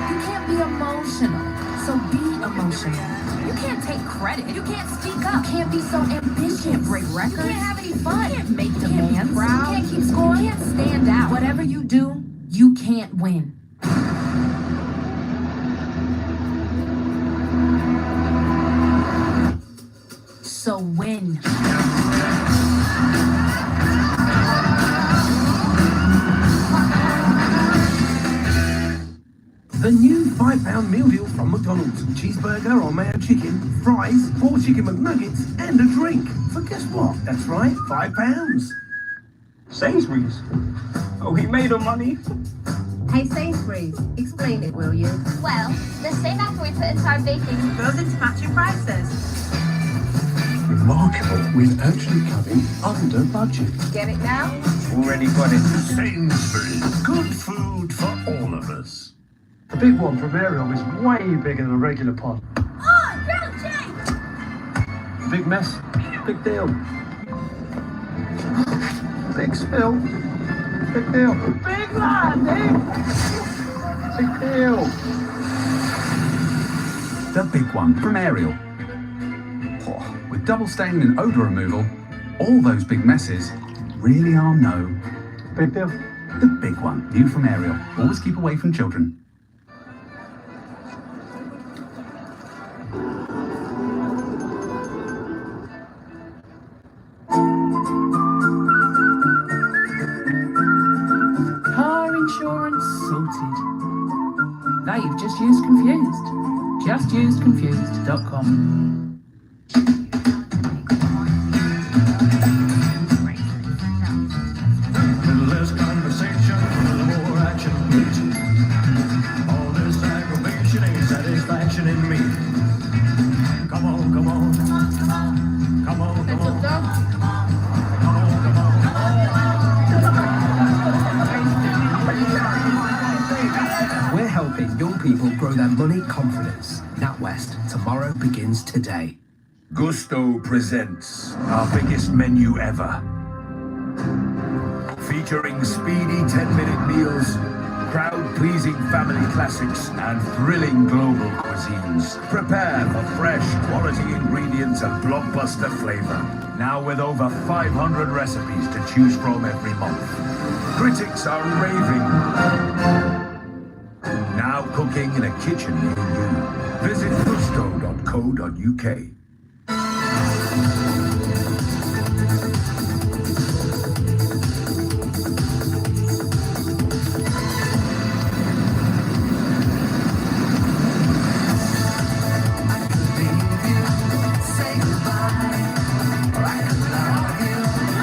You can't be emotional, so be emotional. You can't take credit. You can't speak up. You can't be so ambitious. You can't break records. You can't have any fun. You can't make demands. You can't keep score. You can't stand out. Whatever you do, you can't win. So win.
The new £5 meal deal from McDonald's. Cheeseburger or mayo chicken, fries, 4 chicken McNuggets, and a drink. For guess what? That's right, £5.
Sainsbury's? Oh, he made her money.
Hey Sainsbury's, explain it, will you?
Well, the same after we put into our baking
goes into matching prices.
Remarkable, we've actually come in under budget.
Get it now?
Already got it.
Sainsbury's, good food for all of us.
The big one from Ariel is way bigger than a regular pod.
Oh, grilled cheese!
Big mess, big deal. Big spill, big deal.
Big landing!
Big deal.
The big one from Ariel. With double stain and odour removal, all those big messes really are no
big deal.
The big one, new from Ariel. Always keep away from children.
Car insurance sorted. Now you've just used Confused. JustUsedConfused.com.
We're helping young people grow their money confidence. NatWest, tomorrow begins today.
Gusto presents our biggest menu ever. Featuring speedy 10-minute meals crowd-pleasing family classics and thrilling global cuisines. Prepare for fresh, quality ingredients and blockbuster flavor. Now with over 500 recipes to choose from every month. Critics are raving. Now cooking in a kitchen near you. Visit gusto.co.uk.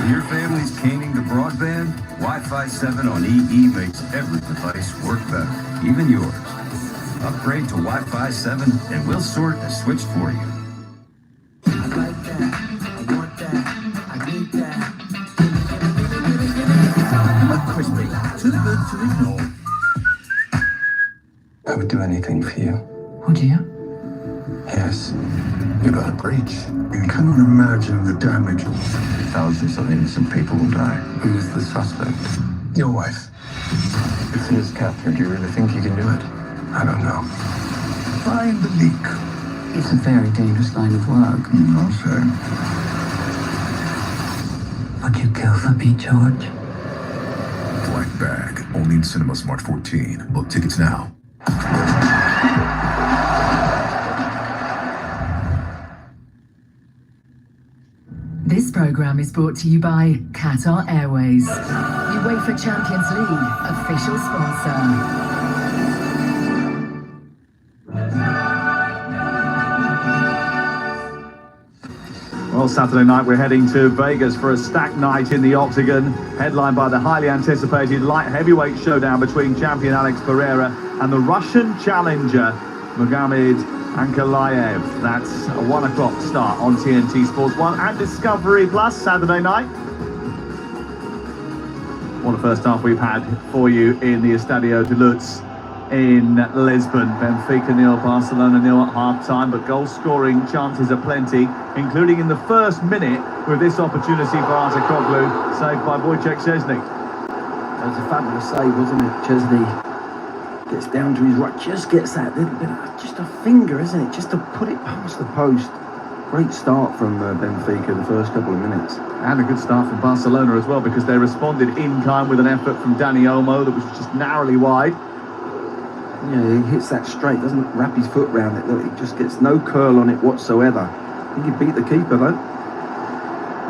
Your family's caning to broadband? Wi-Fi 7 on EE makes every device work better, even yours. Upgrade to Wi-Fi 7 and we'll sort the switch for you.
I like that. I want that. I need that. McCrispy. Too good to ignore.
I would do anything for you.
Would you?
Yes. You got a breach. You cannot imagine the damage. Thousands of innocent people will die. Who's the suspect? Your wife. It's his capture. Do you really think you can do it? I don't know.
Find the leak.
It's a very dangerous line of work.
I'll say.
Would you kill for me, George?
Black Bag. Only in cinemas March 14. Book tickets now.
This program is brought to you by Qatar Airways, UEFA Champions League official sponsor.
Well, Saturday night we're heading to Vegas for a stacked night in the Octagon, headlined by the highly anticipated light heavyweight showdown between champion Alex Pereira and the Russian challenger Magomed Ankalaev. That's a 1 o'clock start on TNT Sports 1 and Discovery Plus Saturday night. What a first half we've had for you in the Estadio de Luz in Lisbon. Benfica 0, Barcelona 0 at half-time, but goal-scoring chances are plenty, including in the first minute with this opportunity for Artakoglu, saved by Wojciech Szczesny.
That was a fabulous save, wasn't it? Szczesny gets down to his right, just gets that little bit, just a finger, isn't it? Just to put it past the post. Great start from Benfica the first couple of minutes.
And a good start from Barcelona as well, because they responded in kind with an effort from Dani Olmo that was just narrowly wide.
Yeah, he hits that straight, doesn't wrap his foot round it. Look, he just gets no curl on it whatsoever. I think he beat the keeper though.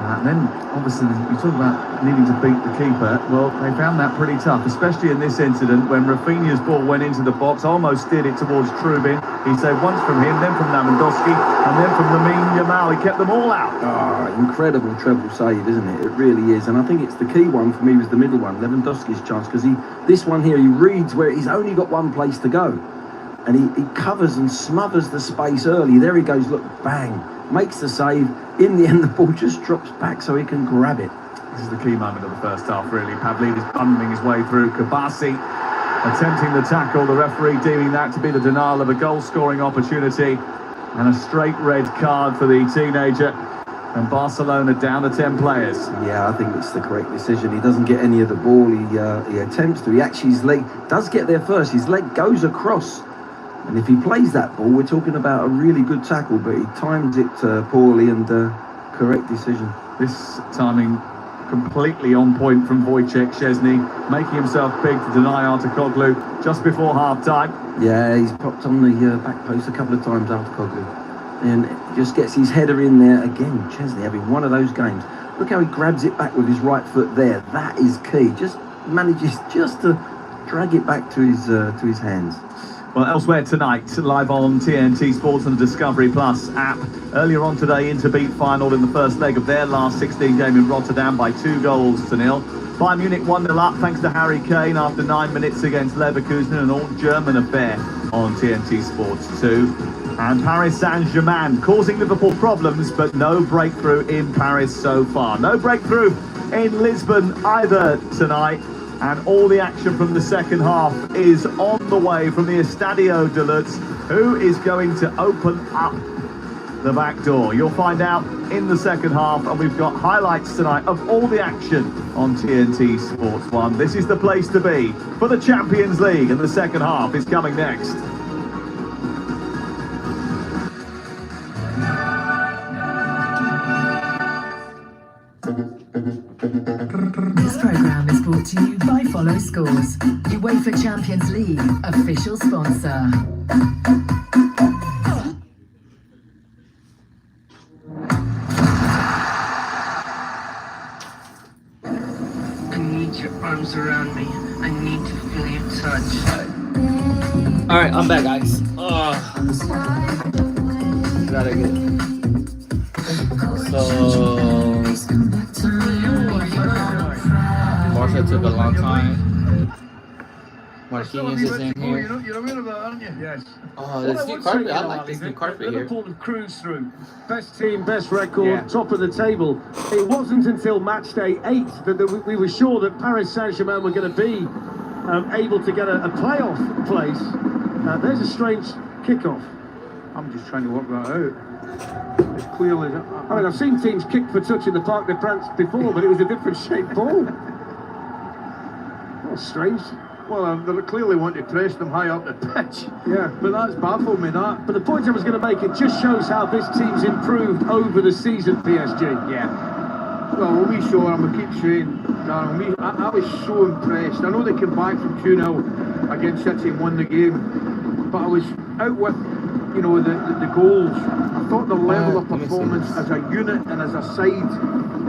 And then, obviously, you talk about needing to beat the keeper. Well, they found that pretty tough, especially in this incident when Rafinha's ball went into the box, almost steered it towards Trubin. He saved once from him, then from Lewandowski, and then from Lamine Yamal. He kept them all out.
Ah, incredible treble save, isn't it? It really is. And I think it's the key one for me was the middle one, Lewandowski's chance, because this one here, he reads where he's only got one place to go. And he covers and smothers the space early. There he goes, look, bang. Makes the save. In the end, the ball just drops back so he can grab it.
This is the key moment of the first half, really. Pavlidis bundling his way through. Kabasi attempting the tackle. The referee deeming that to be the denial of a goal-scoring opportunity. And a straight red card for the teenager. And Barcelona down to 10 players.
Yeah, I think it's the correct decision. He doesn't get any of the ball. He attempts to. He actually, his leg does get there first. His leg goes across. And if he plays that ball, we're talking about a really good tackle, but he timed it poorly and correct decision.
This timing completely on point from Wojciech Szczesny, making himself big to deny Artakoglu just before half-time.
Yeah, he's popped on the back post a couple of times, Artakoglu. And just gets his header in there again. Szczesny having one of those games. Look how he grabs it back with his right foot there. That is key. Just manages just to drag it back to his hands.
Well, elsewhere tonight, live on TNT Sports and the Discovery Plus app. Earlier on today, Inter beat Feyenoord in the first leg of their last 16 game in Rotterdam by 2-0. Bayern Munich 1-0 up thanks to Harry Kane after 9 minutes against Leverkusen, an all-German affair on TNT Sports 2. And Paris Saint-Germain causing Liverpool problems, but no breakthrough in Paris so far. No breakthrough in Lisbon either tonight. And all the action from the second half is on the way from the Estadio de Luz. Who is going to open up the back door? You'll find out in the second half, and we've got highlights tonight of all the action on TNT Sports 1. This is the place to be for the Champions League, and the second half is coming next.
This programme is brought to you by Follow Scores, UEFA Champions League official sponsor.
I need your arms around me. I need to feel your touch.
All right, I'm back, guys. Gotta get. So Barca took a long time. Marquinhos is in here.
You're aware of that, aren't you? Yes.
Oh, this new carpet. I like this new carpet here.
Liverpool have cruised through. Best team, best record, top of the table. It wasn't until match day 8 that we were sure that Paris Saint-Germain were going to be able to get a playoff place. There's a strange kickoff.
I'm just trying to work that out. It's clearly.
I mean, I've seen teams kick for touch in the Parc des Princes before, but it was a different shaped ball. That's strange.
Well, they clearly want to press them high up the pitch.
Yeah.
But that's baffled me, that.
But the point I was going to make, it just shows how this team's improved over the season, PSG.
Yeah. Well, we saw them, we keep saying, Darren, I was so impressed. I know they came back from 2-0 against City and won the game, but I was out with, you know, the goals. I thought the level of performance as a unit and as a side,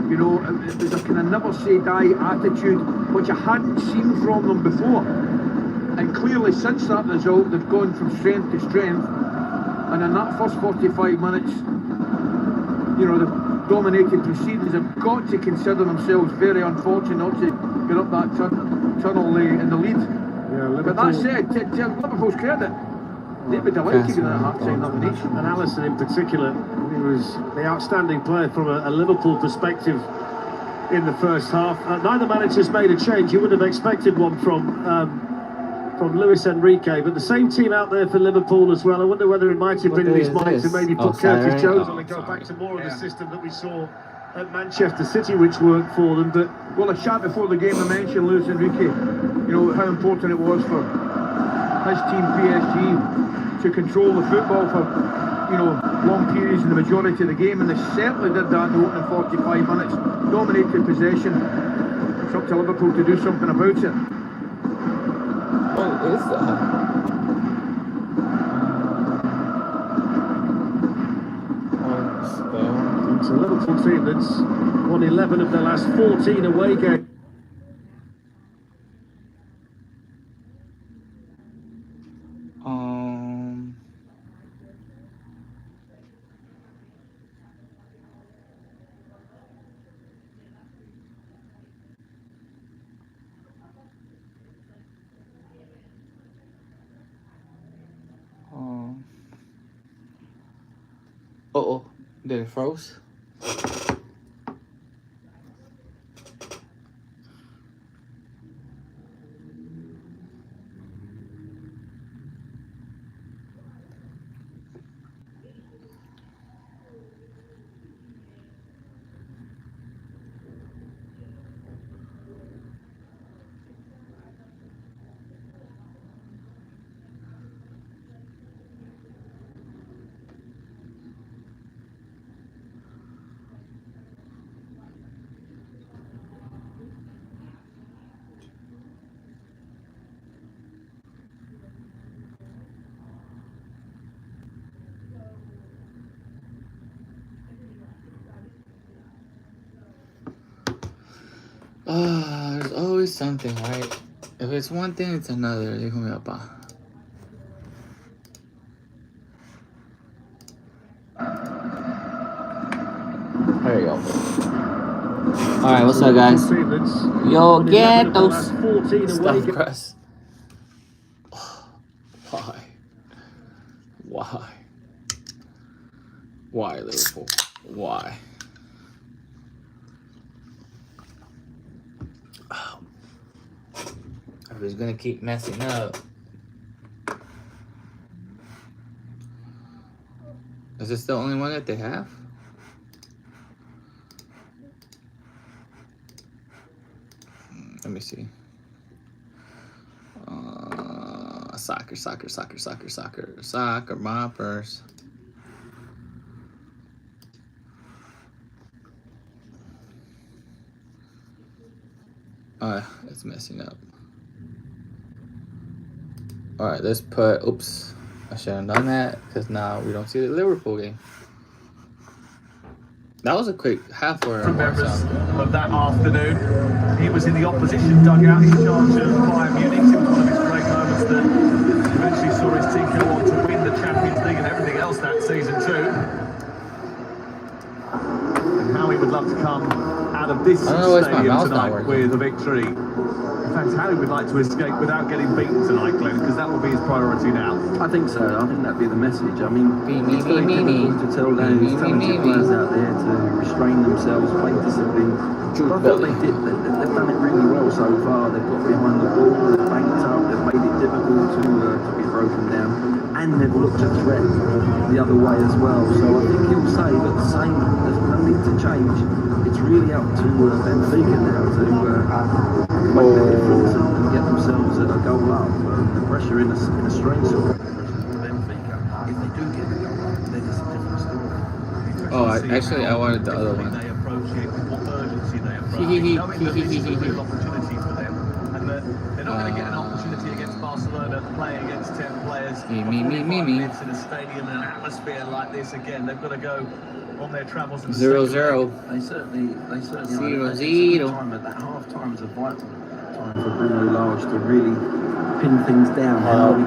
you know, it was a kind of never say die attitude, which I hadn't seen from them before. And clearly since that result, they've gone from strength to strength. And in that first 45 minutes, you know, they've dominated proceedings. They've got to consider themselves very unfortunate not to get up that tunnel in the lead.
Yeah,
but that said, to Liverpool's credit, they'd be delighted to get a half-time nomination.
And Alisson in particular, he was the outstanding player from a Liverpool perspective in the first half. Neither manager's made a change. You would have expected one from Luis Enrique, but the same team out there for Liverpool as well. I wonder whether it might have been in his mind to maybe put Curtis Jones on and go back to more of the system that we saw at Manchester City, which worked for them. But
well, a chat before the game, I mentioned Luis Enrique, you know, how important it was for his team PSG to control the football for, you know, long periods in the majority of the game, and they certainly did that in the opening 45 minutes, dominated possession. It's up to Liverpool to do something about it.
What is that?
It's a Liverpool team that's won 11 of their last 14 away games.
Uh-oh, did it froze? There's always something, right? If it's one thing, it's another. Dijo mi papá. There you go. Alright, what's up, guys? Yo, get those stuff press. Why? Why? Why, Liverpool? Why? If it's gonna keep messing up, Is this the only one that they have? Let me see. Soccer moppers. It's messing up. Alright, let's put, oops, I shouldn't have done that because now we don't see the Liverpool game. That was a quick half hour.
Members of that afternoon. He was in the opposition dugout in charge of Bayern Munich. It was one of his great moments that eventually saw his team go on to win the Champions League and everything else that season too. And how he would love to come out of this stadium tonight with a victory. In fact, how he would like to escape without getting beaten tonight, Glenn, because that will be his priority now.
I think so. I think that'd be the message. I mean, it's very difficult to tell those talented players out there to restrain themselves, play discipline. But I thought they've done it really well so far. They've got behind the ball, they've banked up, they've made it difficult to be broken down, and they've looked a threat the other way as well. So I think he'll say that the same, there's no need to change. It's really up to Benfica now to make the difference and get themselves a goal up. The pressure in a strange sort of pressure for Benfica. If they do get the goal up, then it's a different story.
Oh, actually, I wanted the other one.
They approach it with what urgency they approach it, knowing that this is a real opportunity for them, and that they're not going to get an opportunity against Barcelona playing against 10 players for 45 minutes in a stadium and an atmosphere like this again. They've got to go on their travels and
0-0.
They certainly
0-0.
Time at that half time is a vital time for Bruno Lage to really pin things down.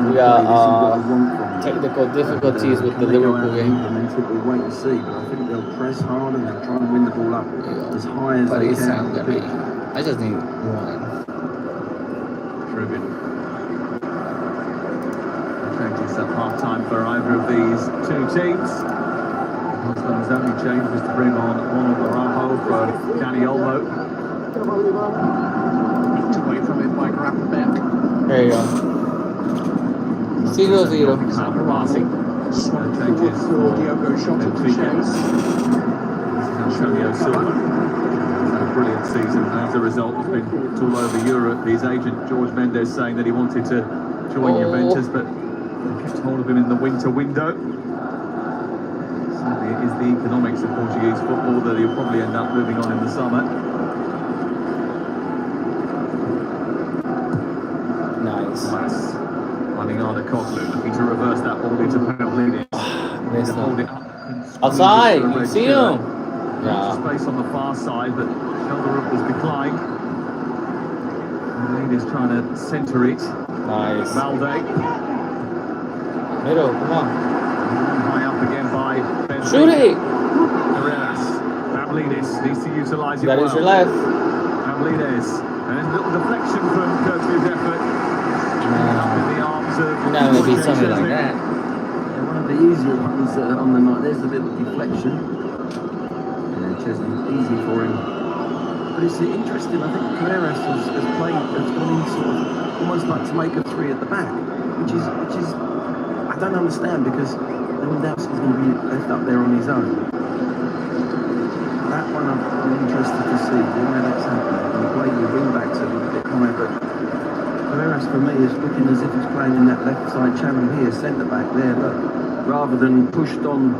We got technical difficulties with the Liverpool game.
We'll wait and see, but I think they'll press hard and they'll try and win the ball up as high as they can.
I just need one.
Trubin. Changes at half time for either of these two teams. His only change was to bring on Ronald Araujo for Danny Olmo. Knocked away from it by Gravenberch.
There you go. 0-0.
Changes for Diogo Benfica. This is Antonio Silva. A brilliant season. As a result, he's been all over Europe. His agent, George Mendes, saying that he wanted to join Juventus, but they kept hold of him in the winter window. It is the economics of Portuguese football that he'll probably end up moving on in the summer.
Nice.
Maningana Koglu looking to reverse that ball into Pavlidis. Hold it up.
Outside, you see him.
Yeah. Space on the far side, but shoulder up was declined. Pavlidis trying to centre it.
Nice.
Valde.
Middle, come on.
High up again by Benf.
Shoot it!
Pavlidis needs to utilise it.
That is your left.
Pavlidis. And a little deflection from Kurtz's effort. Up in the arms of.
You're not going to beat something like that.
Yeah, one of the easier ones on the night. There's a little deflection. Yeah, Chesney, easy for him. But it's interesting. I think Carreras has gone in sort of almost like to make a three at the back, which is I don't understand because Lewandowski's going to be left up there on his own. That one I'm interested to see why that's happening. You play your wing backs a little bit higher, but Carreras for me is looking as if he's playing in that left side channel here, centre back there, look, rather than pushed on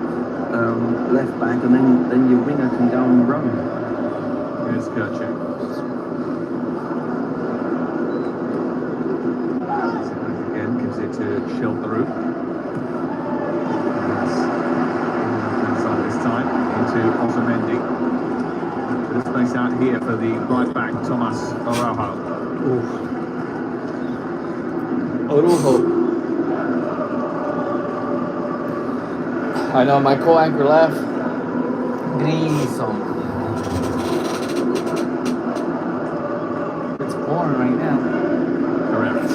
left back and then your winger can go and run.
Here's Kirchhoff. Again, gives it to Shelteru. Time into Otamendi. Bit of space out here for the right back, Thomas Araujo.
Araujo. I know my co-anchor left. Grison. It's pouring right now.
Correct.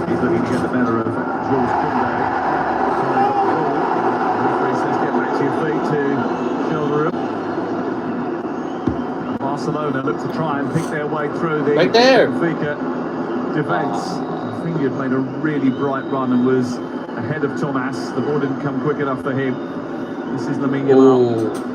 He's looking to get the better of Jules Koundé. Referee says get back to your feet to Shelteru. Barcelona look to try and pick their way through the
right there.
Benfica defence. I think he had made a really bright run and was ahead of Thomas. The ball didn't come quick enough for him. This is Lamine Yamal.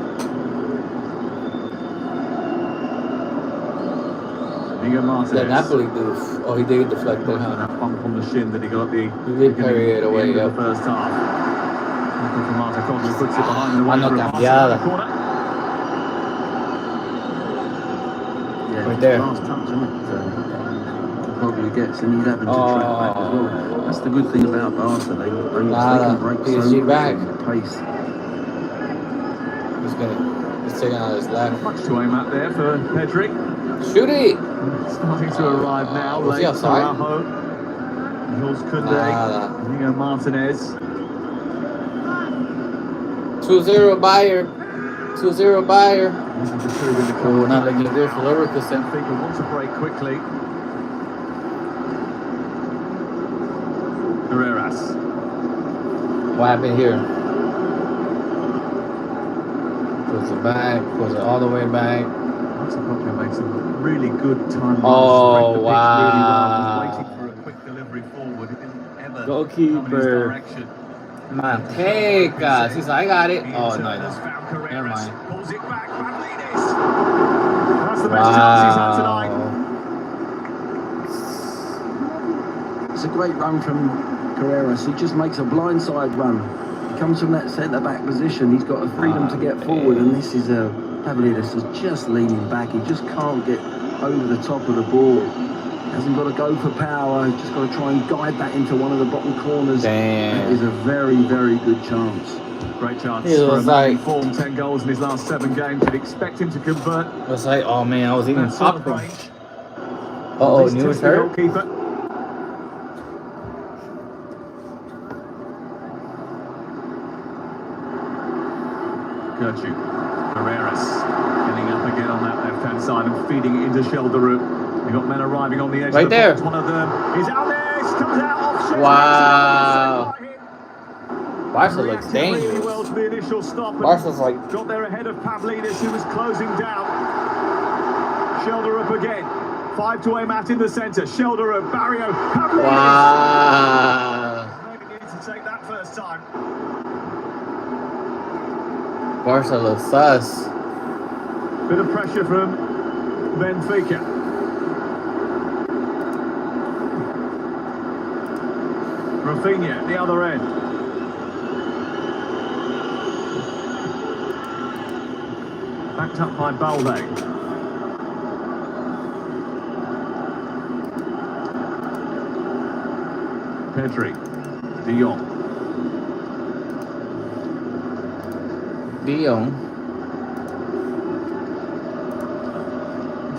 The Napoli doof. Oh, he did deflect it, huh?
That bump on the shin that he got the.
He did parry it away,
the first half. Puts it behind the
Mano cambiada.
Yeah,
right there.
Last touch, isn't it? Probably gets, and he's having to track back as well. That's the good thing about Barca. They can break
PSG
so
back.
Pace.
He's taking out his left.
Much to aim at there for Pedri.
Shoot it!
Starting to arrive now.
Was he outside?
Jules Koundé. Inigo Martinez.
2-0 Bayern. 2-0 Bayern. Oh, not looking good for Leverkusen.
Benfica wants to break quickly. Herreras.
What happened here? Puts it back. Puts it all the way back.
Probably made some really good time.
Oh, wow.
Really waiting for a quick delivery forward. It didn't ever
Goalkeeper. Manteca. He's like, I got it. Oh, no. Never mind.
Pulls it back. That's the best chance he's had tonight.
It's a great run from Carreras. He just makes a blindside run. He comes from that centre-back position. He's got the freedom to get forward, and this is a Pavlidis is just leaning back. He just can't get over the top of the ball. Hasn't got to go for power. He's just got to try and guide that into one of the bottom corners.
Damn.
That is a very, very good chance.
Great chance
It
for
was
a man in
like-
form. 10 goals in his last 7 games. You'd expect him to convert.
It was like, oh man, I was even
that sort of
popping.
range.
Uh-oh,
This
News
is the
hurt?
goalkeeper. Gertrude. Herreras getting up again on that left-hand side and feeding it into Shelderoo. You've got men arriving on the edge
Right
of the
there.
box. One of them is Alves, comes out off Shelderoo.
Wow. Barca looks
Reacted really
dangerous.
well to the initial stop and
Barca's like,
got there ahead of Pavlidis, who was closing down. Shelderoo again. 5 to aim at in the centre. Shelderoo, Barrio, Pavlidis.
wow.
Maybe needed to take that first time.
Barca looks sus.
Bit of pressure from Benfica. Rafinha, the other end. Backed up by Balde. Pedri. De Jong.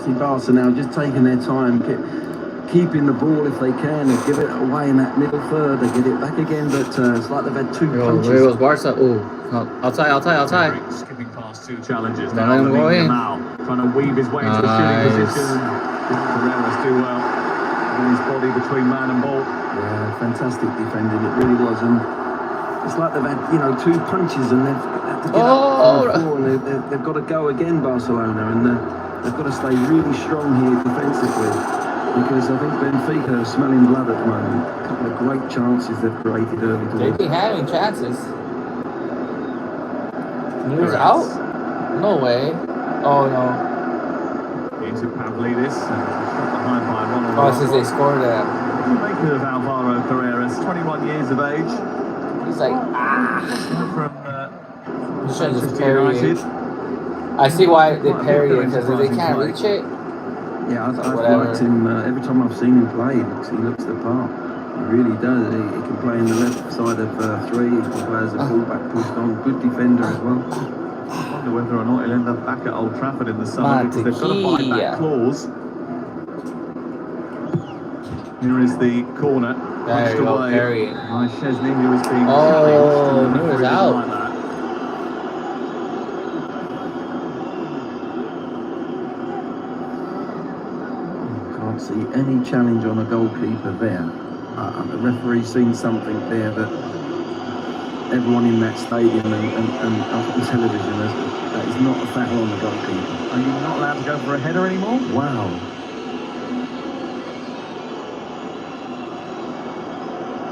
See Barca now just taking their time, keeping the ball if they can, and give it away in that middle third. They get it back again, but it's like they've had 2 punches.
Where was Barca? Oh, outside.
Skipping past 2 challenges.
Don't let him go in.
Trying to weave his way into a shooting position. Carreras do well. Getting his body between man and ball.
Yeah, fantastic defending. It really was, and it's like they've had 2 punches, and they've had to get up on the floor, and they've got to go again, Barcelona, and they've got to stay really strong here defensively, because I think Benfica are smelling blood at the moment. A couple of great chances they've created early doors.
They've been having chances. He was out? No way. Oh no.
Into Pavlidis. Shot behind by Ronald.
Oh, since they scored that.
What do you make of Alvaro Carreras? 21 years of age.
He's like,
From
He should just
Manchester
parry
United.
it. I see why they parry it, because if they can't reach it,
Yeah, I've
whatever.
liked him every time I've seen him play. He looks the part. He really does. He can play in the left side of 3. He can play as a fullback, pushed on. Good defender as well.
I wonder whether or not he'll end up back at Old Trafford in the summer, because they've got a buyback clause. Here is the corner.
There you go, parry it.
By Szczesny, who is being
Oh,
challenged.
Neuer's out.
Like that.
Can't see any challenge on a goalkeeper there. The referee's seen something there that everyone in that stadium and up on television that is not a foul on the goalkeeper.
Are you not allowed to go for a header anymore?
Wow.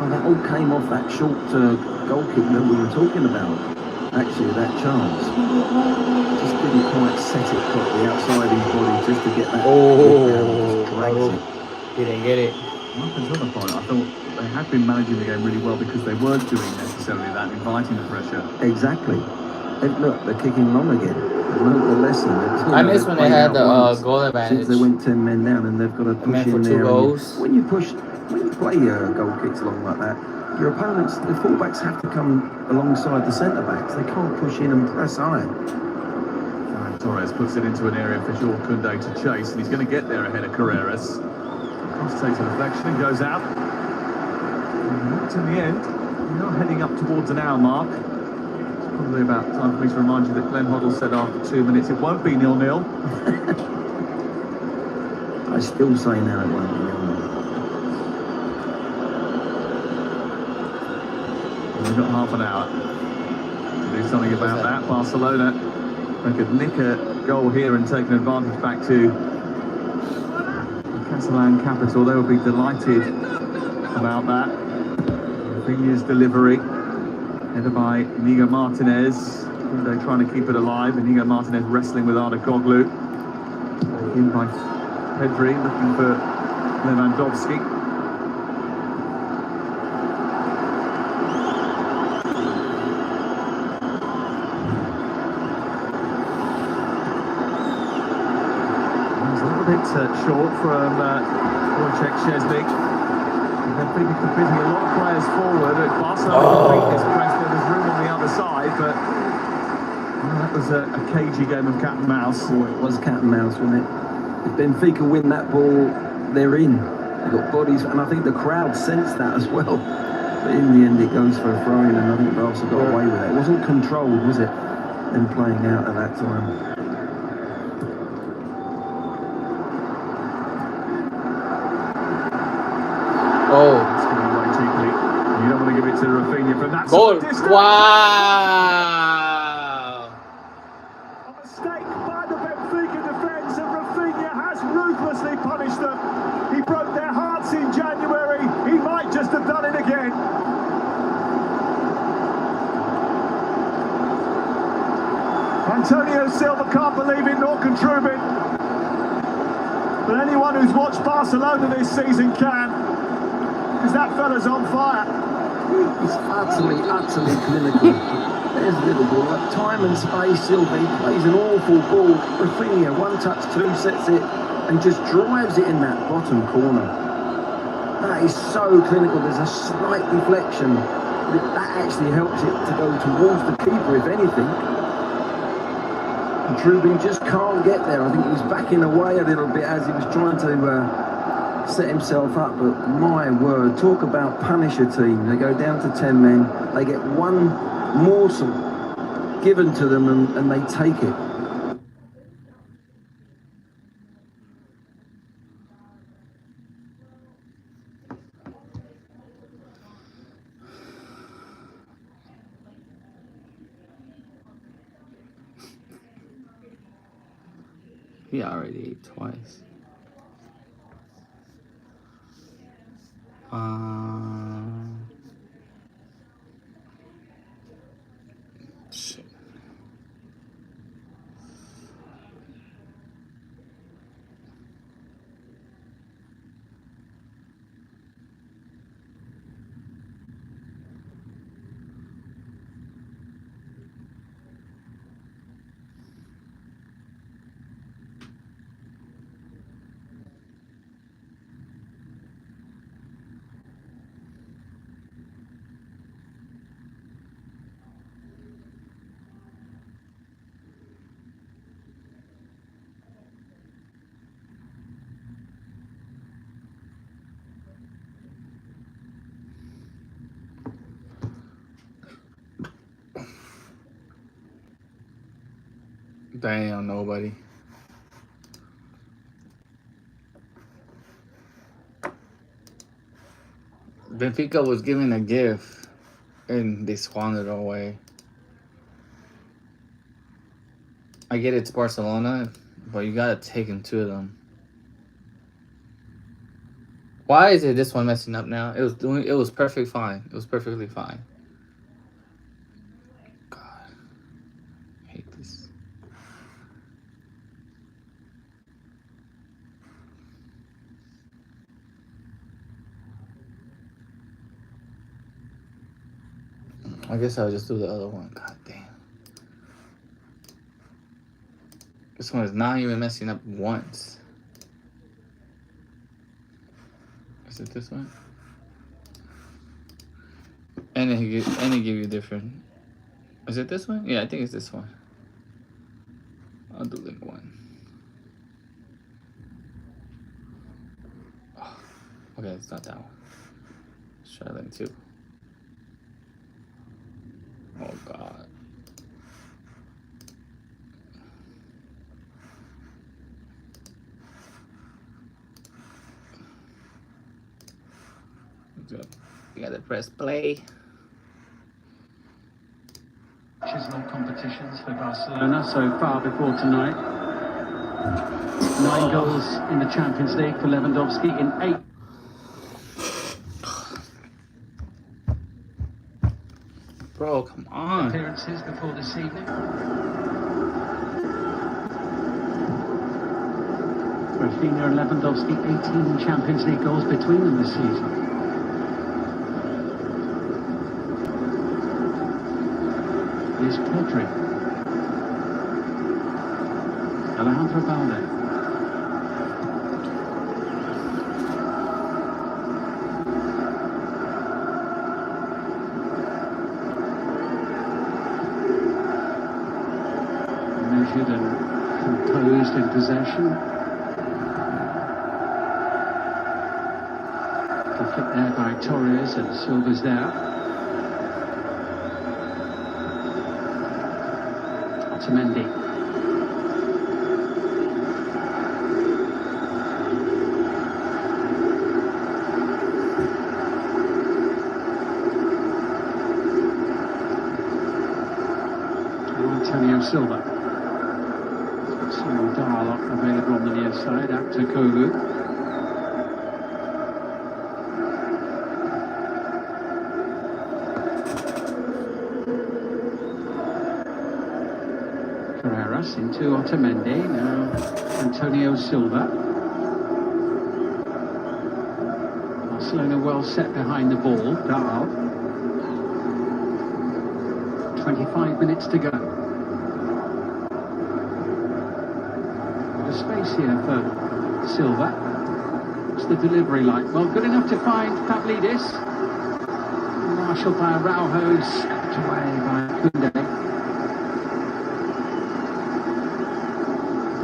Well, that all came off that short goal kick that we were talking about. Actually, that chance. Just didn't quite set it properly outside his body just to get that.
He didn't get it.
Up until the point, I thought they had been managing the game really well because they weren't doing necessarily that, inviting the pressure.
Exactly. Look, they're kicking long again. Note the lesson.
I miss when they had the goal advantage.
Since they went 10 men down and they've got to push in there. When you play goal kicks long like that, your opponents, the fullbacks have to come alongside the centre backs. They can't push in and press high.
Torres puts it into an area for Jules Koundé to chase, and he's going to get there ahead of Carreras. Cross takes a deflection and goes out. And in the end, we are heading up towards an hour mark. It's probably about time for me to remind you that Glenn Hoddle said after 2 minutes it won't be 0-0.
I still say now it won't be 0-0.
We've got half an hour to do something about that. Barcelona, they could nick a goal here and take an advantage back to the Catalan capital. They will be delighted about that. Rafinha's delivery, headed by Inigo Martinez. They're trying to keep it alive. Inigo Martinez wrestling with Arda Goglu. In by Pedri, looking for Lewandowski. Short from Wojciech Szczesny. Benfica competing a lot of players forward. Barcelona complete this press. There was room on the other side, but that was a cagey game of cat and mouse.
Oh, it was cat and mouse, wasn't it? If Benfica win that ball, they're in. They've got bodies, and I think the crowd sensed that as well. But in the end, it goes for a throw-in, and I think Barca got away with it. It wasn't controlled, was it? Them playing out at that time.
Oh,
it's going away cheaply. You don't want to give it to Rafinha from that
goal.
Distance.
Wow!
A mistake by the Benfica defence, and Rafinha has ruthlessly punished them. He broke their hearts in January. He might just have done it again. Antonio Silva can't believe it nor contribute it. But anyone who's watched Barcelona this season can. Because that fella's on fire.
He's utterly clinical. There's Liverpool, like time and space. Silva plays an awful ball. Rafinha, 1 touch, 2, sets it and just drives it in that bottom corner. That is so clinical. There's a slight deflection. That actually helps it to go towards the keeper, if anything. And Trubin just can't get there. I think he was backing away a little bit as he was trying to set himself up, but my word, talk about punish a team. They go down to 10 men, they get one morsel given to them and they take it.
He already ate twice. Shit. Damn, nobody. Benfica was given a gift and they squandered it away. I get it's Barcelona, but you gotta take him to them. Why is it this one messing up now? It was perfect fine. It was perfectly fine. God. I hate this. I guess I'll just do the other one. God damn. This one is not even messing up once. Is it this one? And they give you different. Is it this one? Yeah, I think it's this one. I'll do link 1. Oh, okay, it's not that one. Let's try link 2. Oh God. You gotta press play.
Chisel competitions for Barcelona so far before tonight. 9 goals in the Champions League for Lewandowski in 8.
Bro, come on.
Appearances before this evening. Rafinha and Lewandowski, 18 Champions League goals between them this season. Is Pedri. Alejandro Balde. Measured and composed in possession. The flick there by Torres, and Silva's there. Otamendi. Antonio Silva. Some dialogue available on the near side. Out to Kogu. Into Otamendi, now Antonio Silva. Barcelona well set behind the ball. Dahl. 25 minutes to go. Bit of space here for Silva. What's the delivery like? Well, good enough to find Pavlidis. Marshalled by Araujo, swept away by Koundé.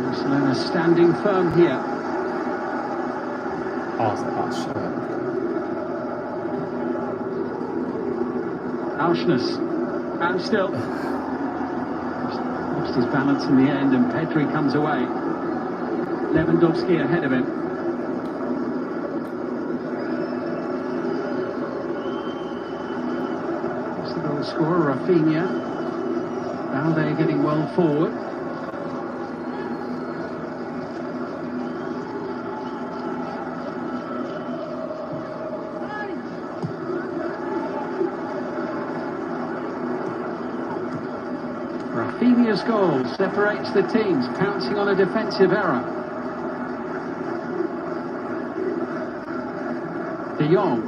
Barcelona standing firm here. Auschness. And still. Lost his balance in the end, and Pedri comes away. Lewandowski ahead of him. That's the goal scorer, Rafinha. Now they're getting well forward. Rafinha's goal separates the teams, pouncing on a defensive error. De Jong.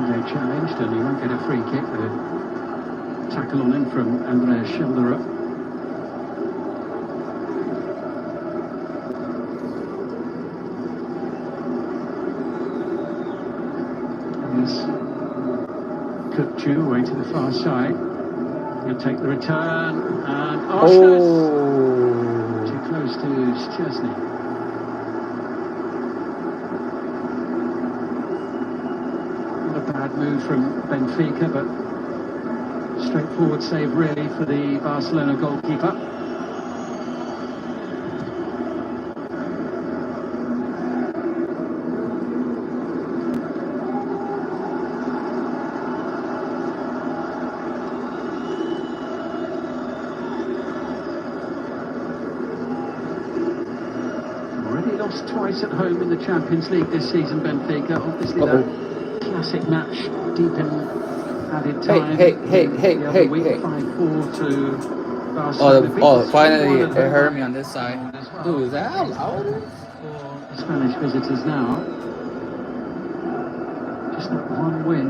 They challenged, and he won't get a free kick with a tackle on him from Andreas Schelderup. Away to the far side. He'll take the return, and too close to Szczesny. Not a bad move from Benfica, but straightforward save really for the Barcelona goalkeeper. twice at home in the Champions League this season, Benfica. Obviously that classic match deep in added time.
Hey.
5-4 to Barcelona.
Finally it heard me on this side. Dude, is that louder?
For Spanish visitors now. Just that one win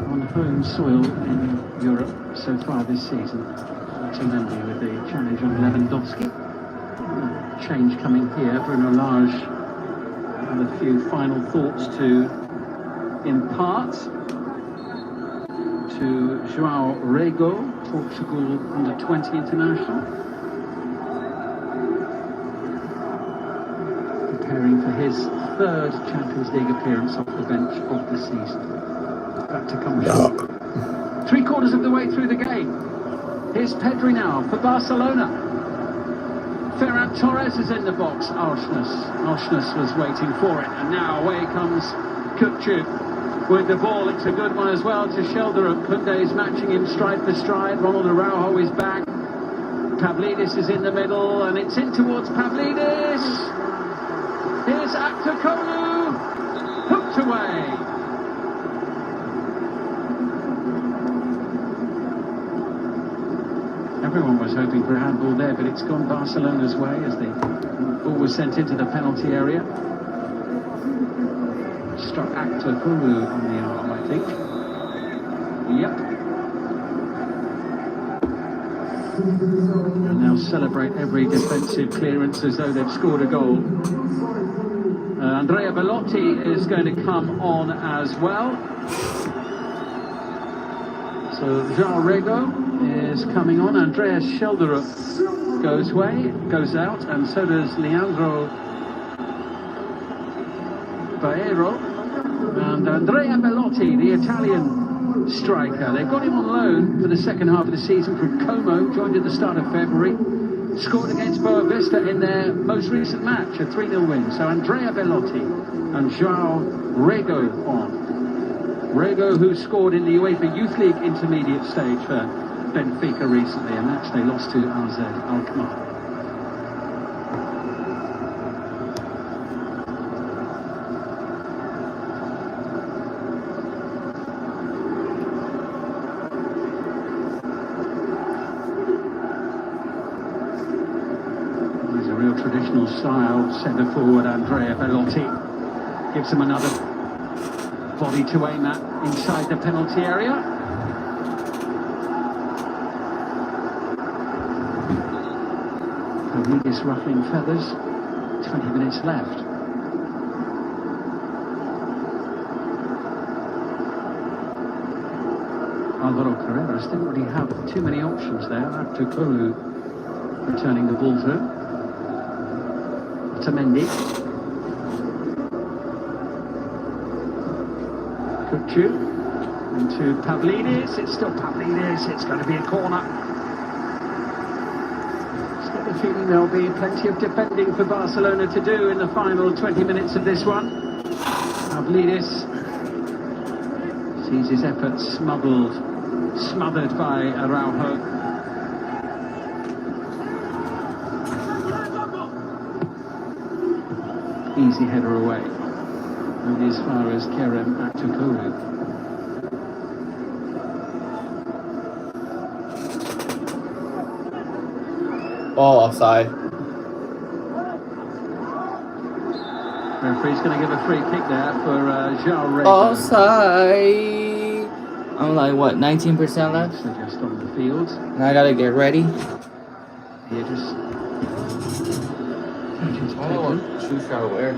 on home soil in Europe so far this season. Otamendi with the challenge on Lewandowski. Change coming here. Bruno Lage and a few final thoughts to impart to João Rego, Portugal under-20 international. Preparing for his third Champions League appearance off the bench of the season. Back to come. 3/4 of the way through the game. Here's Pedri now for Barcelona. Ferran Torres is in the box. Auschness was waiting for it, and now away comes Kukçu with the ball. It's a good one as well to Shelderup. Koundé is matching him stride for stride. Ronald Araujo is back. Pavlidis is in the middle, and it's in towards Pavlidis. Here's Aktokolu, hooked away. Everyone was hoping for a handball there, but it's gone Barcelona's way as the ball was sent into the penalty area. Struck Aktokolu on the arm, I think. Yep. And now celebrate every defensive clearance as though they've scored a goal. Andrea Belotti is going to come on as well. So João Rego is coming on. Andreas Shelderup goes out, and so does Leandro Baero. And Andrea Belotti, the Italian striker. They've got him on loan for the second half of the season from Como, joined at the start of February. Scored against Boa Vista in their most recent match, a 3-0 win. So Andrea Belotti and João Rego on. Rego, who scored in the UEFA Youth League intermediate stage for Benfica recently, a match they lost to AZ Alkmaar. He's a real traditional style centre forward, Andrea Belotti. Gives him another body to aim at inside the penalty area. Pavlidis ruffling feathers. 20 minutes left. Alvaro Carreras didn't really have too many options there. Aktokolu returning the ball to Otamendi. Kukçu into Pavlidis. It's still Pavlidis. It's going to be a corner. Just get the feeling there'll be plenty of defending for Barcelona to do in the final 20 minutes of this one. Pavlidis sees his efforts smothered by Araujo. Easy header away. Only as far as Kerem Aktokolu.
Oh, offside.
Referee's going to give a free kick there for João Rego.
Offside. I'm like, what, 19% left?
So just on the field.
Now I gotta get ready.
Here just...
Oh, shoe shot where?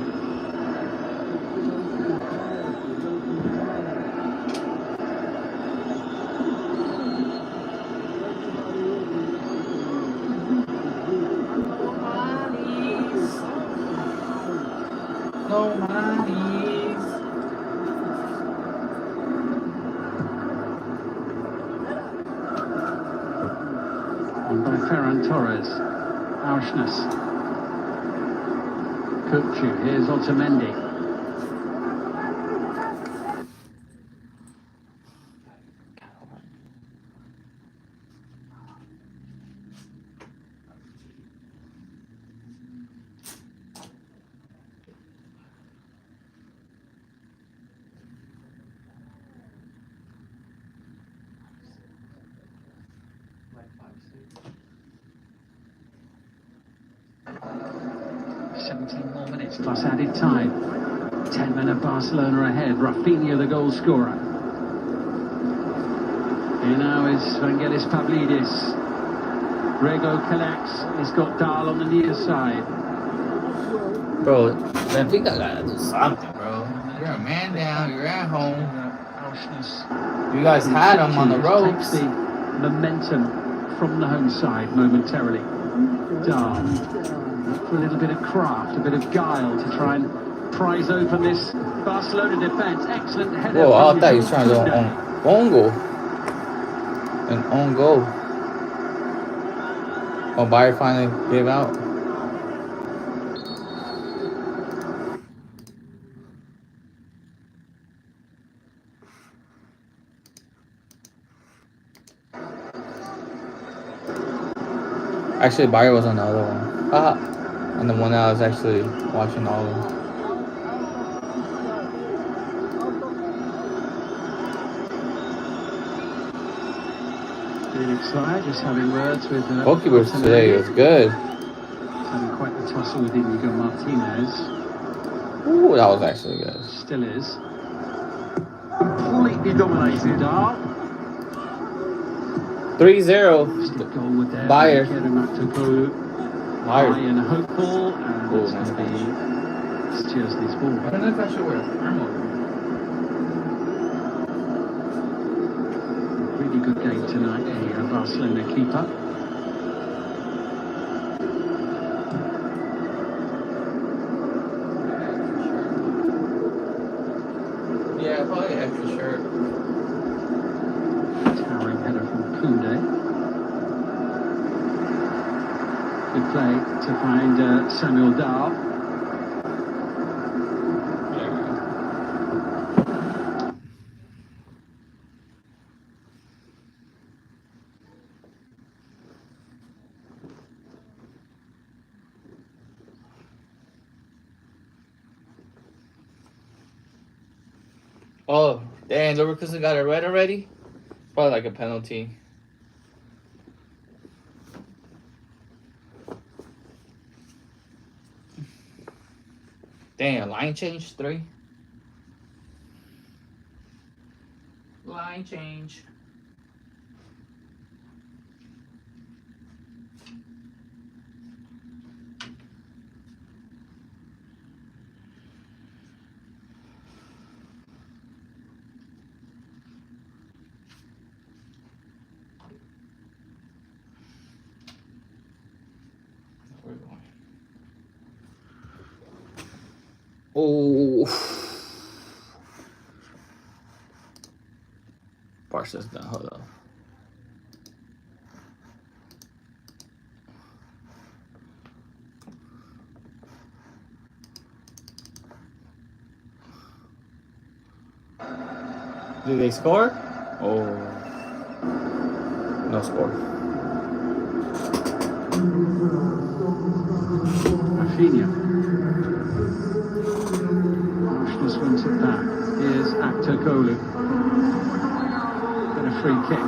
No monies.
And by Ferran Torres. Auschness. Kukçu. Here's Otamendi.
17 more minutes plus added time. 10 men of Barcelona ahead. Rafinha the goal scorer. Here now is Vangelis Pavlidis. Rego collects. He's got Dahl on the near side.
Bro, Benfica gotta do something, bro. You're a man down. You're at home. You guys had him on the ropes.
Takes the momentum from the home side momentarily. Dahl. For a little bit of craft, a bit of guile to try and prise open this Barcelona defense. Excellent header.
Whoa, I thought he was trying to do an own goal. An own goal. Oh, Bayern finally gave out. Actually, Bayern was on the other one. Haha. And the one that I was actually watching all of them.
Just having words with
goalkeepers today is good.
Having quite the tussle with Inigo Martinez.
Ooh, that was actually good.
Still is. Completely dominated.
3-0. Bayern.
Bayern hopeful, and it's going to be Szczesny's ball.
I don't know if I should wear a thermal.
Really good game tonight, the Barcelona keeper.
Yeah, probably extra shirt.
Towering header from Koundé. Good play to find Samuel Dahl.
Oh, dang, Leverkusen got a red already? Probably like a penalty. Damn, line change 3. Line change. Oh, Barca's done. Hold on. Did they score? Oh, no score.
Rafinha. This one's at that. Here's Aktogolu. And a free kick.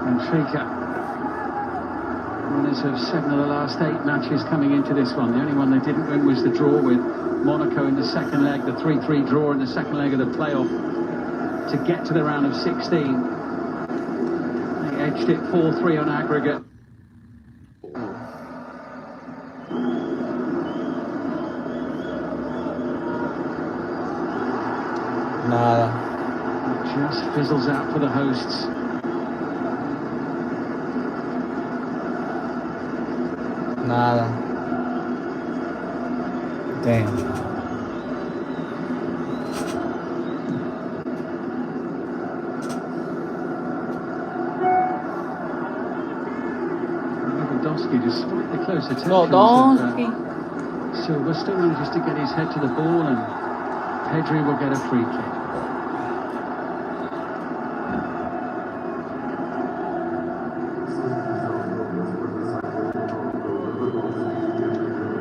Benfica. Winners of 7 of the last 8 matches coming into this one. The only one they didn't win was the draw with Monaco in the second leg, the 3-3 draw in the second leg of the playoff to get to the round of 16. They edged it 4-3 on aggregate.
Nada.
Just fizzles out for the hosts.
Nada. Damn.
Lewandowski, despite the close attention, Silva still manages to get his head to the ball, and Pedri will get a free kick.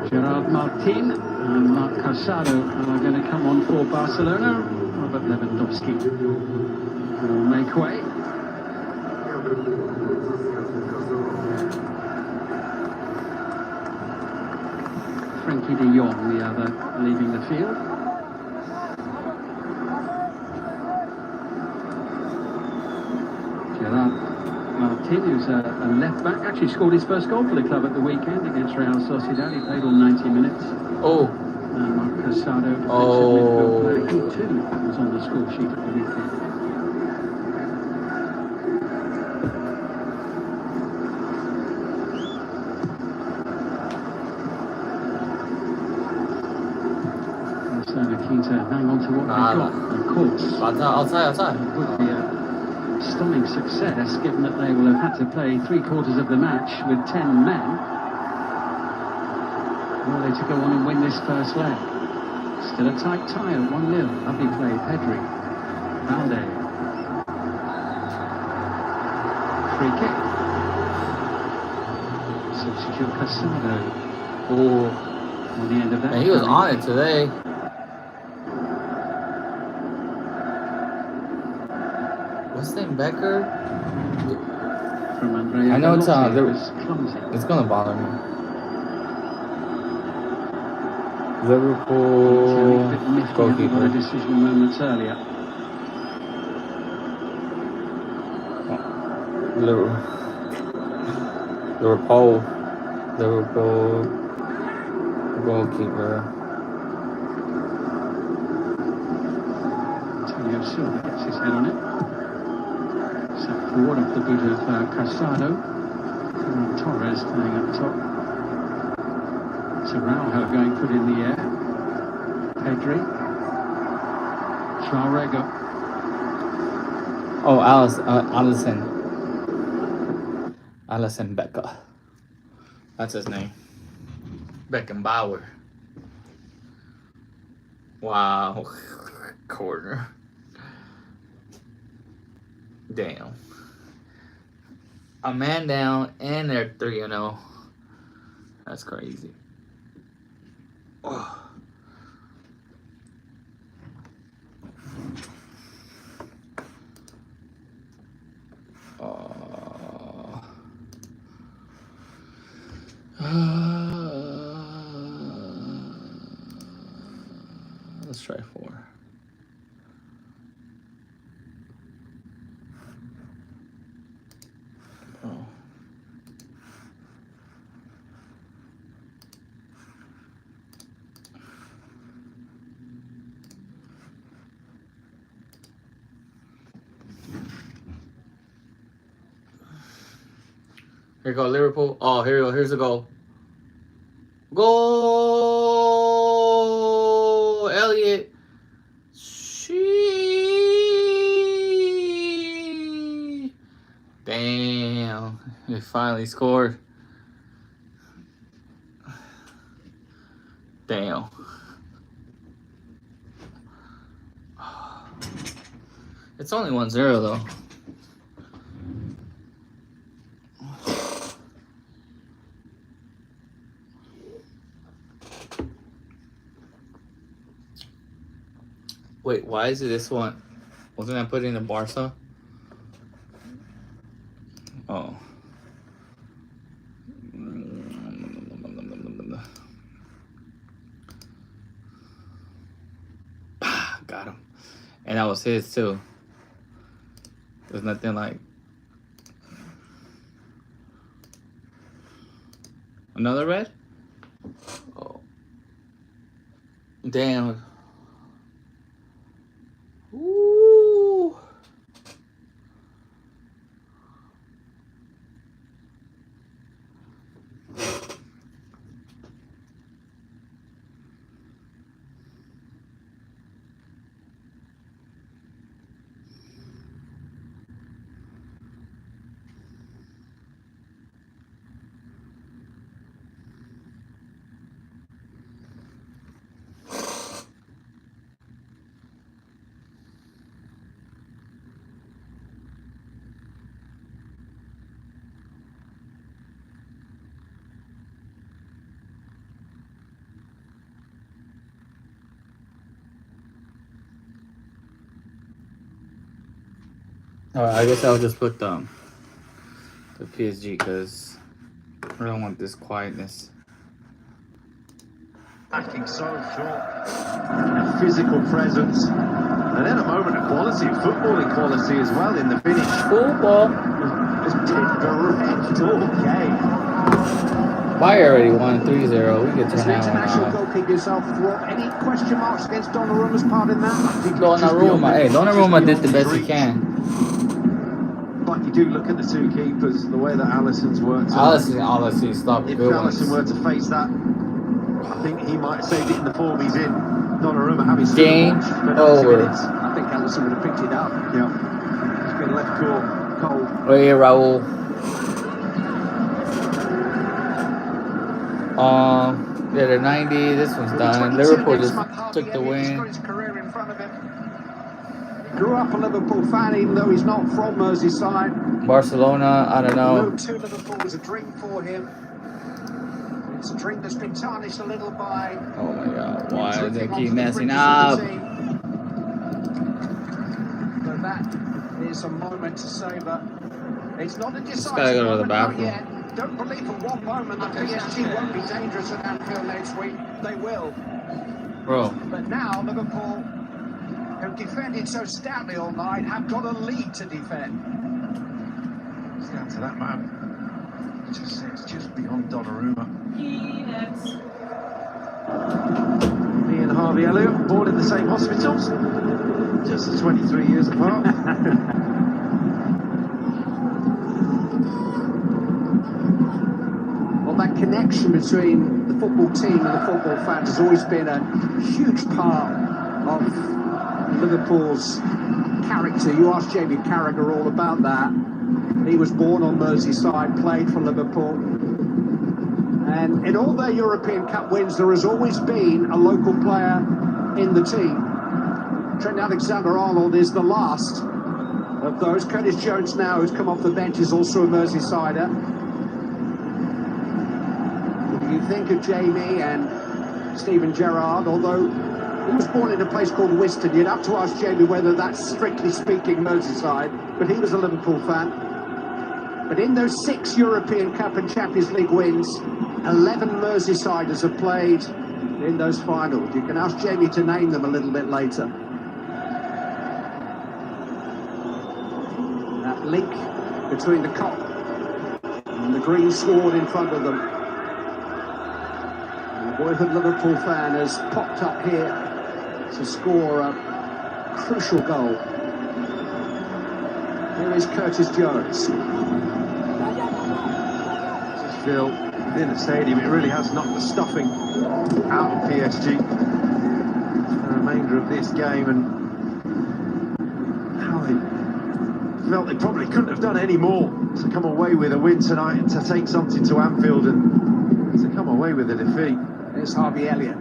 Gerard Martin and Marc Casado are going to come on for Barcelona. Robert Lewandowski will make way. Frankie de Jong, the other, leaving the field. Gerard Martin, who's a left back, actually scored his first goal for the club at the weekend against Real Sociedad. He played all 90 minutes.
Oh.
Mark Casado, defensive
Oh.
midfield player, he too was on the score sheet at the weekend. Barcelona keen to hang on to what they've got, of course.
Outside.
It would be a stunning success, given that they will have had to play 3/4 of the match with 10 men. Were they to go on and win this first leg? Still a tight tie at 1-0. Lovely play, Pedri. Valde. Free kick. Substitute Casado.
Oh.
On the end of that.
Man, he was on it today. What's his name? Becker?
From Andrea
I know it's
clumsy.
it's gonna bother me. Liverpool goalkeeper.
A decision moments earlier.
Liverpool goalkeeper.
Antonio Silva gets his head on it. Set forward off the boot of Casado. Torres playing up top. Araujo going put in the air. Pedri. Traorego.
Oh, Alisson Becker. That's his name. Beckenbauer. Wow. Corner. Damn. A man down and they're 3-0. That's crazy. Oh. Let's try 4. Oh. Here go Liverpool. Oh, here we go. Here's the goal. Goal! Elliot. Sheesh. Damn. He finally scored. Damn. It's only 1-0 though. Wait, why is it this one? Wasn't I putting in Barca? Oh. Got him. And that was his too. There's nothing like... Another red? Oh. Damn. Ooh. I guess I'll just put the PSG because I don't want this quietness.
Acting so short, a physical presence, and then a moment of quality, footballing quality as well in the finish.
Football.
It's been direct all game.
Bayern already won 3-0. We get 10
international
out.
goalkeeper yourself, any question marks against Donnarumma's part in that?
Donnarumma. Hey, Donnarumma did the best he can.
But you do look at the two keepers, the way that Alisson's worked.
Alisson stopped
If
good
Alisson
ones.
were to face that, I think he might have saved it in the form he's in. Donnarumma having
Game over.
I think Alisson would have picked it up.
Yeah. He's been left cold.
Right here, Raul. Yeah, they're 90. This one's done. Liverpool just took the win.
Grew up a Liverpool fan, even though he's not from Merseyside.
Barcelona, I don't know.
To Liverpool was a dream for him. It's a dream that's been tarnished a little by.
Oh my God! Why do they keep messing up?
But that is a moment to savour. It's not a decisive
Gotta go to the
moment
bathroom.
yet. Don't believe for one moment that PSG won't be dangerous at Anfield next week. They will.
Bro.
But now Liverpool, who defended so stoutly all night, have got a lead to defend.
It's down to that man. It's just beyond Donnarumma. Me and Harvey Elliott, born in the same hospitals, just 23 years apart.
Well, that connection between the football team and the football fans has always been a huge part of Liverpool's character. You asked Jamie Carragher all about that. He was born on Merseyside, played for Liverpool. And in all their European Cup wins, there has always been a local player in the team. Trent Alexander-Arnold is the last of those. Curtis Jones now, who's come off the bench, is also a Merseysider. You think of Jamie and Steven Gerrard, although he was born in a place called Wiston. You'd have to ask Jamie whether that's strictly speaking Merseyside, but he was a Liverpool fan. But in those 6 European Cup and Champions League wins, 11 Merseysiders have played in those finals. You can ask Jamie to name them a little bit later. That link between the Kop and the green sward in front of them. And the boyhood Liverpool fan has popped up here to score a crucial goal. Here is Curtis Jones.
Just feel within the stadium, it really has knocked the stuffing out of PSG. The remainder of this game, and how they felt they probably couldn't have done any more to come away with a win tonight and to take something to Anfield and to come away with a defeat.
There's Harvey Elliott.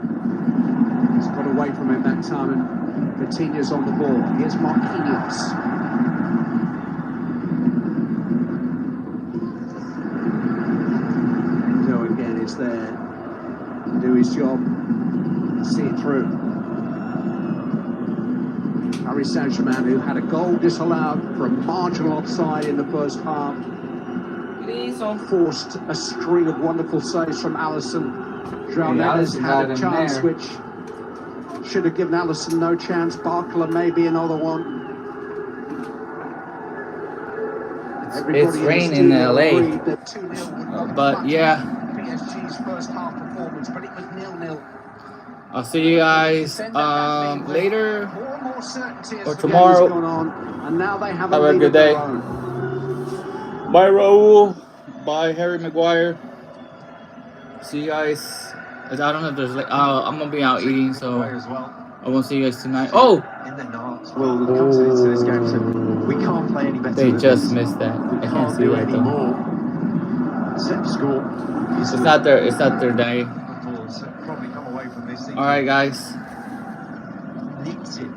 He's got away from him that time, and Coutinho's on the ball. Here's Marquinhos. Joe again is there to do his job, see it through. Paris Saint-Germain, who had a goal disallowed for a marginal offside in the first half, forced a string of wonderful saves from Alisson. João Neves had a chance which should have given Alisson no chance. Barca maybe another one.
It's rain in LA, but yeah.
PSG's first half performance, but it was 0-0.
I'll see you guys later or tomorrow.
And now they have
a good day. Bye, Raul. Bye, Harry Maguire. See you guys. I don't know if there's like I'm gonna be out eating, so I won't see you guys tonight. Oh!
In the Narts world that comes into this game, so we can't play any better.
They just missed that. I can't see that though.
Set the score.
It's not their day.
Probably come away from this.
All right, guys.
Nicked it.